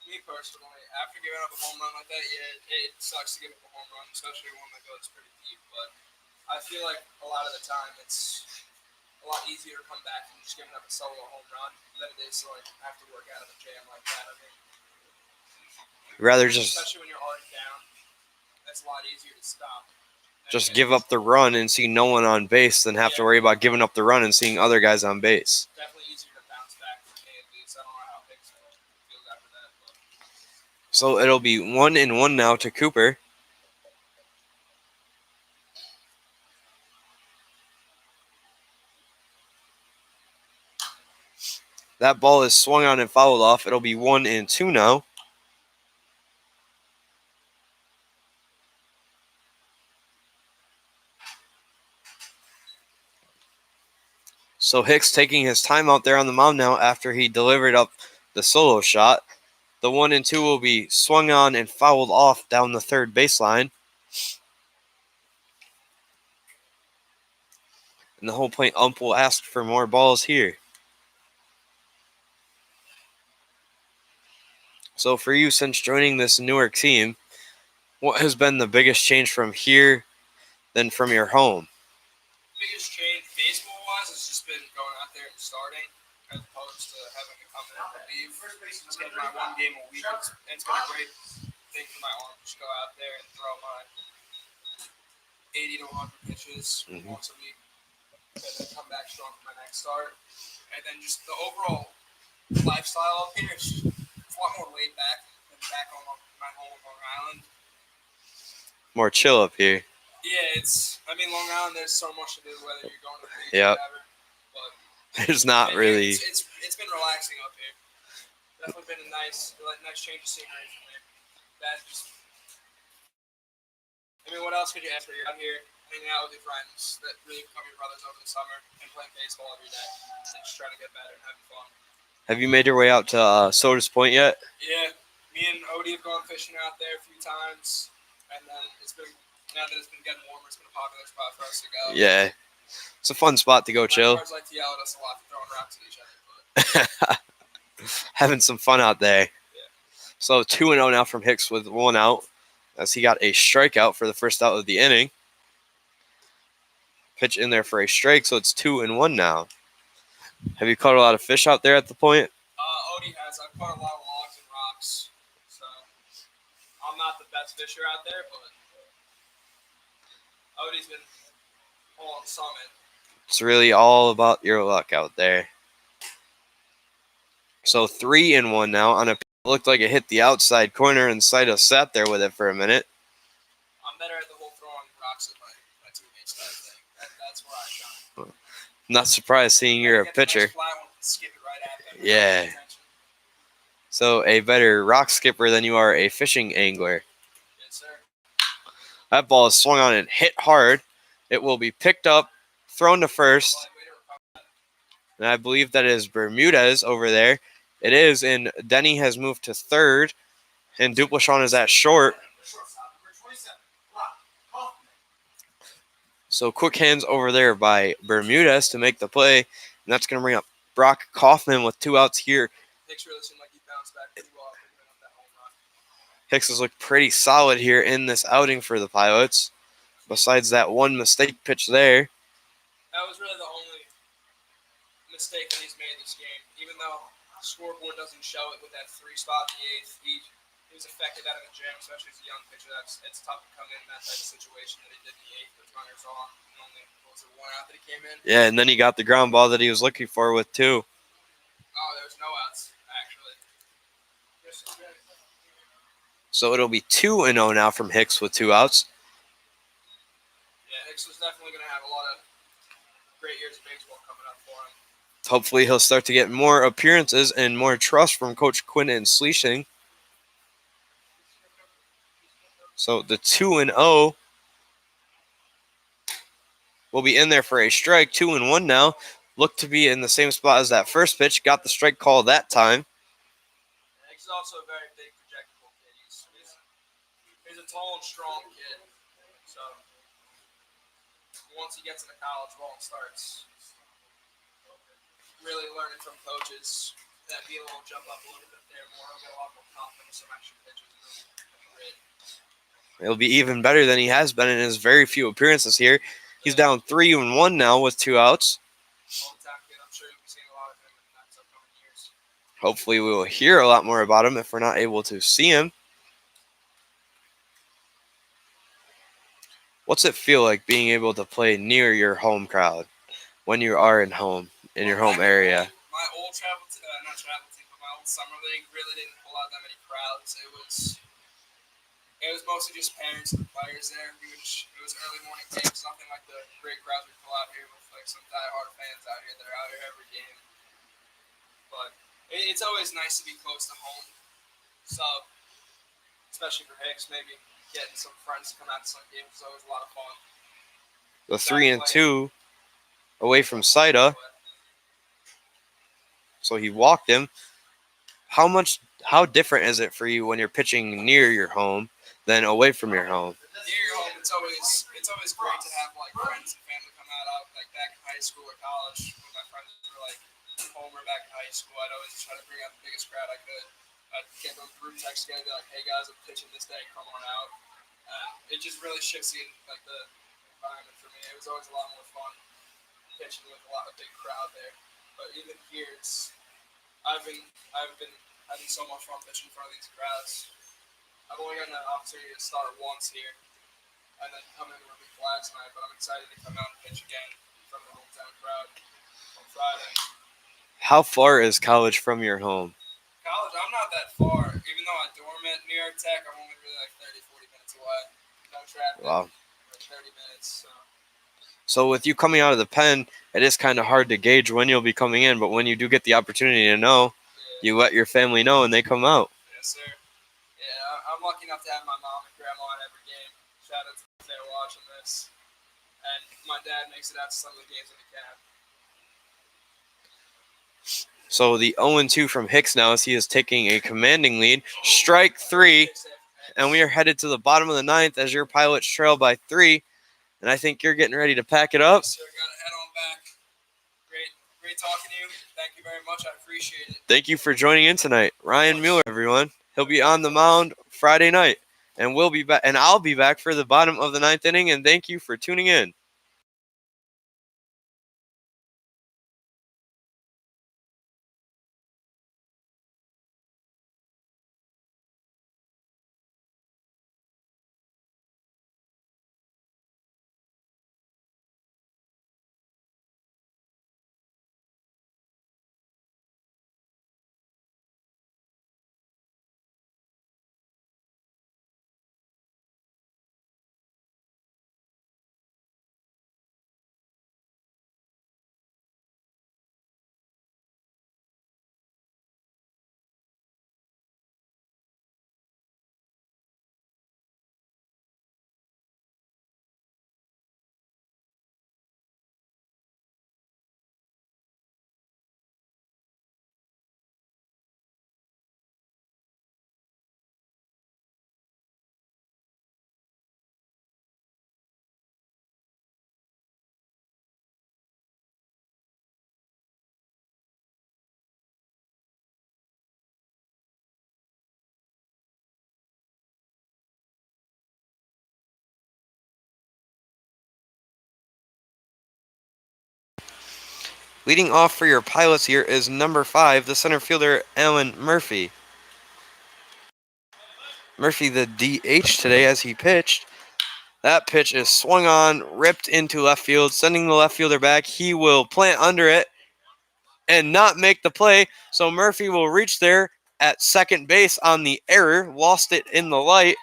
Me personally, after giving up a home run like that, yeah, it sucks to give up a home run, especially one that goes pretty deep. But I feel like a lot of the time it's a lot easier to come back from just giving up a solo home run than it is to like have to work out of a jam like that. I mean, Rather just especially when you're already down, that's a lot easier to stop. just give up the run and see no one on base than have to worry about giving up the run and seeing other guys on base. Definitely easier to bounce back from me at least. I don't know how Hicks feels after that. But. So it'll be 1-1 now to Cooper. That ball is swung on and fouled off. It'll be 1-2 now. So Hicks taking his time out there on the mound now after he delivered up the solo shot. The 1-2 will be swung on and fouled off down the third baseline. And the home plate ump will ask for more balls here. So for you, since joining this Newark team, what has been the biggest change from here than from your home? Biggest change baseball-wise has just been going out there and starting as opposed to having to come in and relieve. Just getting my one game a week. It's been a great thing for my arm. Just go out there and throw my 80 to 100 pitches once a week and then come back strong for my next start. And then just the overall lifestyle up here is a lot more laid back than back on my home on Long Island. More chill up here. Yeah, Long Island, there's so much to do, whether you're going to the beach or whatever. But there's not really. It's been relaxing up here. Definitely been a nice change of scenery for me. What else could you ask for? You're out here hanging out with your friends that really become your brothers over the summer and playing baseball every day and just trying to get better and having fun. Have you made your way out to Soda's Point yet? Yeah, me and Odie have gone fishing out there a few times, and then now that it's been getting warmer, it's been a popular spot for us to go. Yeah, it's a fun spot to go chill. Cars like to yell at us a lot for throwing rocks at each other, but having some fun out there. Yeah. So 2-0 now from Hicks with 1 out, as he got a strikeout for the first out of the inning. Pitch in there for a strike, so it's 2-1 now. Have you caught a lot of fish out there at the point? Odie has. I've caught a lot of logs and rocks, so I'm not the best fisher out there, but Odie's been pulling some in. It's really all about your luck out there. So 3-1 now on a pitch that looked like it hit the outside corner, and Saito sat there with it for a minute. I'm better at the whole throwing rocks with my teammates type thing. That's where I shine. Not surprised seeing you're a pitcher. Nice fly one, skip it right at them. Yeah. So a better rock skipper than you are a fishing angler. Yes, sir. That ball is swung on and hit hard. It will be picked up, thrown to first. And I believe that is Bermudez over there. It is, and Denny has moved to third, and Duplachon is at short. So quick hands over there by Bermudez to make the play, and that's going to bring up Brock Kaufman with 2 outs here. Hicks really seemed like he bounced back pretty well after giving up that home run. Hicks has looked pretty solid here in this outing for the Pilots, besides that one mistake pitch there. That was really the only mistake that he's made this game. Even though the scoreboard doesn't show it with that 3 spot in the 8th, he was effective out of the jam, especially as a young pitcher. It's tough to come in that type of situation that he did in the 8th with runners on. And only, was it 1 out that he came in? Yeah, and then he got the ground ball that he was looking for with 2. Oh, there was no outs, actually. So it'll be 2-0 now from Hicks with 2 outs. Yeah, Hicks was definitely going to have a lot of great years of baseball coming up for him. Hopefully he'll start to get more appearances and more trust from Coach Quinton Sleeshing. So the 2-0 will be in there for a strike. 2-1 now. Looked to be in the same spot as that first pitch. Got the strike call that time. He's also a very big projectable kid. He's a tall and strong kid. So once he gets into college ball and starts, really learning from coaches that be able to jump up a little bit there more. He'll get a lot more confidence from extra pitches in the grid. It'll be even better than he has been in his very few appearances here. He's down 3-1 now with 2 outs. Hometown kid, I'm sure you'll be seeing a lot of him in the next upcoming years. Hopefully we will hear a lot more about him if we're not able to see him. What's it feel like being able to play near your home crowd when you are in your home area? My old not travel team, but my old summer league really didn't pull out that many crowds. It was mostly just parents and the players there. It was early morning games, nothing like the great crowds we pull out here with like some diehard fans out here that are out here every game. But it's always nice to be close to home. So, especially for Hicks, maybe getting some friends to come out to some games is always a lot of fun. The 3-2 away from Saida. So he walked him. How different is it for you when you're pitching near your home than away from your home? Near your home, it's always great to have like friends and family come out like back in high school or college when my friends were like home or back in high school. I'd always try to bring out the biggest crowd I could. I'd get those group texts together, be like, "Hey guys, I'm pitching this day. Come on out." It just really shifts the environment for me. It was always a lot more fun pitching with a lot of big crowd there. But even here, I've been having so much fun pitching in front of these crowds. I've only gotten the opportunity to start once here, and then come in relief last night. But I'm excited to come out and pitch again in front of the hometown crowd on Friday. How far is college from your home? College, I'm not that far. Even though I dorm at New York Tech, I'm only really like 30, 40 minutes away. No traffic. Wow. Like 30 minutes. So with you coming out of the pen, it is kind of hard to gauge when you'll be coming in. But when you do get the opportunity to know, you let your family know and they come out. Yes, sir. Yeah, I'm lucky enough to have my mom and grandma at every game. Shout out to them if they're watching this. And my dad makes it out to some of the games in the cab. So the 0-2 from Hicks now as he is taking a commanding lead. Strike 3. And we are headed to the bottom of the 9th as your Pilots trail by 3. And I think you're getting ready to pack it up. Yes, sir. Got to head on back. Great talking to you. Thank you very much. I appreciate it. Thank you for joining in tonight. Ryan Mueller, everyone. He'll be on the mound Friday night. And we'll be back, and I'll be back for the bottom of the 9th inning. And thank you for tuning in. Leading off for your Pilots here is number 5, the center fielder, Alan Murphy. Murphy, the DH today as he pitched. That pitch is swung on, ripped into left field, sending the left fielder back. He will plant under it and not make the play. So Murphy will reach there at second base on the error, lost it in the light.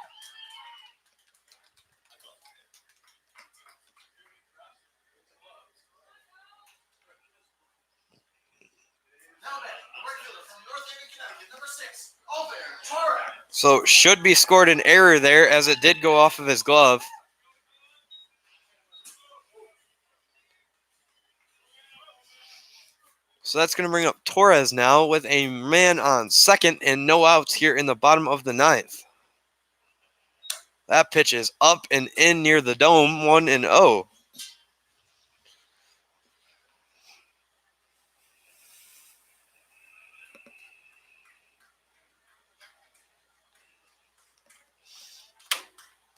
So should be scored an error there as it did go off of his glove. So that's going to bring up Torres now with a man on second and no outs here in the bottom of the 9th. That pitch is up and in near the dome, 1-0.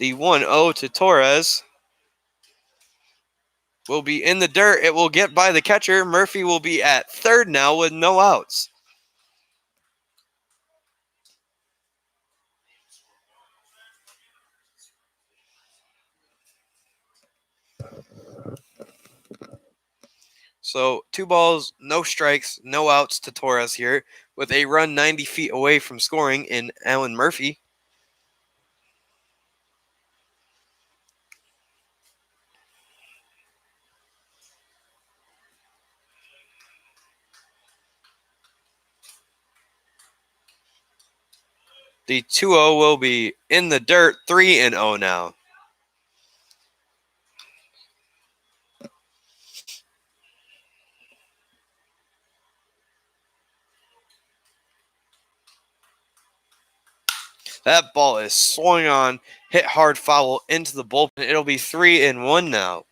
The 1-0 to Torres will be in the dirt. It will get by the catcher. Murphy will be at third now with no outs. So 2 balls, no strikes, no outs to Torres here with a run 90 feet away from scoring in Alan Murphy. The 2-0 will be in the dirt, 3-0 now. That ball is swung on, hit hard foul into the bullpen. It'll be 3-1 now.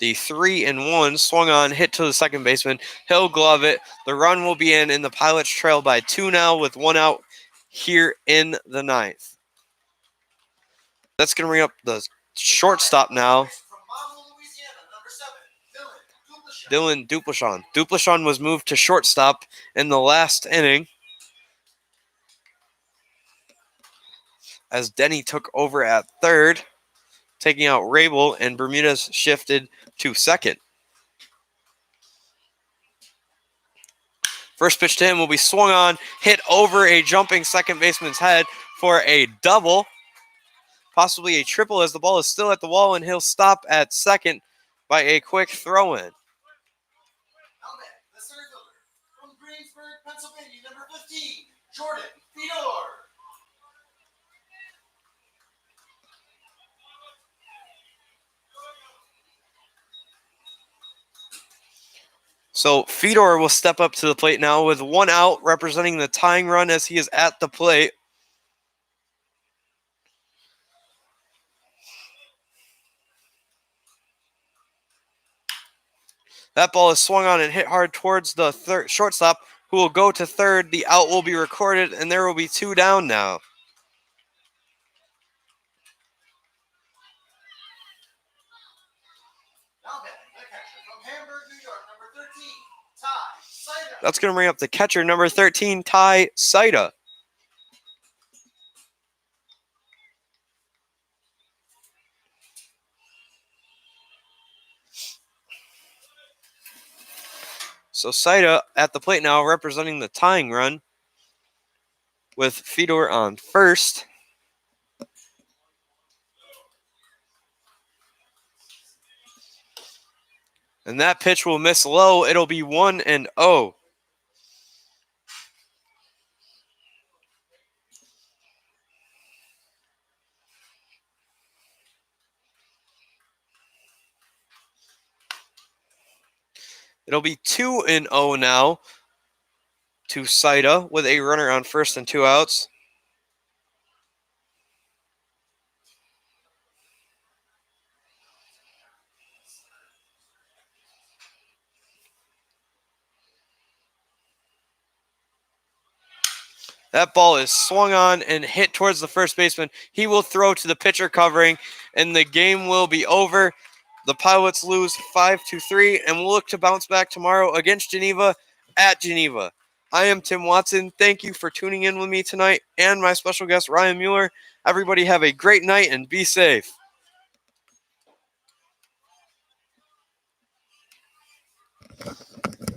The 3-1 swung on, hit to the second baseman. He'll glove it. The run will be in, and the Pilots trail by 2 now with 1 out here in the ninth. That's going to bring up the shortstop now. Dylan Dupleshan. Dupleshan was moved to shortstop in the last inning as Denny took over at third, taking out Rabel, and Bermudez shifted to second. First pitch to him will be swung on, hit over a jumping second baseman's head for a double, possibly a triple, as the ball is still at the wall, and he'll stop at second by a quick throw-in. The center fielder from Greensburg, Pennsylvania, number 15, Jordan Fedor. So Fedor will step up to the plate now with 1 out, representing the tying run as he is at the plate. That ball is swung on and hit hard towards the shortstop, who will go to third. The out will be recorded, and there will be 2 down now. Now batting the catcher from Hamburg, New York, number 13, Ty Saida. That's going to bring up the catcher, number 13, Ty Saida. So Saida at the plate now, representing the tying run with Fedor on first. And that pitch will miss low. It'll be 1-0. It'll be 2-0 now to Saida with a runner on first and 2 outs. That ball is swung on and hit towards the first baseman. He will throw to the pitcher covering, and the game will be over. The Pilots lose 5-3, and will look to bounce back tomorrow against Geneva at Geneva. I am Tim Watson. Thank you for tuning in with me tonight and my special guest, Ryan Mueller. Everybody have a great night and be safe.